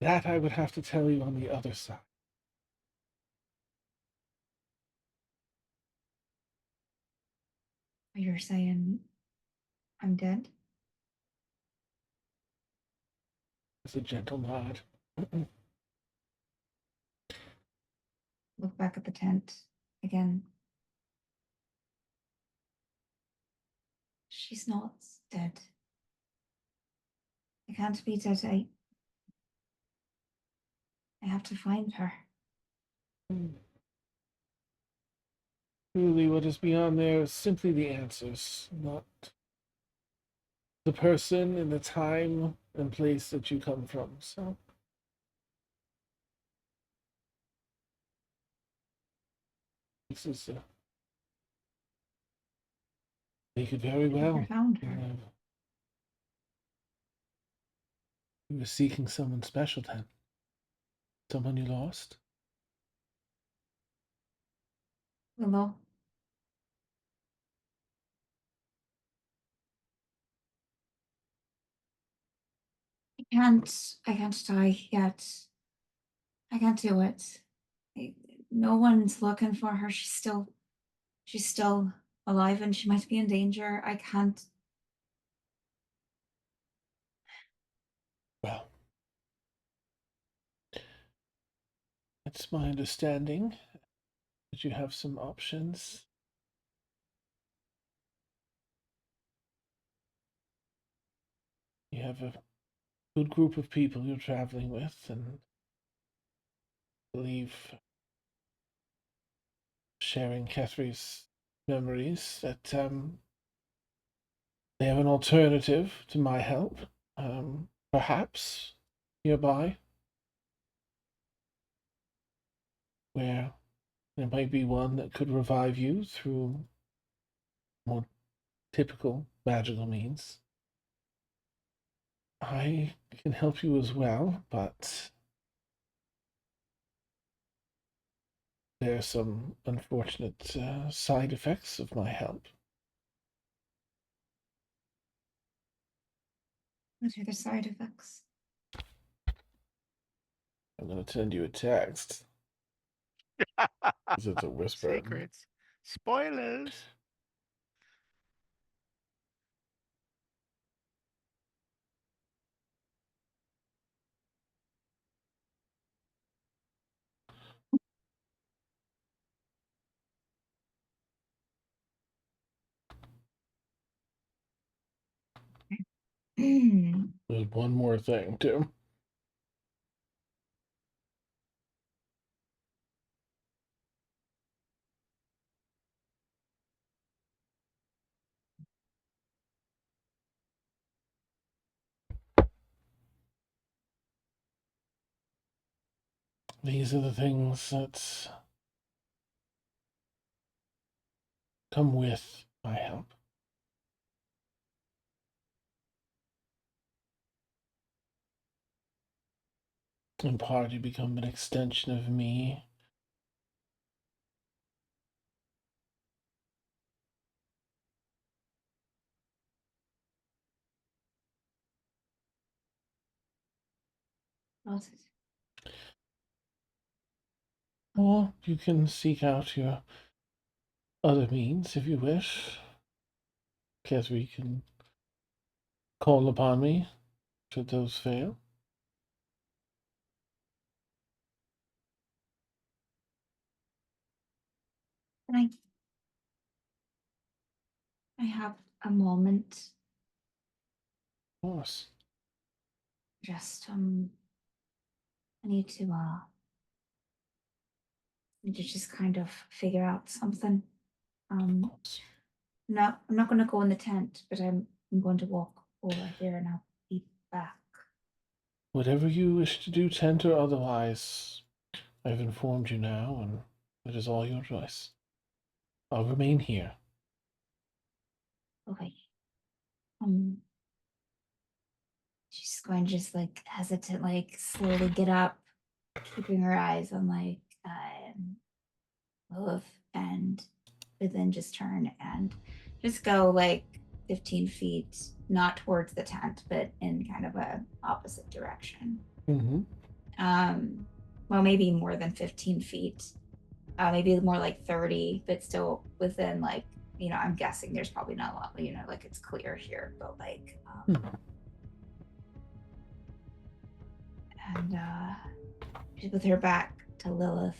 S1: that I would have to tell you on the other side.
S7: You're saying I'm dead?
S1: It's a gentle nod.
S7: Look back at the tent again. She's not dead. I can't be dead. I have to find her.
S1: Truly, what is beyond there is simply the answers, not the person and the time and place that you come from. So, this is they could very well.
S7: Never found her.
S1: You were seeking someone special then. Someone you lost.
S7: Willow. I can't die yet. I can't do it. No one's looking for her. She's still alive and she might be in danger. I can't.
S1: Well, it's my understanding that you have some options. You have a good group of people you're traveling with, and I believe sharing Catherine's memories that they have an alternative to my help, perhaps nearby, where there might be one that could revive you through more typical magical means. I can help you as well, but there are some unfortunate side effects of my help.
S7: What are the side effects?
S1: I'm going to send you a text. Because it's a whisper.
S3: Secrets. Spoilers.
S1: There's one more thing, too. These are the things that come with my help. In part, you become an extension of me.
S7: Noted.
S1: Or you can seek out your other means if you wish. Catherine can call upon me should those fail.
S7: Can I have a moment?
S1: Of course.
S7: Just I need to just kind of figure out something.
S1: Of course.
S7: No, I'm not gonna go in the tent, but I'm going to walk over here and I'll be back.
S1: Whatever you wish to do, tent or otherwise, I've informed you now, and it is all your choice. I'll remain here.
S7: Okay. She's going to just like hesitant, like slowly get up, keeping her eyes on like Lilith, but then just turn and just go like 15 feet, not towards the tent, but in kind of a opposite direction.
S1: Mm-hmm.
S7: Well, maybe more than 15 feet, maybe more like 30, but still within like, I'm guessing there's probably not a lot, like it's clear here, but like, and she's with her back to Lilith.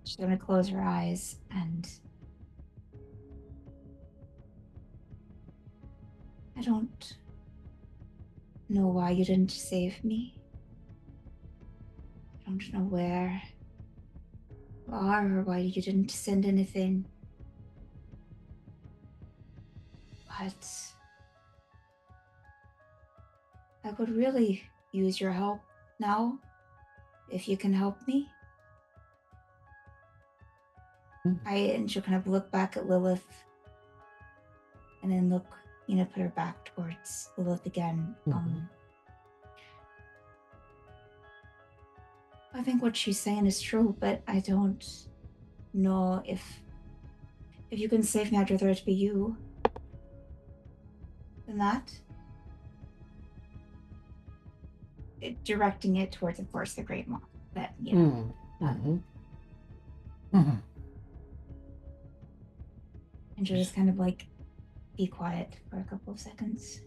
S7: She's gonna close her eyes and I don't know why you didn't save me. I don't know where you are or why you didn't send anything. But I could really use your help now, if you can help me. And she'll kind of look back at Lilith and then look, put her back towards Lilith again. I think what she's saying is true, but I don't know if you can save me, I'd rather it be you than that. Directing it towards, of course, the Great Moth. But, and she'll just kind of like be quiet for a couple of seconds.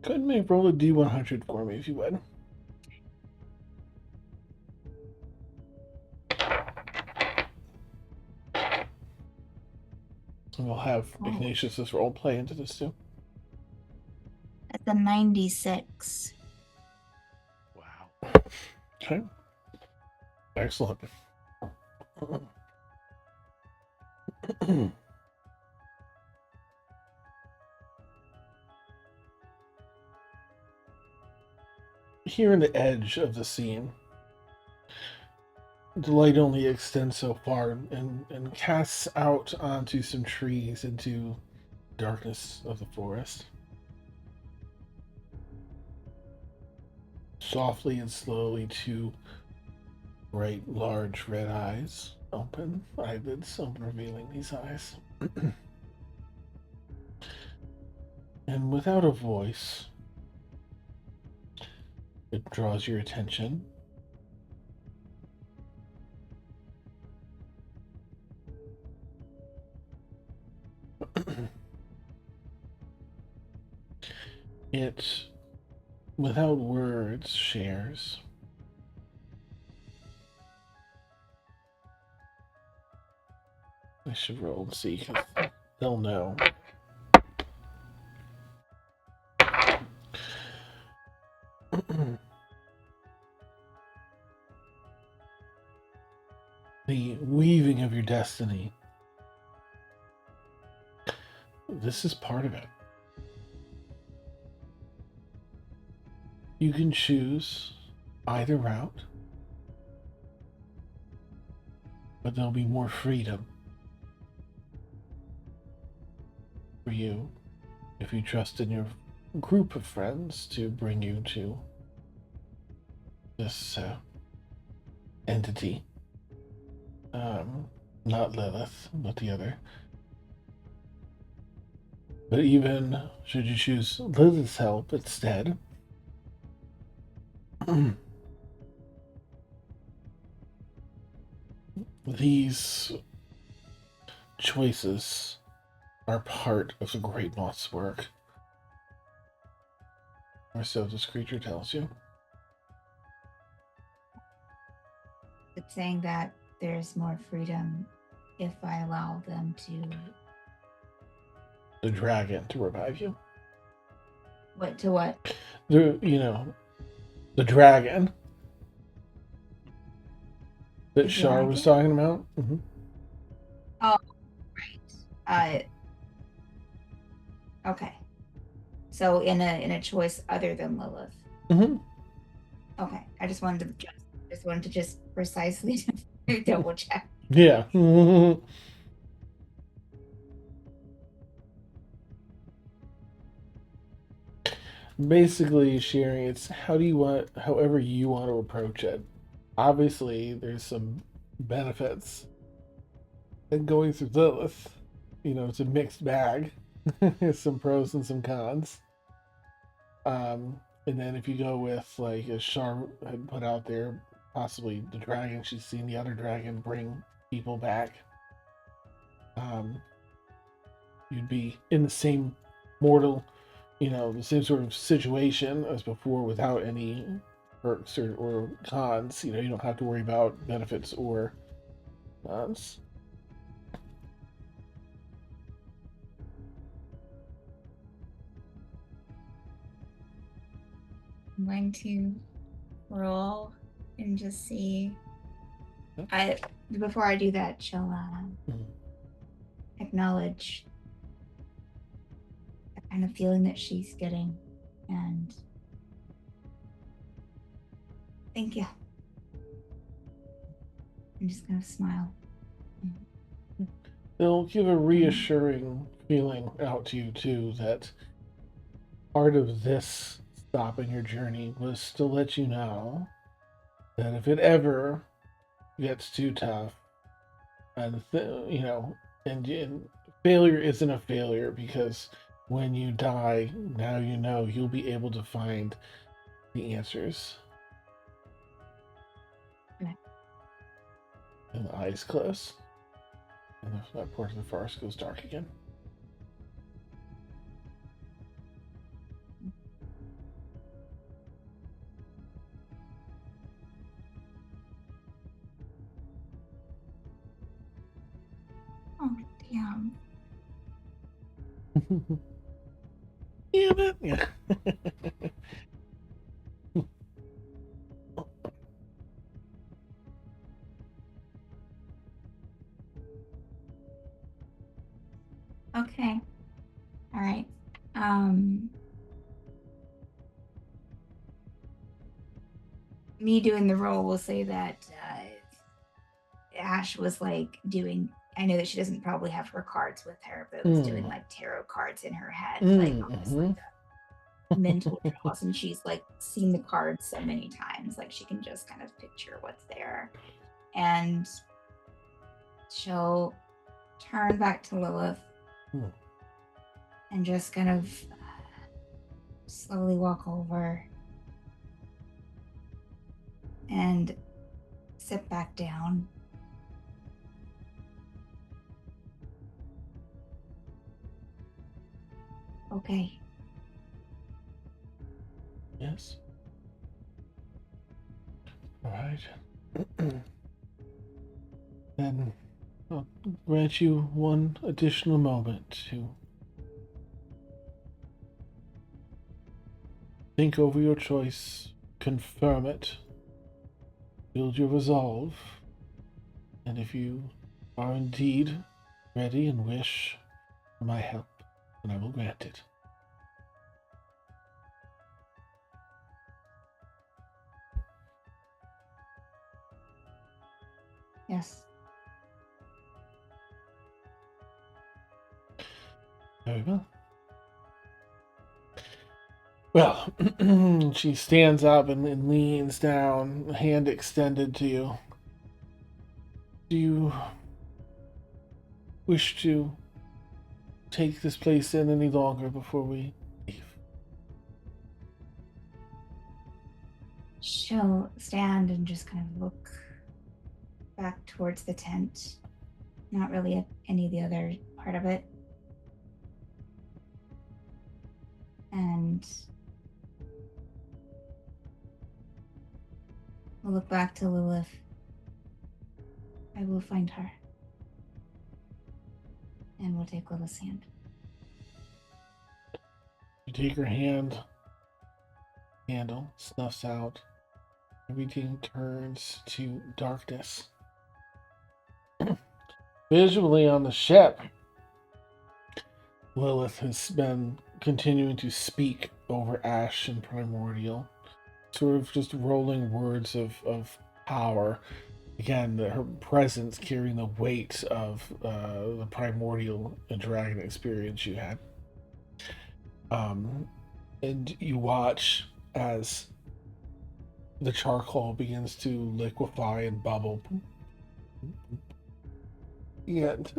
S1: Go ahead and roll a D100 for me if you would. And we'll have Ignatius's role play into this too.
S7: That's a 96.
S3: Wow.
S1: Okay. Excellent. Here in the edge of the scene, the light only extends so far and casts out onto some trees into darkness of the forest. Softly and slowly, two bright, large red eyes open, eyelids open, revealing these eyes. And without a voice, it draws your attention. It, without words, shares. I should roll and see, because they'll know. The weaving of your destiny. This is part of it. You can choose either route, but there'll be more freedom for you if you trust in your group of friends to bring you to this entity. Not Lilith, but the other. But even should you choose Lilith's help instead, these choices are part of the Great Moth's work. Or so this creature tells you.
S7: It's saying that there's more freedom if I allow them to...
S1: The dragon to revive you.
S7: What to what?
S1: The dragon that Shar was talking about. Mm-hmm.
S7: Oh, right. Okay. So in a choice other than Lilith.
S1: Mm-hmm.
S7: Okay. I just wanted to just precisely double check.
S1: Yeah. Basically, sharing it's however you want to approach it. Obviously, there's some benefits. And going through Lilith, it's a mixed bag. There's some pros and some cons. And then if you go with, like, as Char had put out there, possibly the dragon, she's seen the other dragon bring people back. You'd be in the same mortal, the same sort of situation as before without any perks or cons. You don't have to worry about benefits or cons.
S7: I'm going to roll and just see. Before I do that, she'll acknowledge the kind of feeling that she's getting, and thank you. I'm just gonna smile.
S1: They'll give a reassuring feeling out to you too that part of this stop in your journey was to let you know that if it ever gets too tough, and and failure isn't a failure, because when you die, now you'll be able to find the answers.
S7: Okay.
S1: And the eyes close, and that part of the forest goes dark again.
S7: Oh, damn.
S1: Damn it. Yeah.
S7: Okay. All right. Me doing the roll will say that Ash was like doing. I know that she doesn't probably have her cards with her, but was doing like tarot cards in her head, like almost like a mental draws, and she's like seen the cards so many times, like she can just kind of picture what's there, and she'll turn back to Lilith and just kind of slowly walk over and sit back down. Okay.
S1: Yes. All right. Then I'll grant you one additional moment to think over your choice, confirm it, build your resolve, and if you are indeed ready and wish for my help, then I will grant it.
S7: Yes.
S1: Very well. Well, she stands up and leans down, hand extended to you. Do you wish to take this place in any longer before we leave?
S7: She'll stand and just kind of look back towards the tent, not really at any of the other part of it. And we'll look back to Lilith. I will find her. And we'll take Lilith's hand.
S1: You take her hand, candle snuffs out, everything turns to darkness. Visually on the ship, Lilith has been continuing to speak over Ash and Primordial, sort of just rolling words of power. Again, her presence carrying the weight of the Primordial and Dragon experience you had. And you watch as the charcoal begins to liquefy and bubble and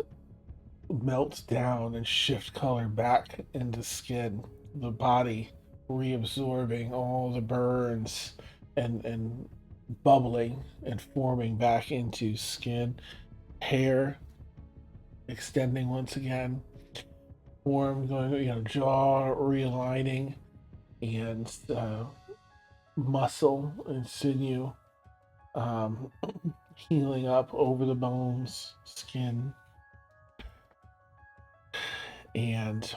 S1: melt down and shift color back into skin. The body reabsorbing all the burns and bubbling and forming back into skin. Hair extending once again. Form going, jaw realigning, and muscle and sinew healing up over the bones, skin, and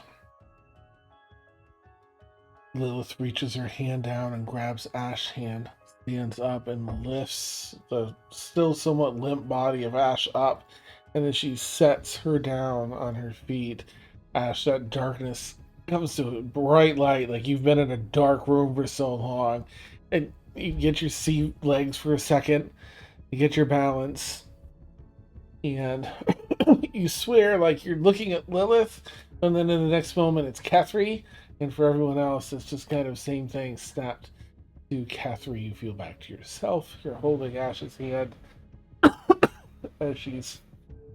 S1: Lilith reaches her hand down and grabs Ash's hand, stands up and lifts the still somewhat limp body of Ash up, and then she sets her down on her feet. Ash, that darkness comes to a bright light, like you've been in a dark room for so long, and you get your sea legs for a second, you get your balance, and you swear like you're looking at Lilith, and then in the next moment it's Kethri, and for everyone else it's just kind of same thing. Snapped to Kethri, you feel back to yourself. You're holding Ash's hand as she's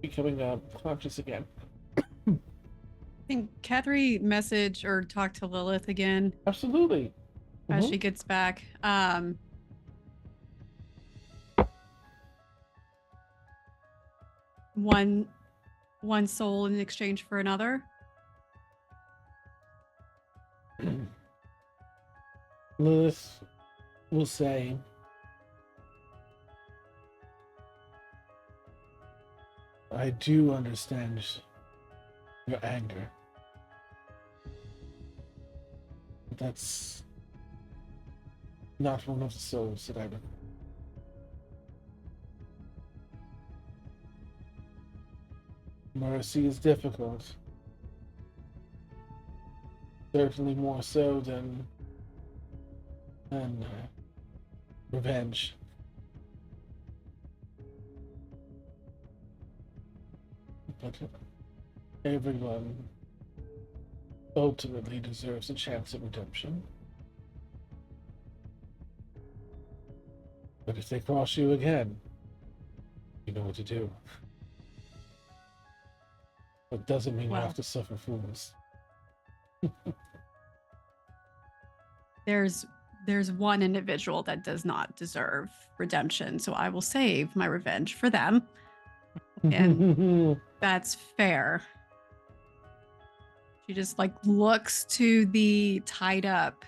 S1: becoming conscious again.
S4: Can Kethri message or talk to Lilith again?
S1: Absolutely.
S4: As she gets back. One soul in exchange for another.
S1: Lilith will say, I do understand your anger. But that's not one of the souls that I would. Mercy is difficult. Certainly more so than revenge. But everyone ultimately deserves a chance at redemption. But if they cross you again, you know what to do. It doesn't mean you have to suffer fools.
S4: There's one individual that does not deserve redemption, so I will save my revenge for them. And that's fair. She just looks to the tied up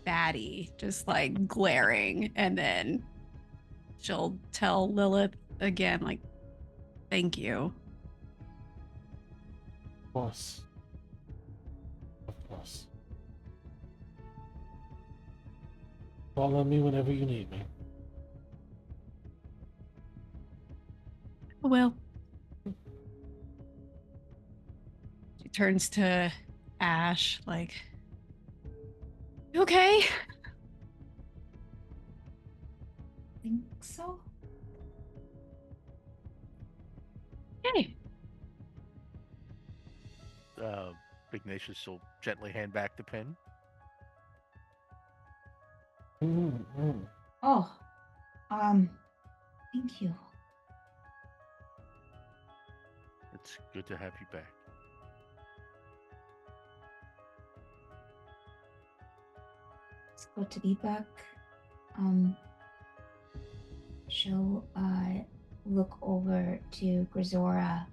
S4: baddie, just glaring, and then she'll tell Lilith again, thank you.
S1: Of course. Of course. Call on me whenever you need me.
S4: Well. She turns to Ash, you okay?
S7: Think so?
S4: Okay.
S3: Ignatius will gently hand back the pin.
S7: Oh, thank you.
S3: It's good to have you back.
S7: Let's go to Deepak. She'll look over to Grisora.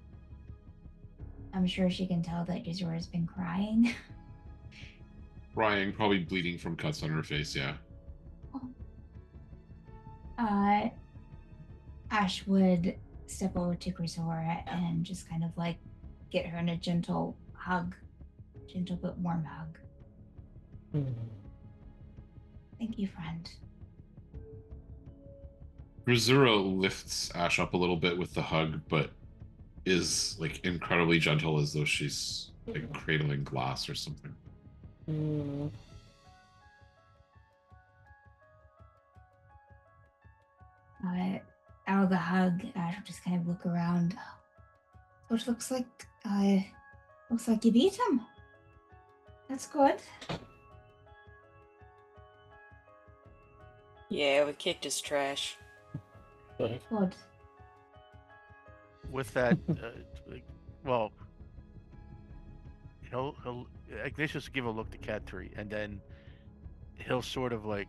S7: I'm sure she can tell that Grisora's been crying.
S6: Crying, probably bleeding from cuts on her face, yeah.
S7: Ash would step over to Grisora and just kind of get her in a gentle hug. Gentle but warm hug. Thank you, friend.
S6: Grisura lifts Ash up a little bit with the hug, but is like incredibly gentle, as though she's like cradling glass or something.
S1: Mm.
S7: Out of the hug, Ash will just kind of look around. So it looks like you beat him. That's good.
S5: Yeah, we kicked his trash.
S1: Good.
S7: Good.
S3: With that, well, Ignatius will give a look to Cat 3, and then he'll sort of like,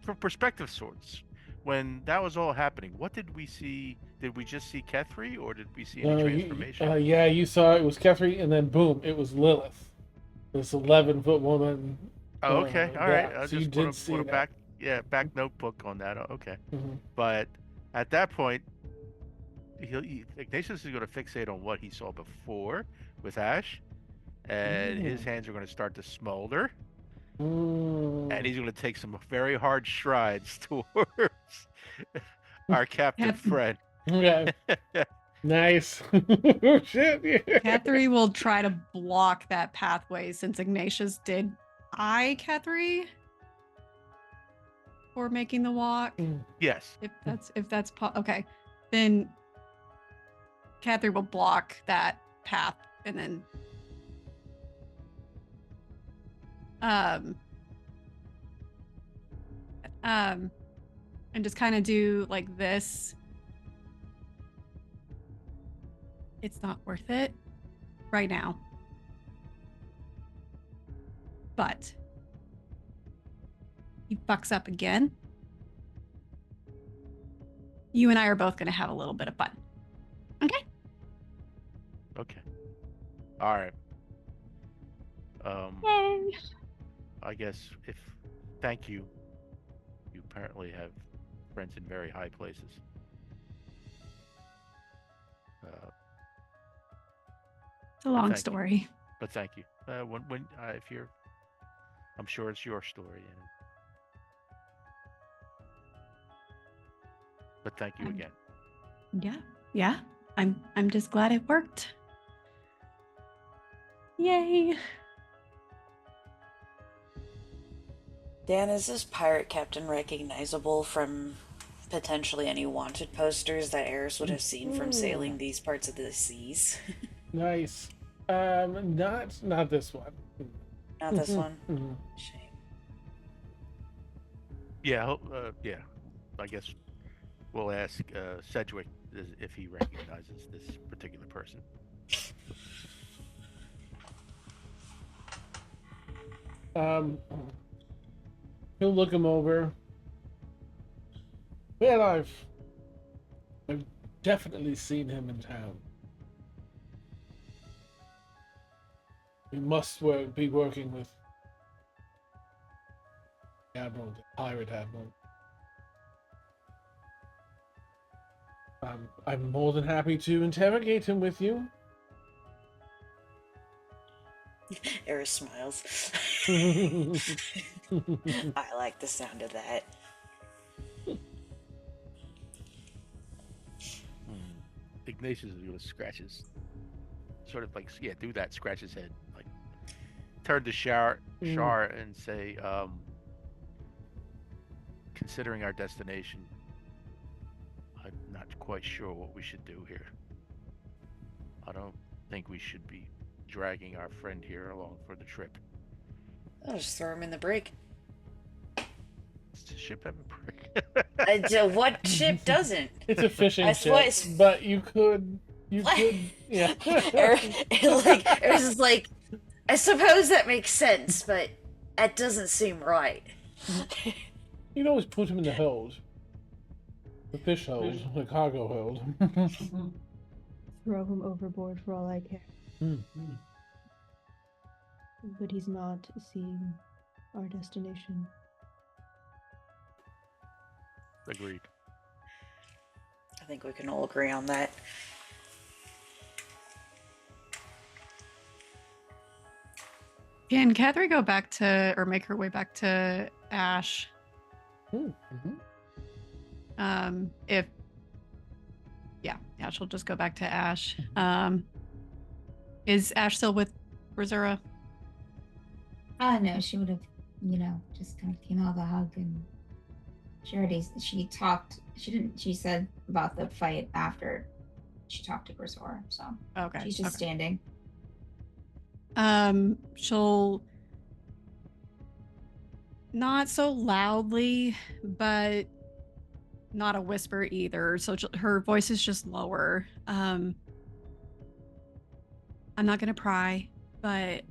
S3: from perspective sorts, when that was all happening, what did we see? Did we just see Cat 3, or did we see any transformation?
S1: Yeah, you saw it was Kethri, and then boom, it was Lilith, this 11-foot woman.
S3: Oh, okay, all right.
S1: Yeah,
S3: I
S1: so you
S3: just
S1: did
S3: want
S1: see
S3: to
S1: that.
S3: back notebook on that. Oh, okay,
S1: Mm-hmm.
S3: but at that point, Ignatius is going to fixate on what he saw before with Ash, and his hands are going to start to smolder, and he's going to take some very hard strides towards our captive friend.
S1: Okay. Nice. Oh, shit. Yeah.
S4: Cat 3 will try to block that pathway since Ignatius did eye Cat 3 for making the walk.
S3: Yes.
S4: If that's okay, then Cat 3 will block that path and then and just kind of do like this. It's not worth it right now. But he fucks up again. You and I are both going to have a little bit of fun. Okay?
S3: Okay. All right.
S4: Yay.
S3: I guess thank you. You apparently have friends in very high places.
S4: It's a long story.
S3: But thank you. If you're, I'm sure it's your story. But thank you again.
S4: Yeah. I'm just glad it worked. Yay.
S5: Dan, is this pirate captain recognizable from potentially any wanted posters that Eris would have seen from sailing these parts of the seas?
S1: Nice. Not this one.
S5: Not this one.
S1: Mhm.
S5: Shame.
S3: Yeah. Yeah. I guess we'll ask Sedgwick if he recognizes this particular person.
S1: He'll look him over. Well, I've definitely seen him in town. We must be working with the Admiral, the Pirate Admiral. I'm more than happy to interrogate him with you.
S5: Eris smiles. I like the sound of that.
S3: Ignatius is going to scratch his, sort of like, do that, scratch his head, like, turn to Shar and say, considering our destination, I'm not quite sure what we should do here. I don't think we should be dragging our friend here along for the trip.
S5: I'll just throw him in the brig.
S3: Does the ship have a brig?
S5: What ship doesn't?
S1: It's a fishing ship, but you could, yeah.
S5: It was just like, I suppose that makes sense, but that doesn't seem right.
S1: You'd always put him in the hold. The fish hold, the cargo hold.
S2: Throw him overboard for all I care. But he's not seeing our destination.
S3: Agreed.
S5: I think we can all agree on that.
S4: Can Catherine go back to, or make her way back to Ash? Yeah, she'll just go back to Ash. Is Ash still with Rosura?
S7: No, she would have, just kind of came out of the hug, and she said about the fight after she talked to Brazor, so
S4: Okay.
S7: she's just standing.
S4: She'll not so loudly, but not a whisper either. So her voice is just lower. I'm not gonna pry, but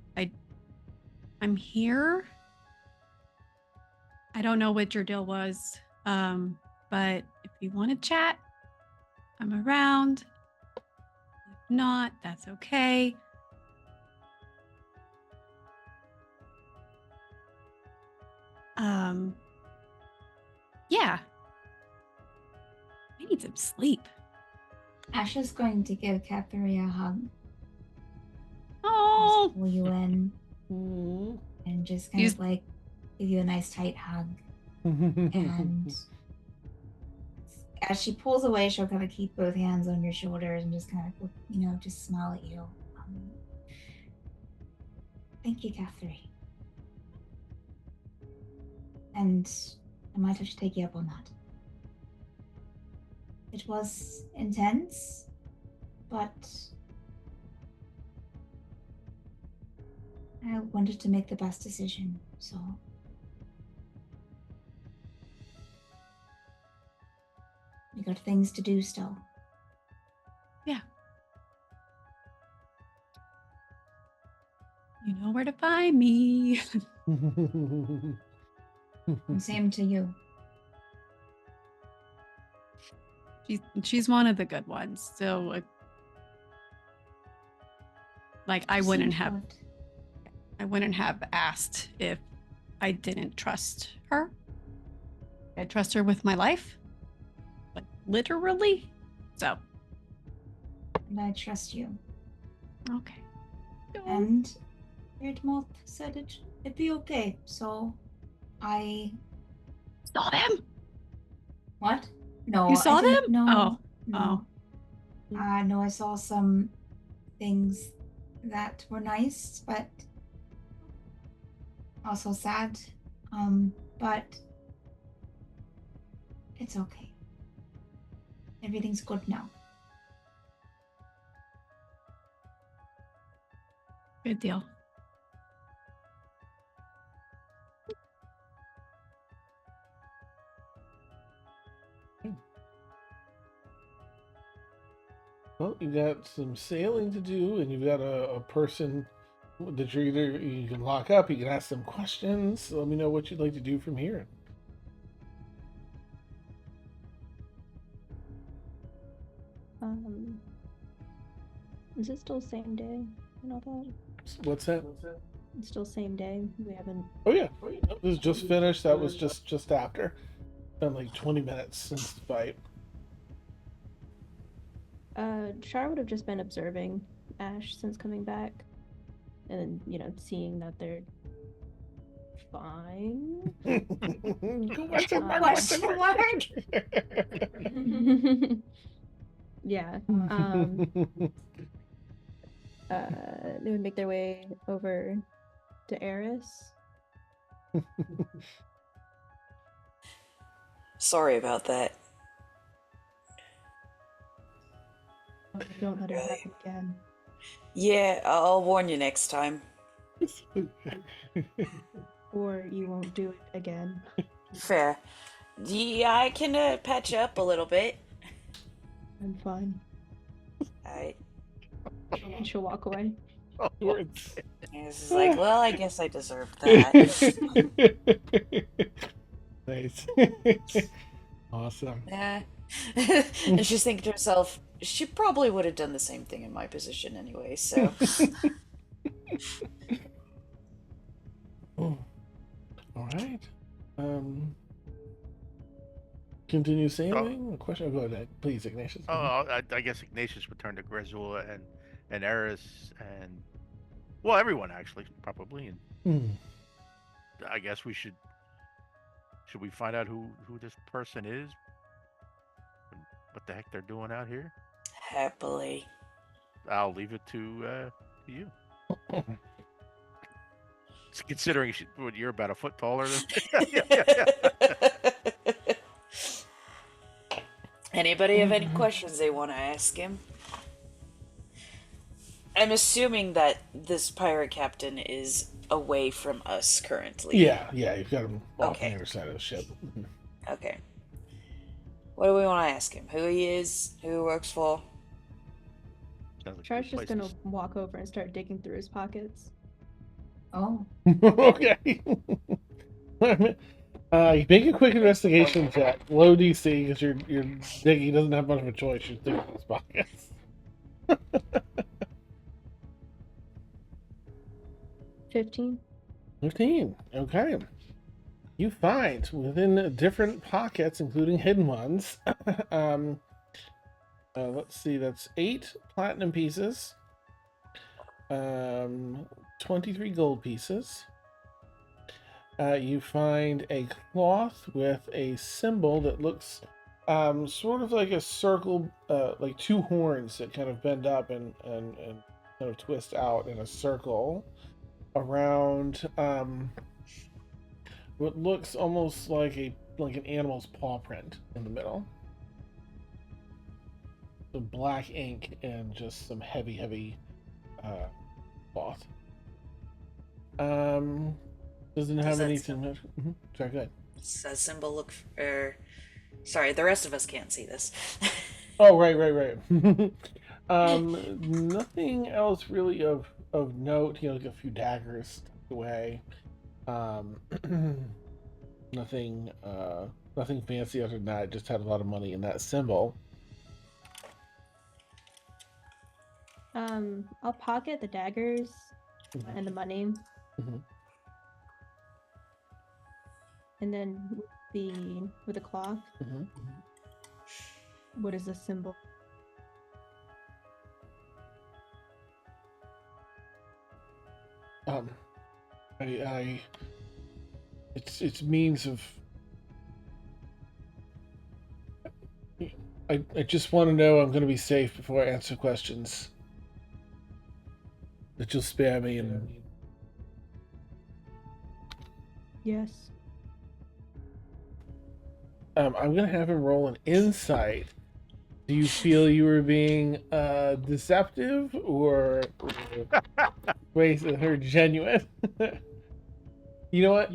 S4: I'm here. I don't know what your deal was, but if you want to chat, I'm around. If not, that's okay. Yeah. I need some sleep.
S7: Ash is going to give Catherine a hug.
S4: Oh,
S7: Just pull you in
S1: Mm.
S7: and just kind of like give you a nice tight hug. And as she pulls away, she'll kind of keep both hands on your shoulders and just kind of, just smile at you. Thank you, Catherine. And I might have to take you up on that. It was intense, but I wanted to make the best decision, so we got things to do still.
S4: yeah. You know where to find me.
S7: And same to you.
S4: She's one of the good ones. So, I wouldn't have asked if I didn't trust her. I trust her with my life, literally. So,
S7: And I trust you.
S4: okay.
S7: And Erdmoth said it'd be okay, so I
S4: saw them.
S7: What? No,
S4: You saw
S7: I didn't.
S4: them?
S7: No,
S4: Oh.
S7: no, I saw some things that were nice, but also sad. But it's okay. Everything's good now.
S4: Good deal.
S1: Well, you got some sailing to do, and you've got a person that you can lock up. You can ask them questions. So let me know what you'd like to do from here.
S2: Is it still same day and all that?
S1: What's that?
S2: It's still same day. We haven't.
S1: Oh yeah, this is just finished. That was just after. Been like 20 minutes since the fight.
S2: Char would have just been observing Ash since coming back, and then seeing that they're fine.
S7: Question mark.
S2: Yeah. They would make their way over to Eris.
S5: Sorry about that.
S2: Don't let it happen again.
S5: Yeah, I'll warn you next time.
S2: Or you won't do it again.
S5: Fair. Yeah, I can patch you up a little bit.
S2: I'm fine.
S5: Alright.
S2: And she'll walk away.
S5: It's like, well, I guess I deserved that.
S1: Nice. Awesome.
S5: Yeah. And she's thinking to herself, she probably would have done the same thing in my position anyway, so.
S1: All right. Continue sailing. A question. Go ahead, please, Ignatius.
S3: I guess Ignatius would turn to Grezula and Eris and everyone actually probably. And I guess we should we find out who this person is? And what the heck they're doing out here?
S5: Happily.
S3: I'll leave it to you. Considering what you're about a foot taller than.
S5: Anybody have any questions they want to ask him? I'm assuming that this pirate captain is away from us currently.
S1: Yeah, you've got him off on
S5: Okay.
S1: the other side of the ship.
S5: Okay. What do we want to ask him? Who he is? Who he works for?
S3: Sounds like a
S2: Char's
S3: good
S2: just
S3: place
S2: gonna walk over and start digging through his pockets.
S7: Oh,
S1: Okay. You make a quick investigation check. Low DC, because you're digging. He doesn't have much of a choice. You're digging in his pockets.
S2: 15.
S1: 15. Okay. You find within different pockets, including hidden ones, let's see, that's 8 platinum pieces, 23 gold pieces. You find a cloth with a symbol that looks sort of like a circle, like 2 horns that kind of bend up and kind of twist out in a circle around what looks almost like an animal's paw print in the middle. Some black ink and just some heavy cloth. Doesn't have anything. Sorry, go ahead.
S5: Does that symbol look? Sorry, the rest of us can't see this.
S1: Oh, right. Nothing else really of note. Like a few daggers tucked away. Nothing fancy other than that. It just had a lot of money in that symbol.
S2: I'll pocket the daggers and the money.
S1: Mhm.
S2: And then with the cloth, what is the symbol?
S1: It's means of. I just want to know I'm going to be safe before I answer questions. That you'll spare me and.
S2: Yes.
S1: I'm going to have him roll an insight. Do you feel you were being deceptive or wait, her genuine? You know what?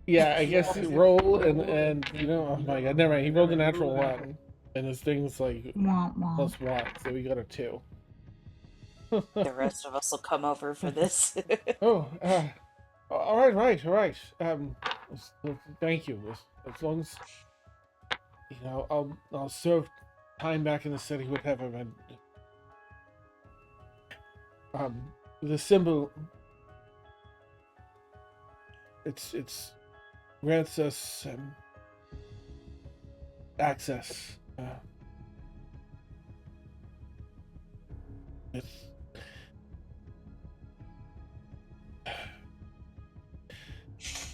S1: Yeah, I guess roll and oh my god, never mind. He rolled a natural 1, and his thing's like
S7: womp womp.
S1: +1, so we got a 2.
S5: The rest of us will come over for this.
S1: Oh, all right. Thank you. As long as I'll serve time back in the city, whatever. And the symbol, it's grants us access.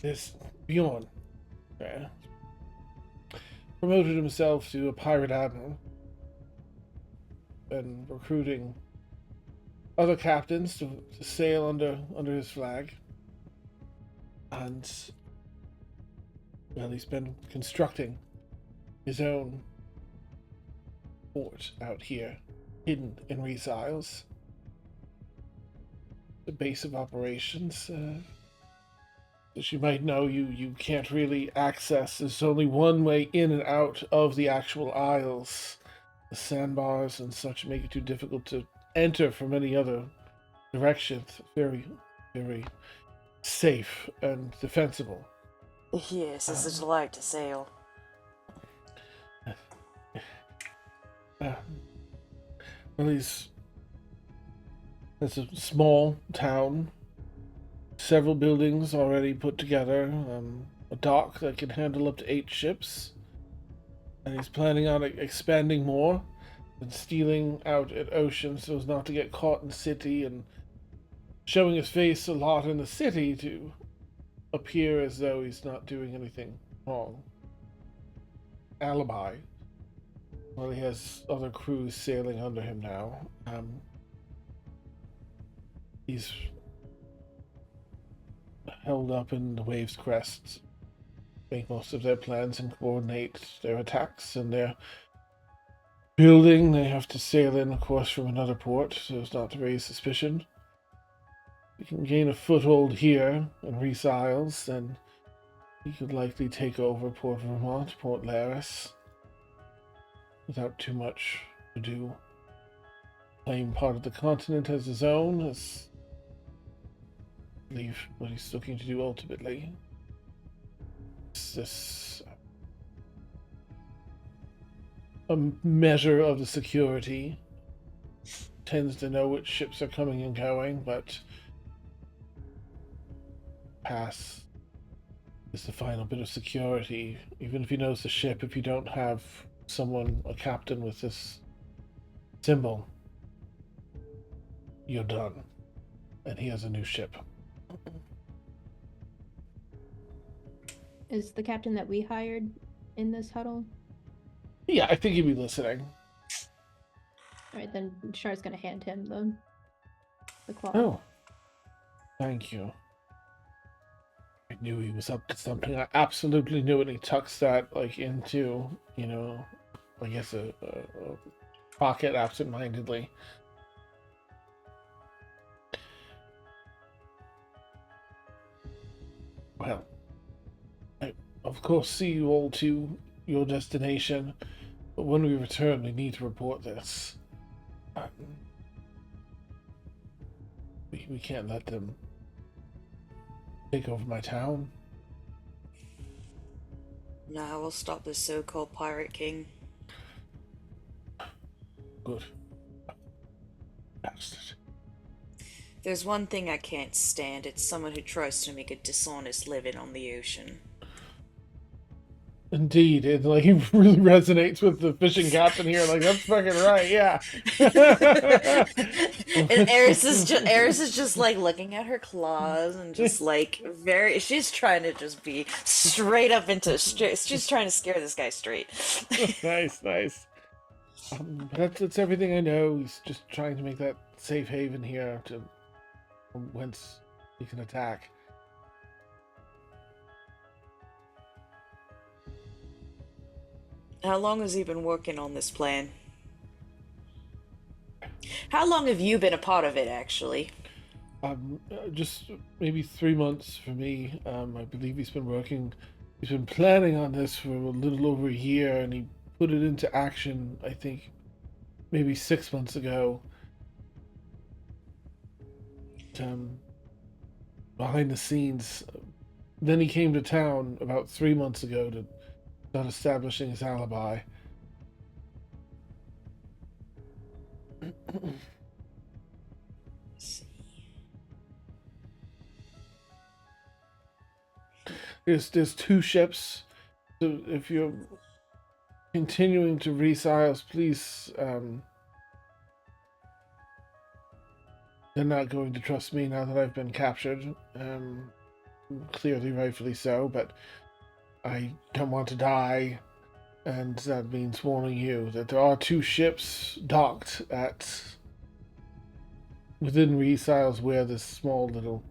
S1: This Bjorn promoted himself to a pirate admiral and recruiting other captains to sail under his flag. And well, he's been constructing his own fort out here, hidden in Reese Isles. The base of operations. As you might know, you can't really access. There's only one way in and out of the actual isles. The sandbars and such make it too difficult to enter from any other direction. Very, very safe and defensible.
S5: Yes, it's a delight to sail.
S1: Well, it's a small town. Several buildings already put together. A dock that can handle up to 8 ships. And he's planning on expanding more and stealing out at ocean so as not to get caught in the city and showing his face a lot in the city to appear as though he's not doing anything wrong. Alibi. Well, he has other crews sailing under him now. He's held up in the waves' crests, make most of their plans and coordinate their attacks, and their building. They have to sail in, of course, from another port, so as not to raise suspicion. We can gain a foothold here in Reese Isles, then he could likely take over Port Vermont, Port Laris, without too much ado. Claim part of the continent as his own, as I believe what he's looking to do ultimately. This a measure of the security. Tends to know which ships are coming and going, but pass is the final bit of security. Even if he knows the ship, if you don't have someone, a captain with this symbol, you're done. And he has a new ship.
S2: Is the captain that we hired in this huddle?
S1: Yeah, I think he'd be listening.
S2: Alright, then Char's gonna hand him the claw.
S1: Oh. Thank you. I knew he was up to something. I absolutely knew it. He tucks that, like, into, I guess a pocket absentmindedly. Well, I, of course, see you all to your destination, but when we return, we need to report this. We can't let them take over my town.
S5: No, we'll stop this so-called pirate king.
S1: Good. Bastard.
S5: There's one thing I can't stand. It's someone who tries to make a dishonest living on the ocean.
S1: Indeed, it he really resonates with the fishing captain here. Like, that's fucking right, yeah.
S5: And Eris is just like looking at her claws and just like she's trying to just be straight up into she's trying to scare this guy straight.
S1: Nice. That's everything I know. He's just trying to make that safe haven here to whence he can attack.
S5: How long has he been working on this plan? How long have you been a part of it, actually?
S1: Just maybe 3 months for me. I believe he's been planning on this for a little over a year, and he put it into action, I think, maybe 6 months ago. Behind the scenes. Then he came to town about 3 months ago to start establishing his alibi. There's 2 ships, so if you're continuing to Reese Isles, please, they're not going to trust me now that I've been captured. Clearly, rightfully so, but I don't want to die, and that means warning you that there are 2 ships docked within Reese Isles, where this small little,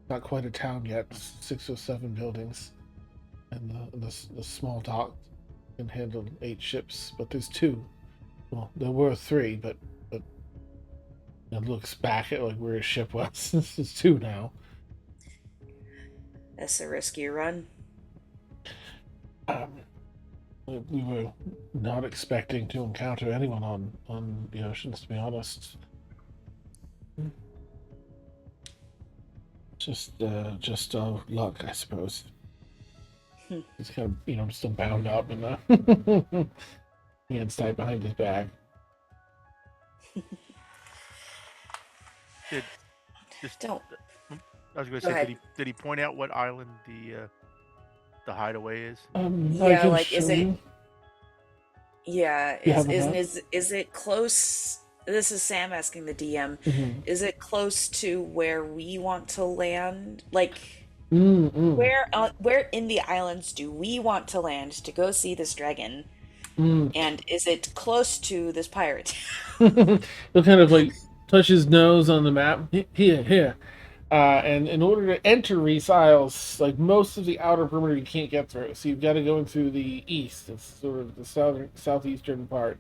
S1: not quite a town yet, 6 or 7 buildings, and the small dock can handle 8 ships, but there's 2. Well, there were 3, but it looks back at like where his ship was. This is 2 now.
S5: That's a risky run.
S1: We were not expecting to encounter anyone on the oceans, to be honest. Just luck, I suppose. He's kind of, still bound up and hands tied behind his back.
S5: Don't.
S3: I was going to say, did he point out what island the hideaway is?
S5: Yeah, like is it? Yeah, is it close? This is Sam asking the DM.
S1: Mm-hmm.
S5: Is it close to where we want to land? Like, where in the islands do we want to land to go see this dragon? And is it close to this pirate?
S1: He'll kind of like touch his nose on the map. Here. And in order to enter Reese Isles, like most of the outer perimeter you can't get through. So you've got to go in through the east. It's sort of the southeastern part.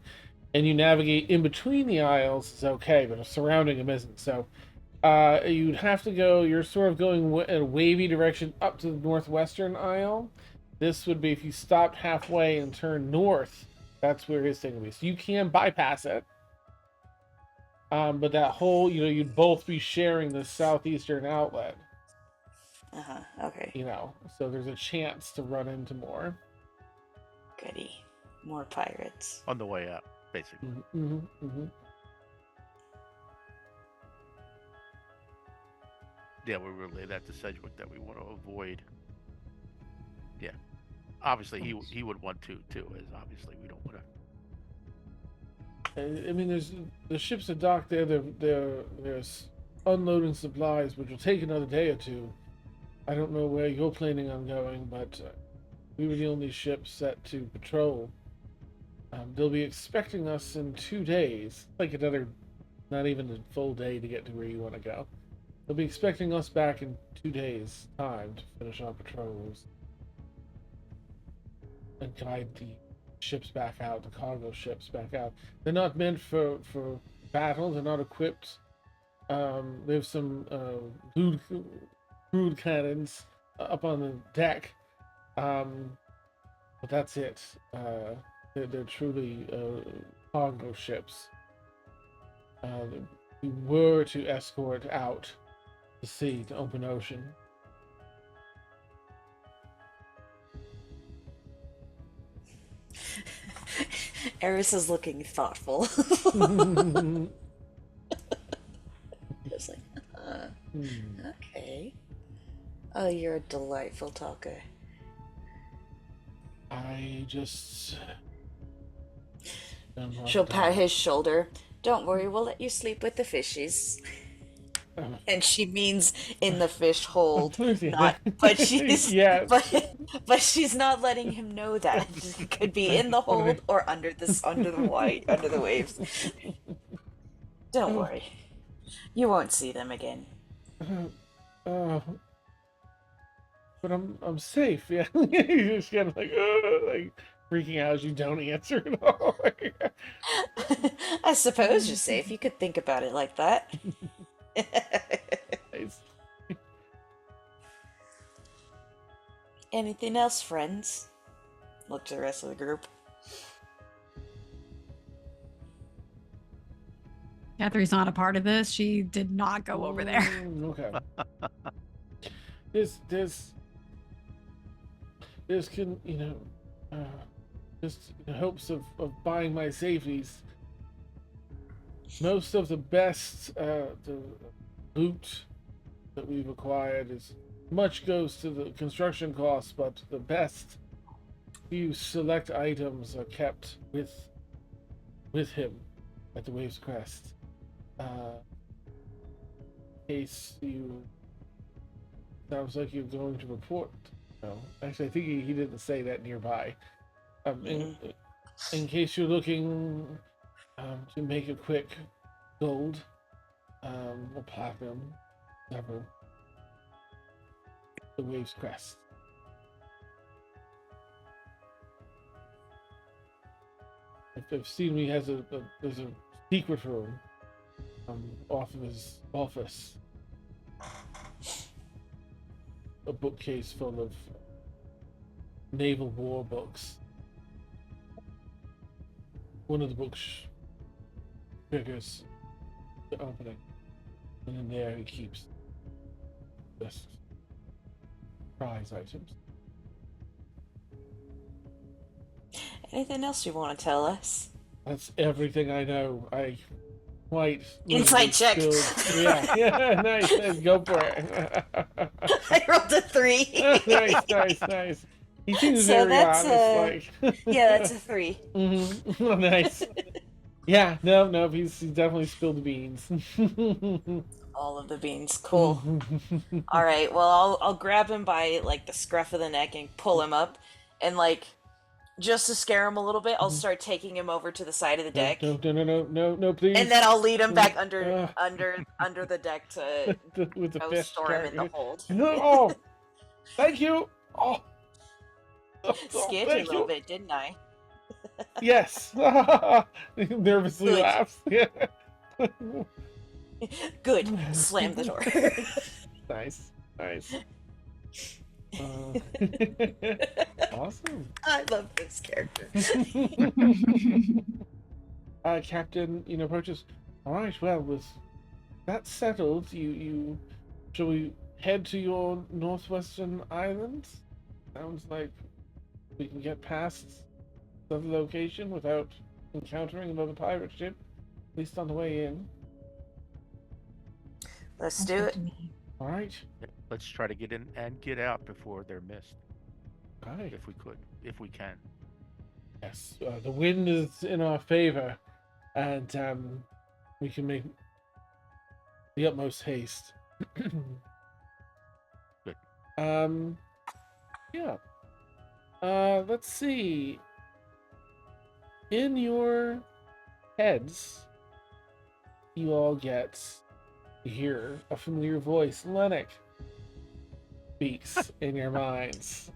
S1: And you navigate in between the isles is okay, but surrounding them isn't. So you'd have to go, you're sort of going in a wavy direction up to the northwestern isle. This would be if you stopped halfway and turned north, that's where his thing would be. So you can bypass it. But that whole, you'd both be sharing the southeastern outlet.
S5: Okay.
S1: So there's a chance to run into more.
S5: Goody. More pirates.
S3: On the way up, basically. Yeah, we relay that to Sedgwick that we want to avoid. Yeah. Obviously, he would want to, too, as obviously we don't want to.
S1: I mean, there's the ships are docked there. There's unloading supplies, which will take another day or two. I don't know where you're planning on going, but we were the only ship set to patrol. They'll be expecting us in 2 days, like another, not even a full day to get to where you want to go. They'll be expecting us back in 2 days' time to finish our patrols and guide the ships back out, the cargo ships back out. They're not meant for battle. They're not equipped. They have some crude cannons up on the deck, but that's it. They're truly cargo ships. We were to escort out to sea, to open ocean.
S5: Eris is looking thoughtful. Just like, okay. Oh, you're a delightful talker.
S1: I just...
S5: She'll pat his shoulder. Don't worry, we'll let you sleep with the fishies. And she means in the fish hold, not. But she's
S1: yes.
S5: but she's not letting him know that. It could be in the hold or under the waves. Don't worry, you won't see them again.
S1: But I'm safe. Yeah, you're just kind of like freaking out as you don't answer at all.
S5: I suppose you're safe. You could think about it like that.
S1: Nice.
S5: Anything else, friends? Look to the rest of the group.
S4: Catherine's not a part of this. She did not go over there.
S1: Okay. There's just in hopes of buying my safeties. Most of the best the loot that we've acquired is much goes to the construction costs, but the best few select items are kept with him at the Wave's Crest. In case you sounds like you're going to report. No, actually, I think he didn't say that nearby. In case you're looking to make a quick gold or platinum, whatever, the Wave's Crest. I've seen he has there's a secret room off of his office. A bookcase full of naval war books. One of the books triggers the opening, and in there he keeps just prize items.
S5: Anything else you want to tell us?
S1: That's everything I know. I quite
S5: insight check.
S1: Yeah, nice. Go for it.
S5: I rolled a 3.
S1: Nice. He seems
S5: so
S1: very
S5: that's
S1: honest.
S5: Yeah, that's a 3.
S1: Mm-hmm. Nice. Yeah, no, he's definitely spilled the beans.
S5: All of the beans. Cool. All right. Well, I'll grab him by like the scruff of the neck and pull him up, and like just to scare him a little bit, I'll
S1: Mhm.
S5: start taking him over to the side of the deck,
S1: No, please.
S5: and then I'll lead him back
S1: Uh,
S5: under the deck to
S1: with the
S5: go
S1: fish
S5: store him in the
S1: carcass.
S5: hold.
S1: Oh, thank you. Oh,
S5: Scared you a
S1: thank
S5: little
S1: you.
S5: bit, didn't I?
S1: Yes. Nervously
S5: Good.
S1: laughs. Yeah.
S5: Good. Slam the door.
S1: Nice. Awesome.
S5: I love this character.
S1: Captain, approaches. All right. Well, with that settled, you shall we head to your northwestern island? Sounds like we can get past the location without encountering another pirate ship, at least on the way in.
S5: Let's
S7: Sounds
S5: do
S7: good
S5: it.
S7: to me.
S1: All right.
S3: Let's try to get in and get out before they're missed,
S1: All right.
S3: if we can.
S1: Yes. The wind is in our favor, and we can make the utmost haste.
S3: Good.
S1: Yeah. Let's see. In your heads, you all get to hear a familiar voice. Lennox speaks in your minds.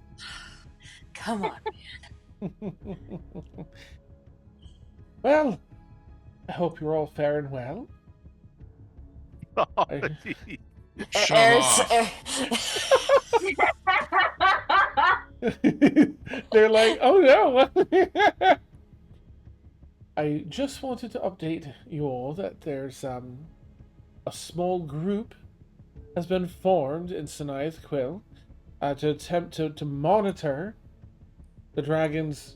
S5: Come on.
S1: Well, I hope you're all faring well.
S6: Shut off.
S1: They're like, oh no. I just wanted to update you all that there's a small group has been formed in Sanaith Quill to attempt to monitor the dragon's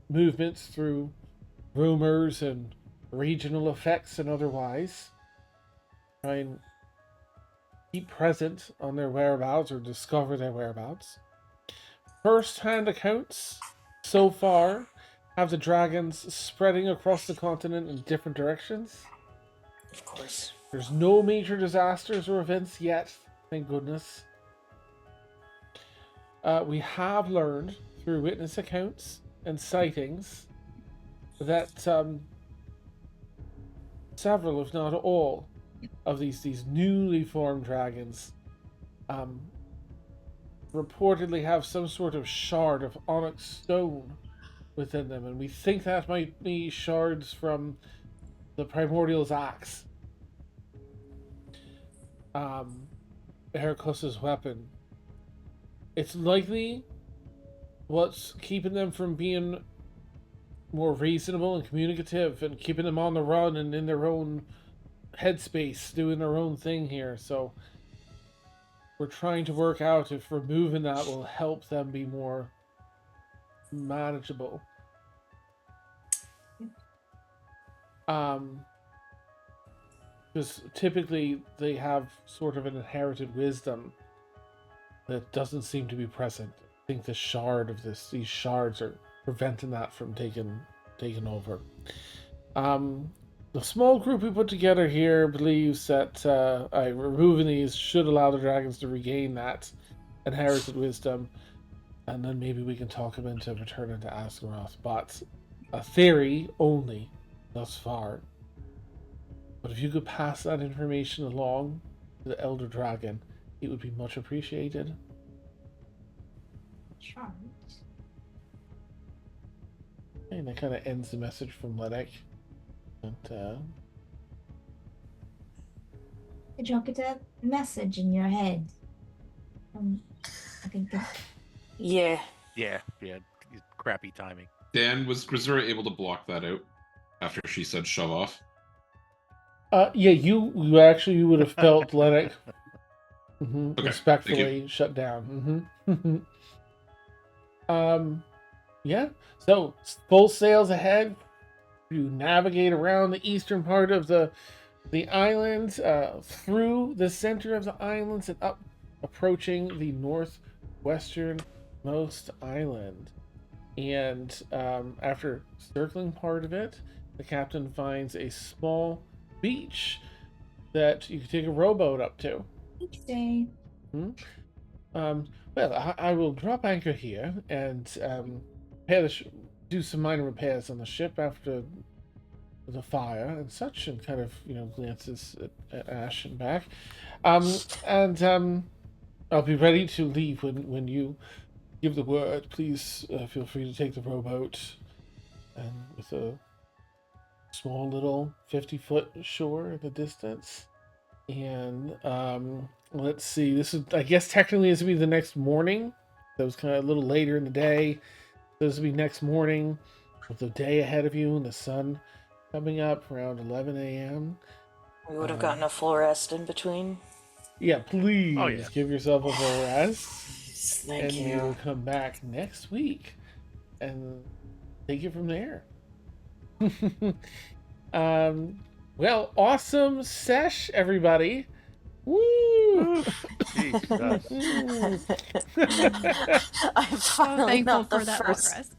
S1: movements through rumors and regional effects and otherwise. Try and keep present on their whereabouts or discover their whereabouts. First-hand accounts so far have the dragons spreading across the continent in different directions.
S5: Of course.
S1: There's no major disasters or events yet, thank goodness. We have learned through witness accounts and sightings that several, if not all, of these newly formed dragons reportedly have some sort of shard of onyx stone within them, and we think that might be shards from the Primordial's axe, Heraclus's weapon. It's likely what's keeping them from being more reasonable and communicative and keeping them on the run and in their own headspace doing their own thing here. So we're trying to work out if removing that will help them be more manageable. Because typically they have sort of an inherited wisdom that doesn't seem to be present. I think the shard of these shards are preventing that from taking over. The small group we put together here believes that removing these should allow the dragons to regain that inherited wisdom, and then maybe we can talk them into returning to Azeroth. But a theory only thus far. But if you could pass that information along to the Elder Dragon, it would be much appreciated.
S7: Charmed.
S1: And that kind of ends the message from Lennox. And,
S7: Did you get a message in your head? I think that...
S5: Yeah.
S3: Yeah. Crappy timing.
S6: Dan, was Grisura able to block that out after she said shove off?
S1: yeah, you would have felt Lennox
S6: Okay,
S1: respectfully shut down. Yeah. So full sails ahead. You navigate around the eastern part of the island, through the center of the islands, and up, approaching the northwesternmost island. And after circling part of it, the captain finds a small beach that you can take a rowboat up to.
S7: Each day.
S1: Well, I will drop anchor here and prepare the do some minor repairs on the ship after the fire and such, and kind of, glances at Ash and back. And I'll be ready to leave when you give the word. Please feel free to take the rowboat, and with a small little 50-foot shore in the distance. And let's see, this is, I guess technically this would be the next morning. That was kind of a little later in the day. This will be next morning with the day ahead of you and the sun coming up around 11 a.m.
S5: We would have gotten a full rest in between.
S1: Yeah, please
S3: Oh, yeah.
S1: give yourself a full rest.
S5: Thank
S1: and we will
S5: you.
S1: come back next week and take it from there. Well, awesome sesh, everybody. Woo!
S3: Jesus.
S5: I'm
S4: So
S5: finally
S4: thankful
S5: not the
S4: for that long
S5: first.
S4: rest.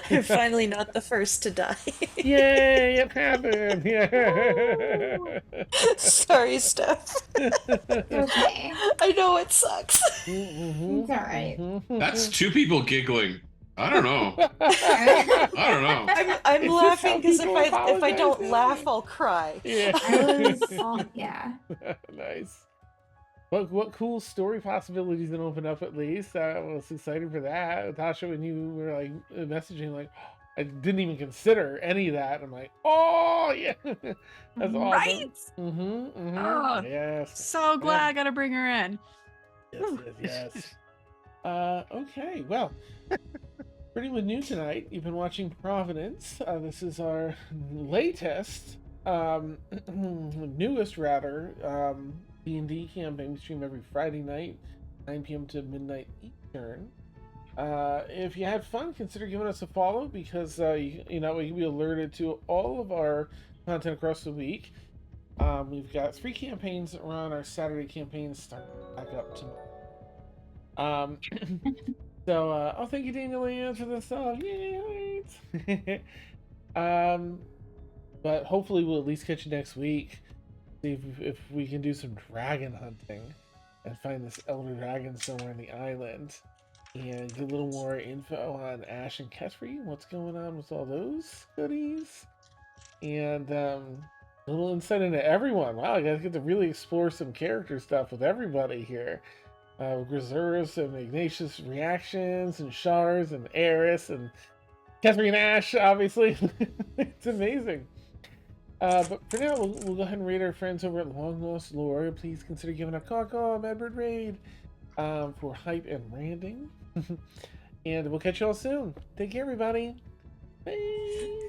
S5: I'm finally not the first to die.
S1: Yay, it happened. Yeah.
S5: Sorry, Steph.
S7: Okay.
S5: I know it sucks.
S1: Mhm,
S7: It's all right.
S1: mhm.
S6: That's two people giggling. I don't know. I don't know.
S5: I'm
S1: Is this
S5: laughing
S1: how
S5: because if
S1: people
S5: I
S1: apologize
S5: don't
S1: now?
S5: laugh, I'll cry.
S1: Yeah.
S7: I was, yeah.
S1: Nice. What cool story possibilities that open up at least. I was excited for that. Tasha, when you were like messaging, like, I didn't even consider any of that. I'm like, oh yeah, that's awesome.
S4: Right? Oh,
S1: Yes.
S4: so glad I got to bring her in.
S1: Yes. Okay. Well, pretty new tonight. You've been watching Provenance. This is our latest, newest rather, D&D campaign. We stream every Friday night, 9 p.m. to midnight Eastern. If you had fun, consider giving us a follow, because you can be alerted to all of our content across the week. We've got 3 campaigns around our Saturday campaigns starting back up tomorrow. So, thank you, Daniel Ann, for the song. Yay! But hopefully we'll at least catch you next week. See if we can do some dragon hunting and find this elder dragon somewhere in the island, and get a little more info on Ash and Ketri, what's going on with all those goodies, and a little insight into everyone. Wow, I guys get to really explore some character stuff with everybody here. Reserves and Ignatius reactions, and Shars and Eris and Ketri and Ash, obviously. It's amazing. But for now, we'll go ahead and raid our friends over at Long Lost Lore. Please consider giving a Caw Medbird raid for hype and branding. And we'll catch you all soon. Take care, everybody. Bye.